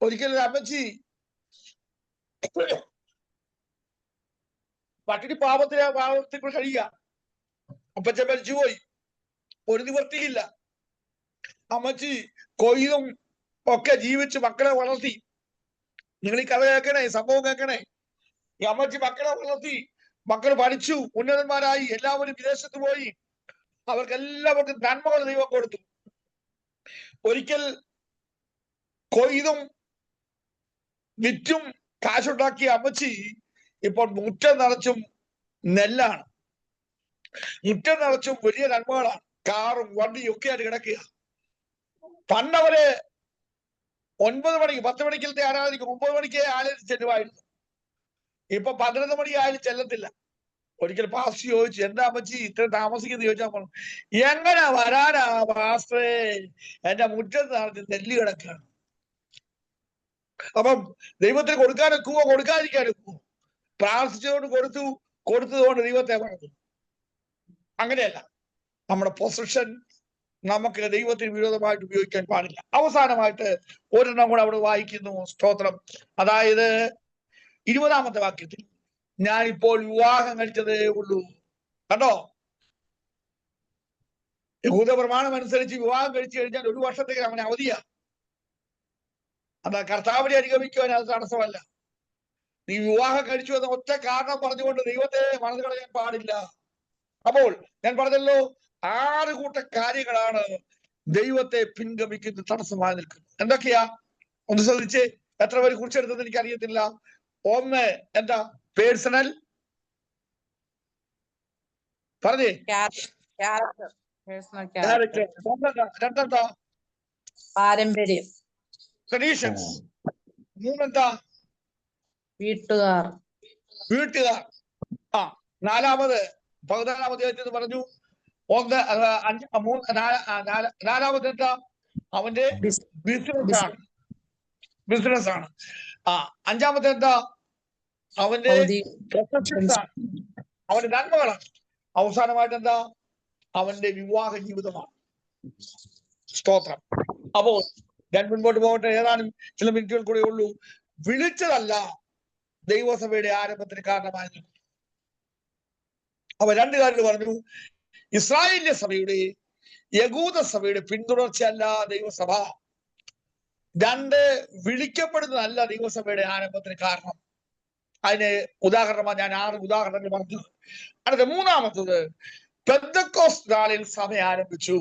ഒരിക്കലും അമ്മച്ചി പട്ടിണി പാപത്തിൽ കഴിയുക. അപ്പച്ചൻ മരിച്ചുപോയി, ഒരു നിവൃത്തിയില്ല. അമ്മച്ചി കൊയ്തും ഒക്കെ ജീവിച്ച് മക്കളെ വളർത്തി. നിങ്ങൾ ഈ കഥ കേൾക്കണേ, സംഭവം കേൾക്കണേ. ഈ അമ്മച്ചി മക്കളെ വളർത്തി, മക്കൾ പഠിച്ചു, ഉന്നതന്മാരായി, എല്ലാവരും വിദേശത്ത് പോയി. അവർക്കെല്ലാവർക്കും നന്മകൾ ദൈവം കൊടുത്തു. ഒരിക്കൽ കൊയ്തും വിറ്റും കാശുണ്ടാക്കിയ അമ്മച്ചി ഇപ്പോൾ മുറ്റം നിറച്ചും നെല്ലാണ്. മുറ്റം നിറച്ചും വലിയ നന്മകളാണ്. കാറും വണ്ടിയും ഒക്കെ ആയിട്ട് കിടക്കുക. പണ്ടവര് 9 മണിക്ക് 10 മണിക്കലത്തെ ആരാധനയ്ക്ക് 9 മണിക്ക് ആലയത്തിൽ ചെല്ലുമായിരുന്നു. ഇപ്പൊ 11 മണി ആയാലും ചെല്ലത്തില്ല. ഒരിക്കൽ പാസ്റ്റർ ചോദിച്ചു, എന്താ അമ്മച്ചി ഇത്ര താമസിക്കുന്നത് ചോദിച്ചാൽ പറഞ്ഞു, എങ്ങനെ വരാനാ പാസ്റ്ററേ, എന്റെ മുറ്റത്ത് നടത്തി നെല്ല് കിടക്കാണ്. അപ്പം ദൈവത്തിന് കൊടുക്കാനൊക്കുവോ കൊടുക്കാതിരിക്കാനൊക്കുവോ? പ്രാർത്ഥിച്ചുകൊണ്ട് കൊടുത്തതുകൊണ്ട് ദൈവത്തെ പറഞ്ഞു. അങ്ങനെയല്ല. നമ്മുടെ പൊസിഷൻ നമുക്ക് ദൈവത്തിന് വിരോധമായിട്ട് ഉപയോഗിക്കാൻ പാടില്ല. അവസാനമായിട്ട് ഒരെണ്ണം കൂടെ അവിടെ വായിക്കുന്നു. സ്തോത്രം. അതായത് 20-ാമത്തെ വാക്യത്തിൽ, ഞാനിപ്പോൾ വിവാഹം കഴിച്ചതേ ഉള്ളൂ. കണ്ടോ? യഹൂദ പ്രമാണം അനുസരിച്ച് വിവാഹം കഴിച്ചു കഴിഞ്ഞാൽ 1 വർഷത്തേക്ക് അവന് അവധിയാ. അതാ കർത്താവിനെ അനുഗമിക്കുവാൻ അത് തടസ്സമല്ല. നീ വിവാഹം കഴിച്ചു എന്ന ഒറ്റ കാരണം പറഞ്ഞുകൊണ്ട് ദൈവത്തെ മറന്നു കളയാൻ പാടില്ല. അപ്പോൾ ഞാൻ പറഞ്ഞല്ലോ, 6 കൂട്ടം കാര്യങ്ങളാണ് ദൈവത്തെ പിൻഗമിക്കുന്ന തടസ്സമായി നിൽക്കുന്നത്. എന്തൊക്കെയാ? ഒന്ന് ശ്രദ്ധിച്ച്. എത്ര പേര് കുറിച്ചെടുത്തെന്ന് എനിക്ക് അറിയത്തില്ല. ഒന്ന് എന്താ? പേഴ്സണൽ. പറഞ്ഞേ. Character, personal character. രണ്ടെന്താ? പാരമ്പര്യം. ട്രഡീഷൻസ്. മൂന്നെന്താ? വീട്ടുകാർ. വീട്ടുകാർ. ആ, നാലാമത് 14-ാം അധ്യായത്തിൽ പറഞ്ഞു. നാലാമത് എന്താ? അവന്റെ ബിസിനസ് ആണ്. ആ, 5-ാമത്തെ എന്താ? അവന്റെ അവന്റെ നന്മകളാണ്. അവസാനമായിട്ട് എന്താ? അവന്റെ വിവാഹ ജീവിതമാണ്. സ്തോത്രം. അപ്പോൾ ഞാൻ മുൻപോട്ട് പോകട്ടെ. ഏതാനും ചില മിനിറ്റുകൾ കൂടെ ഉള്ളൂ. വിളിച്ചതല്ല ദൈവസഭയുടെ ആരംഭത്തിന് കാരണമായി. അവ 2 കാര്യങ്ങൾ പറഞ്ഞു. ഇസ്രായേലിന്റെ സഭയുടെ, യഹൂദ സഭയുടെ പിന്തുടർച്ചയല്ല ദൈവസഭ. 2, വിളിക്കപ്പെടുന്നതല്ല ദൈവസഭയുടെ ആരംഭത്തിന് കാരണം. അതിന് ഉദാഹരണമായി ഞാൻ 6 ഉദാഹരണങ്ങൾ പറഞ്ഞു. അടുത്ത 3-ാമത്തത്, പെന്തക്കോസ്ത് നാളിൽ സഭ ആരംഭിച്ചു.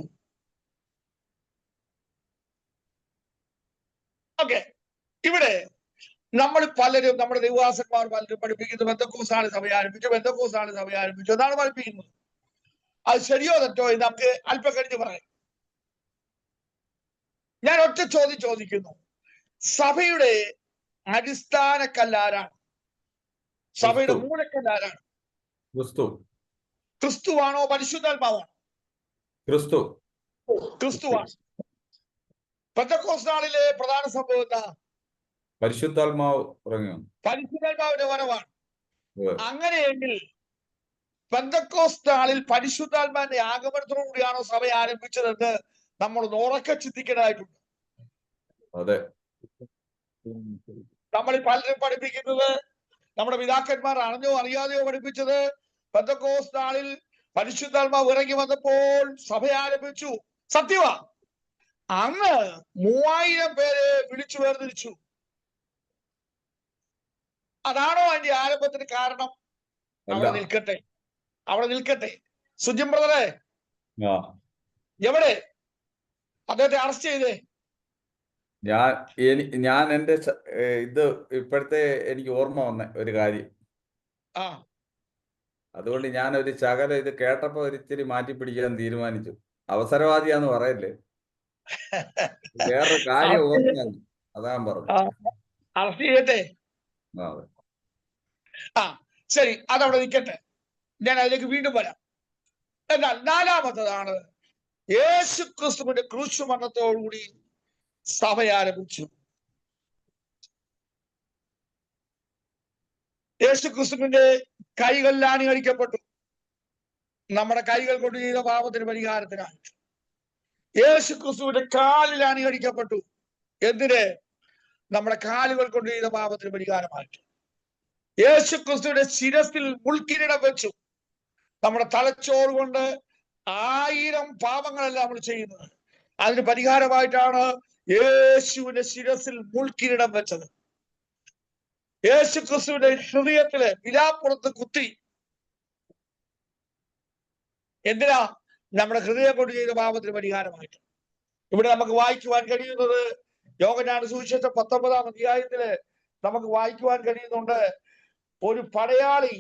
ഓക്കെ. ഇവിടെ നമ്മൾ പലരും, നമ്മുടെ ദൈവദാസന്മാർ പലരും പഠിപ്പിക്കുന്നു പെന്തക്കോസ്ത് നാളിൽ സഭ ആരംഭിച്ചു, പെന്തക്കോസ്ത് നാളിൽ സഭ ആരംഭിച്ചു എന്നാണ് പഠിപ്പിക്കുന്നത്. അത് ശരിയോ തെറ്റോ എന്ന് നമുക്ക് അല്പം കഴിഞ്ഞ് പറയാം. ഞാൻ ഒറ്റ ചോദ്യം ചോദിക്കുന്നു. സഭയുടെ അടിസ്ഥാന കല്ലാരാണ്? സഭയുടെ മൂലക്കല്ലാരാണ്? ക്രിസ്തുവാണോ പരിശുദ്ധാത്മാവാണോ? ക്രിസ്തുവാണ്. പെന്തക്കോസ്ത് നാളിലെ പ്രധാന സംഭവം എന്താ? പരിശുദ്ധാത്മാവിന്റെ വരവാണ്. അങ്ങനെയെങ്കിൽ പെന്തക്കോസ്ത് നാളിൽ പരിശുദ്ധാത്മാവിന്റെ ആഗമനത്തോടുകൂടിയാണോ സഭ ആരംഭിച്ചതെന്ന് നമ്മൾ ഉറക്കെ ചിന്തിക്കേണ്ടതായിട്ടുണ്ട്. അതെ. നമ്മളിൽ പലരും പഠിപ്പിക്കുന്നത്, നമ്മുടെ പിതാക്കന്മാർ അറിഞ്ഞോ അറിയാതെയോ പഠിപ്പിച്ചത്, പെന്തക്കോസ്ത് നാളിൽ പരിശുദ്ധാത്മാവ് ഇറങ്ങി വന്നപ്പോൾ സഭ ആരംഭിച്ചു. സത്യമാ. അന്ന് 3000 പേരെ വിളിച്ചു വേർതിരിച്ചു. അതാണോ അതിന്റെ ആരംഭത്തിന് കാരണം? അവിടെ നിൽക്കട്ടെ. സുജിൻ ബ്രദറെ, എവിടെ അദ്ദേഹത്തെ അറസ്റ്റ് ചെയ്തേ? ഞാൻ എന്റെ ഇത് ഇപ്പോഴത്തെ എനിക്ക് ഓർമ്മ വന്ന ഒരു കാര്യം. അതുകൊണ്ട് ഞാൻ ഒരു ശകലം ഇത് കേട്ടപ്പോ ഒരിച്ചിരി മാറ്റി പിടിക്കാൻ തീരുമാനിച്ചു. അവസരവാദിയാന്ന് പറയല്ലേ, വേറൊരു കാര്യം ഓർമ്മ, അതാ പറഞ്ഞു. അറസ്റ്റ് ചെയ്യട്ടെ. ശരി, അതവിടെ നിൽക്കട്ടെ. ഞാൻ അതിലേക്ക് വീണ്ടും വരാം. എന്നാൽ 4-ാമത്തതാണ്, യേശു ക്രിസ്തുവിന്റെ ക്രൂശ് മരണത്തോടുകൂടി സഭ ആരംഭിച്ചു. യേശു ക്രിസ്തുവിന്റെ കൈകളിൽ ആണിയടിക്കപ്പെട്ടു. നമ്മുടെ കൈകൾ കൊണ്ട് ചെയ്ത പാപത്തിന് പരിഹാരത്തിനായിട്ട്. യേശു ക്രിസ്തുവിന്റെ കാലിൽ ആണിയടിക്കപ്പെട്ടു. എന്തിന്? നമ്മുടെ കാലുകൾ കൊണ്ട് ചെയ്ത പാപത്തിന് പരിഹാരമായിട്ട്. യേശു ക്രിസ്തുവിന്റെ ശിരസിൽ മുൾക്കിരീടം വെച്ചു. നമ്മുടെ തലച്ചോറ് കൊണ്ട് 1000 പാപങ്ങളല്ല നമ്മൾ ചെയ്യുന്നത്. അതിന് പരിഹാരമായിട്ടാണ് യേശുവിന്റെ ശിരസിൽ മുൾക്കിരീടം വെച്ചത്. യേശു ക്രിസ്തുവിന്റെ ഹൃദയത്തില് വിലാപ്പുറത്ത് കുത്തി. എന്തിനാ? നമ്മുടെ ഹൃദയം കൊണ്ട് ചെയ്ത പാപത്തിന് പരിഹാരമായിട്ട്. ഇവിടെ നമുക്ക് വായിക്കുവാൻ കഴിയുന്നത്, യോഹന്നാന്റെ സുവിശേഷം 19-ാം അധ്യായത്തില് നമുക്ക് വായിക്കുവാൻ കഴിയുന്നുണ്ട്. ഒരു പടയാളി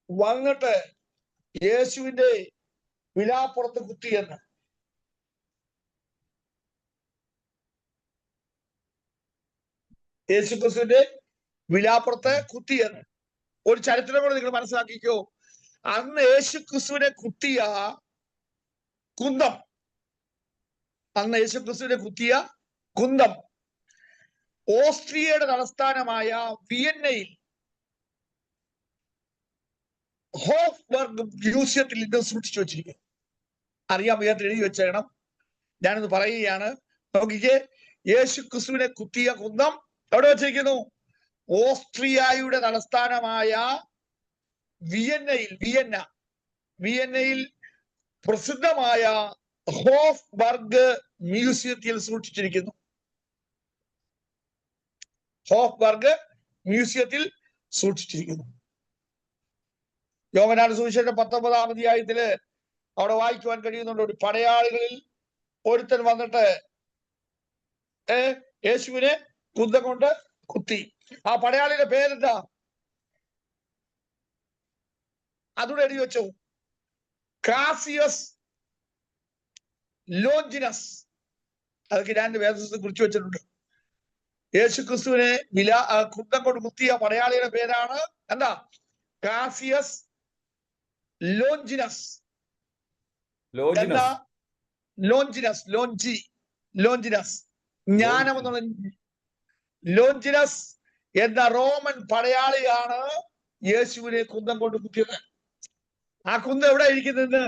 വന്നിട്ട് യേശുവിന്റെ വിലാപ്പുറത്ത് കുത്തിയെന്ന്. യേശു ക്രിസ്തുവിന്റെ വിലാപ്പുറത്ത് കുത്തിയെന്ന് ഒരു ചരിത്രം കൂടെ നിങ്ങൾ മനസ്സിലാക്കിക്കോ. അന്ന് യേശു ക്രിസ്തുവിനെ കുത്തിയ കുന്തം, ഓസ്ട്രിയയുടെ തലസ്ഥാനമായ വിയന്നയിൽ ഹോഫ് ഹോഫ്ബർഗ് മ്യൂസിയത്തിൽ ഇത് സൂക്ഷിച്ചു വെച്ചിരിക്കുന്നു. അറിയാൻ വയ്യാത്ത എഴുതി വെച്ചേക്കണം. ഞാനൊന്ന് പറയുകയാണ്. നോക്കിക്കേ, യേശു ക്രിസ്തുവിനെ കുത്തിയ കുന്തം എവിടെ വെച്ചിരിക്കുന്നു? ഓസ്ട്രിയയുടെ തലസ്ഥാനമായ വിയന്നയിൽ പ്രസിദ്ധമായ ഹോഫ്ബർഗ് മ്യൂസിയത്തിൽ സൂക്ഷിച്ചിരിക്കുന്നു. ഹോഫ്ബർഗ് മ്യൂസിയത്തിൽ സൂക്ഷിച്ചിരിക്കുന്നു. യോഹന്നാന്റെ സുവിശേഷം 19-ാം അധ്യായത്തില് അവിടെ വായിക്കുവാൻ കഴിയുന്നുണ്ട്. ഒരു പടയാളികളിൽ ഒരുത്തൻ വന്നിട്ട് യേശുവിനെ കുന്തം കൊണ്ട് കുത്തി. ആ പടയാളിയുടെ പേരെന്താ? അതുകൂടെ എഴുതി വെച്ചു. Cassius Longinus. അതൊക്കെ ഞാൻ വേദപുസ്തകത്തിൽ കുറിച്ച് വെച്ചിട്ടുണ്ട്. യേശു ക്രിസ്തുവിനെ കുന്തം കൊണ്ട് കുത്തിയ പടയാളിയുടെ പേരാണ് എന്താ? Cassius Longinus. എന്താ? ലോഞ്ചിനസ് ജ്ഞാനം എന്നുള്ള ലോഞ്ചിനസ് എന്ന റോമൻ പടയാളിയാണ് യേശുവിനെ കുന്തം കൊണ്ട് കുത്തിയത്. ആ കുന്തം എവിടെ ഇരിക്കുന്നത്?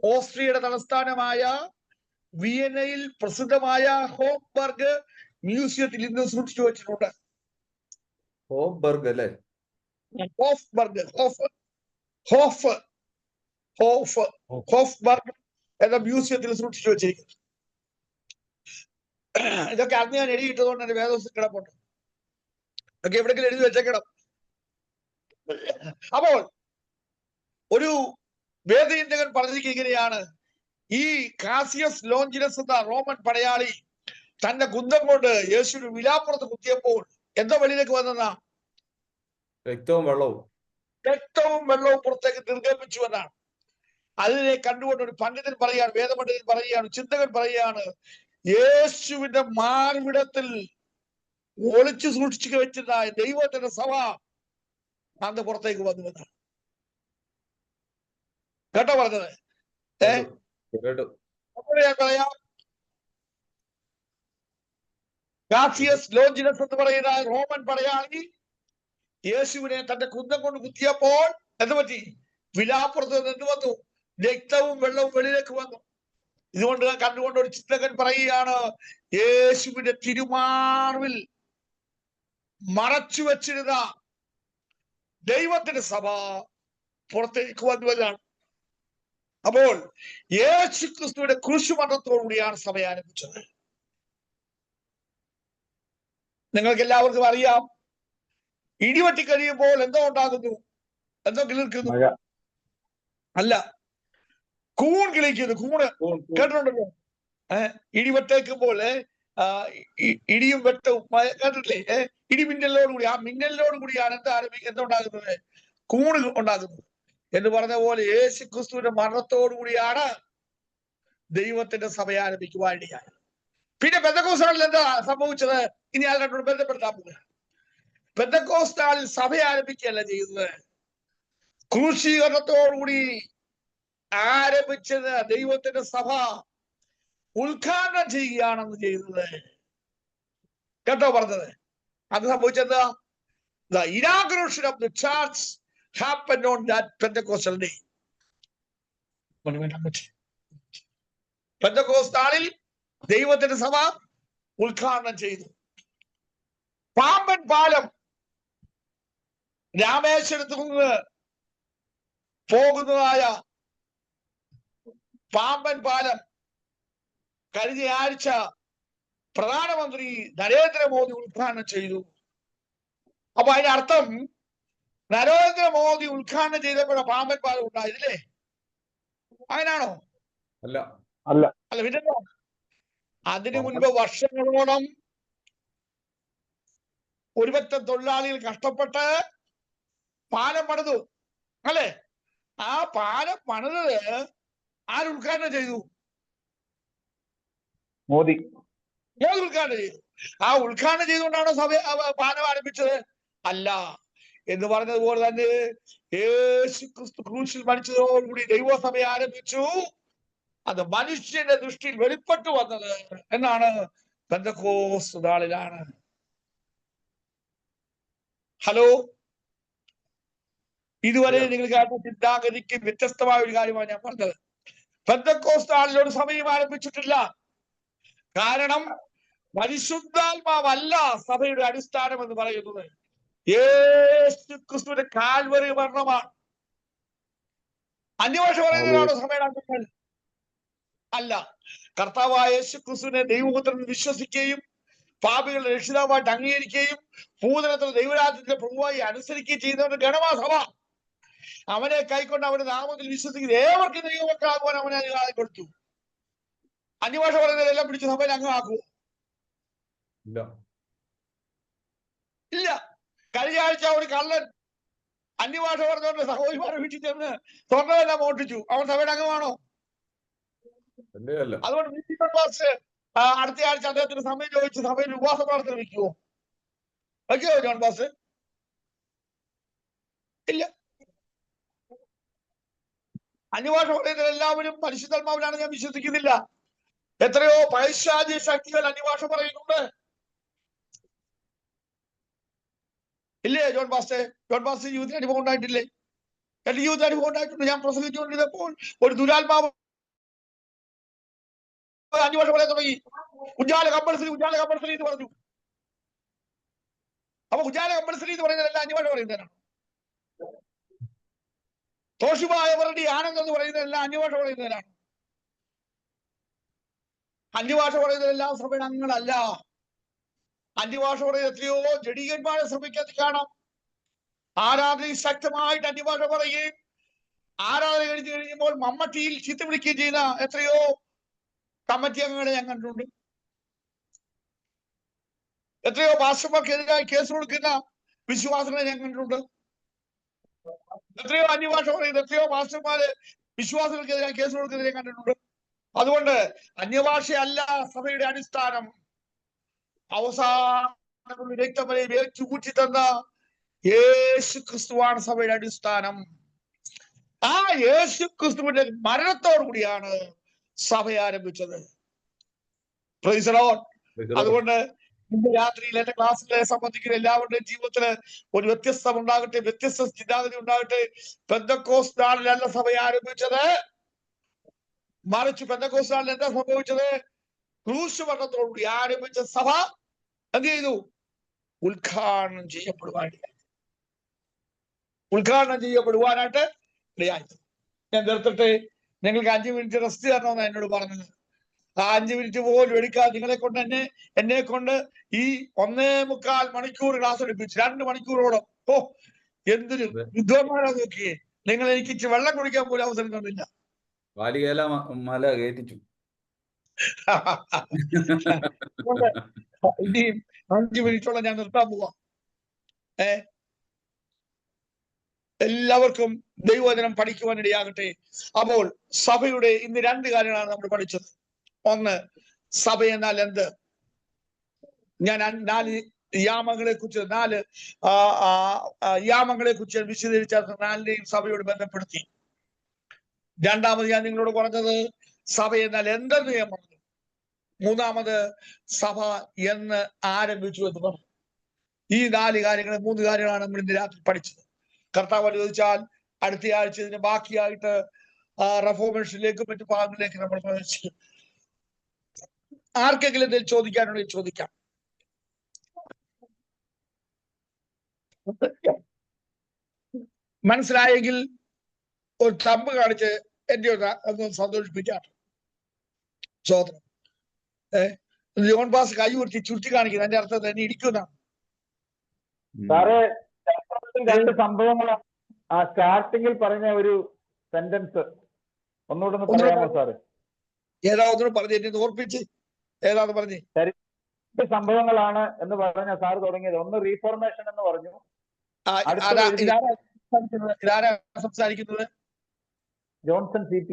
ഓസ്ട്രിയയുടെ തലസ്ഥാനമായ വിയന്നയിൽ പ്രസിദ്ധമായ ഹോഫ്ബർഗ് മ്യൂസിയത്തിൽ ഇന്ന് സൂക്ഷിച്ചു വെച്ചിട്ടുണ്ട്. ഹോഫ്ബർഗ് അല്ലേ? ഹോഫ്ബർഗ് എന്ന മ്യൂസിയത്തിൽ സൂക്ഷിച്ചു വെച്ചിരിക്കുന്നു. ഇതൊക്കെ അന്ന് ഞാൻ എഴുതിയിട്ടതുകൊണ്ട് എന്റെ വേദപുസ്തകം കിടപ്പുണ്ട്. ഒക്കെ എവിടെയെങ്കിലും എഴുതി വെച്ചേക്കണം. അപ്പോൾ ഒരു വേദചിന്തകൻ പറഞ്ഞിരിക്കുക ഇങ്ങനെയാണ്: ഈ കാസിയസ് ലോഞ്ചിനസ് എന്ന റോമൻ പടയാളി തന്റെ കുന്തം കൊണ്ട് യേശുവിന് വിലാപ്പുറത്ത് കുത്തിയപ്പോൾ എന്തോ വെളിയിലേക്ക് വന്നതാ? രക്തവും വെള്ളവും പുറത്തേക്ക് നിർഗമിച്ചു എന്നാണ്. അതിനെ കണ്ടുകൊണ്ട് ഒരു പണ്ഡിതൻ പറയുകയാണ്, വേദപണ്ഡിതൻ പറയുകയാണ്, ചിന്തകൻ പറയുകയാണ്, യേശുവിന്റെ മാർവിടത്തിൽ ഒളിച്ചു സൂക്ഷിച്ചു വെച്ചിരുന്ന ദൈവത്തിന്റെ സഭ അന്ന് പുറത്തേക്ക് വന്നു എന്നാണ്. കേട്ടോ പറഞ്ഞത്? ഞാൻ പറയാം, കാസിയസ് ലോഞ്ചിനസ് എന്ന് പറയുന്ന റോമൻ പടയാളി യേശുവിനെ തന്റെ കുന്തം കൊണ്ട് കുത്തിയപ്പോൾ എന്ത് പറ്റി? വിലാപ്പുറത്ത് എന്ത് വന്നു? രക്തവും വെള്ളവും വെളിയിലേക്ക് വന്നു. ഇതുകൊണ്ട് കണ്ടുകൊണ്ട് ഒരു ചിന്തകൻ പറയുകയാണ്, യേശുവിന്റെ തിരുമാർവിൽ മറച്ചു വെച്ചിരുന്ന ദൈവത്തിന്റെ സഭ പുറത്തേക്ക് വന്നുവതാണ്. അപ്പോൾ യേശു ക്രിസ്തുവിന്റെ കുരിശുമരണത്തോടുകൂടിയാണ് സഭ ആരംഭിച്ചത്. നിങ്ങൾക്ക് എല്ലാവർക്കും അറിയാം, ഇടിവെട്ടി കഴിയുമ്പോൾ എന്തോ ഉണ്ടാകുന്നു? എന്തോ കിളിർക്കുന്നു? അല്ല, കൂൺ കിളിക്കുന്നു. കൂണ് കേട്ടിട്ടുണ്ടല്ലോ? ഇടിവെട്ടേക്കുമ്പോൾ ഇടിയും വെട്ടവും കേട്ടിട്ടില്ലേ? ഇടിമിന്നലോടുകൂടി, ആ മിന്നലിനോടുകൂടിയാണ് എന്തുണ്ടാകുന്നത്? കൂണ് ഉണ്ടാകുന്നത് എന്ന് പറഞ്ഞ പോലെ യേശു ക്രിസ്തുവിന്റെ മരണത്തോടുകൂടിയാണ് ദൈവത്തിന്റെ സഭ ആരംഭിക്കുവാനിടയായത്. പിന്നെ പെന്തക്കോസ്താളിൽ എന്താ സംഭവിച്ചത്? ഇനി അത് കണ്ടു ബന്ധപ്പെടുത്താൻ പോകുക. പെന്തക്കോസ്താളിൽ സഭ ആരംഭിക്കുകയല്ല ചെയ്യുന്നത്, ക്രൂശീകരണത്തോടുകൂടി ആരംഭിച്ചത് ദൈവത്തിന്റെ സഭ ഉദ്ഘാടനം ചെയ്യുകയാണെന്ന് ചെയ്തത്. കേട്ടോ പറഞ്ഞത്? അത് സംഭവിച്ചത് the inauguration of the church happened on that Pentecostal day. പെന്തക്കോസ്താളിൽ ദൈവത്തിന്റെ സഭ ഉദ്ഘാടനം ചെയ്തു. പാമ്പൻ പാലം രാമേശ്വരത്ത് നിന്ന് പോകുന്നതായ പാമ്പൻ പാലം കഴിഞ്ഞ ആഴ്ച പ്രധാനമന്ത്രി നരേന്ദ്രമോദി ഉദ്ഘാടനം ചെയ്തു. അപ്പൊ അതിന്റെ അർത്ഥം നരേന്ദ്രമോദി ഉദ്ഘാടനം ചെയ്തപ്പോഴാണ് പാമ്പൻ പാലം ഉണ്ടായതില്ലേ? അങ്ങനാണോ? അല്ല. പിന്നെ അതിനു മുൻപ് വർഷങ്ങളോളം ഒരുപറ്റം തൊഴിലാളികൾ കഷ്ടപ്പെട്ട് പാലം പണിതു അല്ലെ? ആ പാലം പണിതത് ആര് ഉദ്ഘാടനം ചെയ്തു? മോദി ഉദ്ഘാടനം ചെയ്തു. ആ ഉദ്ഘാടനം ചെയ്തുകൊണ്ടാണോ സഭ പാലം ആരംഭിച്ചത്? അല്ല. എന്ന് പറഞ്ഞതുപോലെ തന്നെ യേശു ക്രിസ്തു ക്രൂശിൽ മരിച്ചതോടുകൂടി ദൈവസഭ ആരംഭിച്ചു. അത് മനുഷ്യന്റെ ദൃഷ്ടിയിൽ വെളിപ്പെട്ടു വന്നത് എന്നാണ് പെന്തക്കോസ്ത് നാളിലാണ്. ഹലോ, ഇതുവരെ നിങ്ങൾ കേട്ട ചിന്താഗതിക്ക് വ്യത്യസ്തമായ ഒരു കാര്യമാണ് ഞാൻ പറഞ്ഞത്. പെന്തക്കോസ്ത് ആളിലൊരു സമയം ആരംഭിച്ചിട്ടില്ല. കാരണം പരിശുദ്ധാത്മാവല്ല സഭയുടെ അടിസ്ഥാനം എന്ന് പറയുന്നത്. യേശു ക്രിസ്തുവിന്റെ കാൽവരി മരണമാണ്. അന്യഭാഷ പറയുന്നതിനാണോ സഭയുടെ അംഗങ്ങൾ? അല്ല. കർത്താവായ യേശു ക്രിസ്തുവിനെ ദൈവപുത്രൻ വിശ്വസിക്കുകയും പാപികളുടെ രക്ഷിതാവായിട്ട് അംഗീകരിക്കുകയും ഭൂതലത്തിൽ ദൈവരാജ്യത്തിന്റെ പ്രഭുവായി അനുസരിക്കുകയും ചെയ്യുന്നവരുടെ ഗണമാ സഭ. അവനെ കൈക്കൊണ്ട് അവന്റെ നാമത്തിൽ വിശ്വസിക്കുന്ന ഏവർക്കും ദൈവമക്കളാകുവാൻ അവനെ അധികാരം കൊടുത്തു. അന്യഭാഷ പറയുന്നവരെല്ലാം പിടിച്ച് സഭയിൽ അംഗമാക്കുമോ? ഇല്ല. കഴിഞ്ഞ ആഴ്ച ഒരു കള്ളൻ അന്യഭാഷ പറഞ്ഞുകൊണ്ട് സഹോദരിമാരെ വീട്ടിൽ ചെന്ന് സ്വർണ്ണമെല്ലാം മോഷ്ടിച്ചു. അവൻ സഭയുടെ അംഗമാണോ? അതുകൊണ്ട് അടുത്ത ആഴ്ച അദ്ദേഹത്തിന് സമയം ചോദിച്ച് സഭയിൽ ഉപവാസ പ്രാർത്ഥന വയ്ക്കുമോ? വയ്ക്കുമോ ജോൺ ബാസ്? ഇല്ല. അന്യഭാഷ പറയുന്നത് എല്ലാവരും പരിശുദ്ധാത്മാവിലാണ് ഞാൻ വിശ്വസിക്കുന്നില്ല. എത്രയോ പൈശാചിക ശക്തികൾ അന്യഭാഷ പറയുന്നുണ്ട്. ഇല്ലേ ജോൺ ബാസ്? ജോൺ ബാസ് ജീവിതത്തിന് അനുഭവം ഉണ്ടായിട്ടില്ലേ? എന്റെ ജീവിതത്തിന് അനുഭവം ഉണ്ടായിട്ടുണ്ട്. ഞാൻ പ്രസംഗിച്ചുകൊണ്ടിരുന്നപ്പോൾ ഒരു ദുരാത്മാവ് അന്യഭാഷ പറയാൻ തുടങ്ങി. ഉജാല കമ്പൾസറി എന്ന് പറഞ്ഞു. അപ്പൊ ഉജാല കമ്പൾസറി എന്ന് പറയുന്നതല്ല അന്യഭാഷ പറയുന്നതിനാണ്. തോഷിബായവരുടെ ആനന്ദം എന്ന് പറയുന്നതെല്ലാം അന്യഭാഷ പറയുന്നതിനാണ്. അന്യഭാഷ പറയുന്നതെല്ലാം സഭയുടെ അംഗങ്ങളല്ല. അന്യഭാഷ പറയുന്നത് എത്രയോ ജഡീകന്മാരെ സഭയ്ക്കകത്ത് കാണാം. ആരാധന ശക്തമായിട്ട് അന്യഭാഷ പറയുകയും ആരാധന കഴിച്ചു കഴിയുമ്പോൾ മമ്മട്ടിയിൽ ചീത്ത വിളിക്കുകയും ചെയ്യുന്ന എത്രയോ കമ്മിറ്റി അംഗങ്ങളെ ഞാൻ കണ്ടിട്ടുണ്ട്. എത്രയോ പാസ്റ്റർമാർക്കെതിരായി കേസ് കൊടുക്കുന്ന വിശ്വാസങ്ങളെ ഞാൻ കണ്ടിട്ടുണ്ട്. എത്രയോ അന്യഭാഷ പറയുന്നത് എത്രയോ പാസ്റ്റർമാര് വിശ്വാസികൾക്കെതിരായി കേസ് കൊടുക്കുന്നതിനെ കണ്ടിട്ടുണ്ട്. അതുകൊണ്ട് അന്യഭാഷയല്ല സഭയുടെ അടിസ്ഥാനം. അവസാന രക്തം വരെ വേർച്ചുകൂട്ടി തന്ന യേശു ക്രിസ്തുവാണ് സഭയുടെ അടിസ്ഥാനം. ആ യേശു ക്രിസ്തുവിന്റെ മരണത്തോടു കൂടിയാണ് സഭ ആരംഭിച്ചത്. Praise the Lord. അതുകൊണ്ട് ഇന്ന് രാത്രിയിൽ എന്റെ ക്ലാസ്സിലെ സംബന്ധിക്കുന്ന എല്ലാവരുടെയും ജീവിതത്തില് ഒരു വ്യത്യസ്തം ഉണ്ടാകട്ടെ, വ്യത്യസ്ത ചിന്താഗതി ഉണ്ടാകട്ടെ. പെന്തക്കോസ്ത് നാളിലല്ല സഭ ആരംഭിച്ചത്, മറിച്ച് പെന്തക്കോസ്ത് നാളിൽ എന്താ സംഭവിച്ചത്? ക്രൂശ് മരണത്തോടുകൂടി ആരംഭിച്ച സഭ എന്ത് ചെയ്തു? ഉദ്ഘാടനം ചെയ്യപ്പെടുവാനായിട്ട് ഇടയായി. ഞാൻ നിർത്തട്ടെ. നിങ്ങൾക്ക് 5 മിനിറ്റ് റെസ്റ്റ് തരണമെന്നാണ് എന്നോട് പറഞ്ഞത്. ആ 5 മിനിറ്റ് പോലും എടുക്കാതെ എന്നെ കൊണ്ട് ഈ 1.25 മണിക്കൂർ ക്ലാസ് എടുപ്പിച്ചു. 2 മണിക്കൂറോളം. ഓ, എന്തൊരു വിദ്വാന്മാരാ നോക്കിയേ. നിങ്ങൾ എനിക്ക് ഇച്ചിരി വെള്ളം കുടിക്കാൻ പോലും അവസരം തന്നില്ല. മല കയറ്റിച്ചു. ഇനിയും 5 മിനിറ്റോളം ഞാൻ നിർത്താൻ പോവാം. എല്ലാവർക്കും ദൈവവചനം പഠിക്കുവാനിടയാകട്ടെ. അപ്പോൾ സഭയുടെ ഇന്ന് 2 കാര്യങ്ങളാണ് നമ്മൾ പഠിച്ചത്. ഒന്ന്, സഭ എന്നാൽ എന്ത്? ഞാൻ 4 യാമങ്ങളെ കുറിച്ച് 4 യാമങ്ങളെ കുറിച്ച് വിശദീകരിച്ച 4നെയും സഭയോട് ബന്ധപ്പെടുത്തി. രണ്ടാമത് ഞാൻ നിങ്ങളോട് പറഞ്ഞത് സഭ എന്നാൽ എന്തെന്ന് ഞാൻ പറഞ്ഞു. മൂന്നാമത് സഭ എന്ന് ആരംഭിച്ചു എന്ന് പറഞ്ഞു. ഈ 4 കാര്യങ്ങൾ 3 കാര്യങ്ങളാണ് നമ്മൾ ഇന്ന് രാത്രി പഠിച്ചത്. കർത്താവ് അനുവദിച്ചാൽ അടുത്ത ആഴ്ച ഇതിന് ബാക്കിയായിട്ട് റെഫോർമേഷനിലേക്കും മറ്റു ഭാഗങ്ങളിലേക്ക് നമ്മൾ പ്രവേശിക്കും. ആർക്കെങ്കിലും എന്തെങ്കിലും ചോദിക്കാനുണ്ടെങ്കിൽ ചോദിക്കാം. മനസ്സിലായെങ്കിൽ ഒരു തമ്പ് കാണിച്ച് എന്റെ ഒന്ന് സന്തോഷിപ്പിക്കാം. സ്വതന്ത്രം. ജോൺ ബാസ് കൈ ഉയർത്തി ചുരുട്ടി കാണിക്കുന്നത് എന്റെ അർത്ഥം തന്നെ ഇടിക്കുന്നതാണ്. സാറേ, 2 സംഭവങ്ങളാണ് ആ സ്റ്റാർട്ടിങ്ങിൽ പറഞ്ഞ ഒരു സെന്റൻസ് ഒന്നുകൂടെ പറയാമോ സാറ്? ഏതാ ഒന്നുകൂടെ പറഞ്ഞു, എന്നെ ഓർപ്പിച്ച്. ഏതാന്ന് പറഞ്ഞേ? 2 സംഭവങ്ങളാണ് എന്ന് പറഞ്ഞ സാറ് തുടങ്ങിയത്. ഒന്ന് റീഫോർമേഷൻ എന്ന് പറഞ്ഞു. ഇതാരാ സംസാരിക്കുന്നത്? Johnson CP.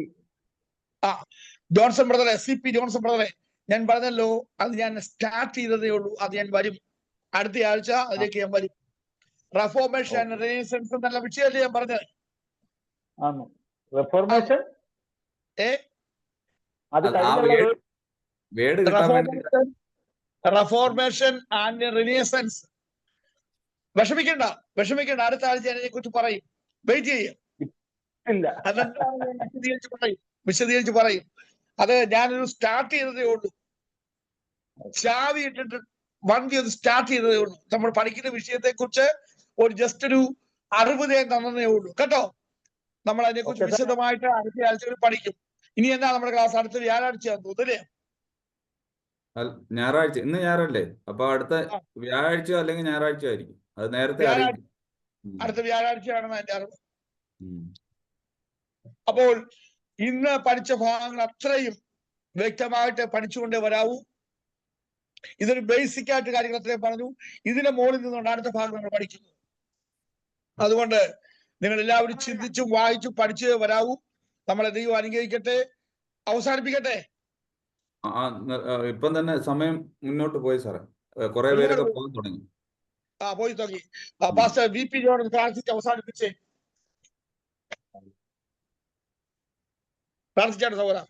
ജോൺസൺ ബ്രദറെ, CP ജോൺസൺ ബ്രദറെ, ഞാൻ പറഞ്ഞല്ലോ, അത് ഞാൻ സ്റ്റാർട്ട് ചെയ്തതേ ഉള്ളൂ. അത് ഞാൻ വരും അടുത്ത ആഴ്ച, അതിലേക്ക് ഞാൻ വരും. റെഫോർമേഷൻ റെനൈസൻസ് എന്നുള്ള വിഷയമല്ലേ ഞാൻ പറഞ്ഞത്? റെഫോർമേഷൻ റെഫോർമേഷൻ ആൻഡ് റിനൈസൻസ്. വിഷമിക്കണ്ട. അടുത്ത ആഴ്ച ഞാൻ ഇതിനെ കുറിച്ച് പറയും. വെയിറ്റ് ചെയ്യും. ഇല്ല. അതെന്താണ് ഞാൻ വിശദീകരിച്ച് പറയും. അത് ഞാനൊരു സ്റ്റാർട്ട് ചെയ്തതേ ഉള്ളൂ. ചാവി ഇട്ടിട്ട് വണ്ടി ഒന്ന് സ്റ്റാർട്ട് ചെയ്തതേ ഉള്ളൂ. നമ്മൾ പഠിക്കുന്ന വിഷയത്തെ കുറിച്ച് ഒരു ജസ്റ്റ് ഒരു അറിവ് തന്നതേ ഉള്ളൂ കേട്ടോ. നമ്മൾ അതിനെക്കുറിച്ച് Okay, sir. വിശദമായിട്ട് അടുത്ത ആഴ്ചകളിൽ പഠിക്കും. ഇനി എന്താ നമ്മുടെ ക്ലാസ്? അടുത്ത വ്യാഴാഴ്ചയാന്ന് തോന്നുന്നല്ലേ? ഞായറാഴ്ച, ഇന്ന് ഞായറല്ലേ? അപ്പൊ അടുത്ത ആ. വ്യാഴാഴ്ച അല്ലെങ്കിൽ ഞായറാഴ്ച ആയിരിക്കും. അത് നേരത്തെ വ്യാഴാഴ്ച, അറിയിക്കും. അടുത്ത വ്യാഴാഴ്ചയാണെന്ന് എന്റെ അറിവ്. ഉം. അപ്പോൾ ഇന്ന് പഠിച്ച ഭാഗങ്ങൾ അത്രയും വ്യക്തമായിട്ട് പഠിച്ചുകൊണ്ടേ വരാവൂ. ഇതൊരു ബേസിക് ആയിട്ട് കാര്യങ്ങൾ അത്രയും പറഞ്ഞു. ഇതിന്റെ മുകളിൽ നിന്നുകൊണ്ട് അടുത്ത ഭാഗം നമ്മൾ പഠിക്കുന്നത്. അതുകൊണ്ട് നിങ്ങൾ എല്ലാവരും ചിന്തിച്ചും വായിച്ചും പഠിച്ചേ വരാവൂ. നമ്മളെ ദൈവം അനുഗ്രഹിക്കട്ടെ. അവസാനിപ്പിക്കട്ടെ. ഇപ്പം തന്നെ സമയം മുന്നോട്ട് പോയി സാറേ. കുറെ പേരൊക്കെ പോകാൻ തുടങ്ങി. പോയി തുടങ്ങി. പാസ്റ്റർ VP ജോൺ പ്രാർത്ഥിച്ച് അവസാനിപ്പിച്ചേ. പ്രാർത്ഥിച്ചാണ് സഹോദരാ.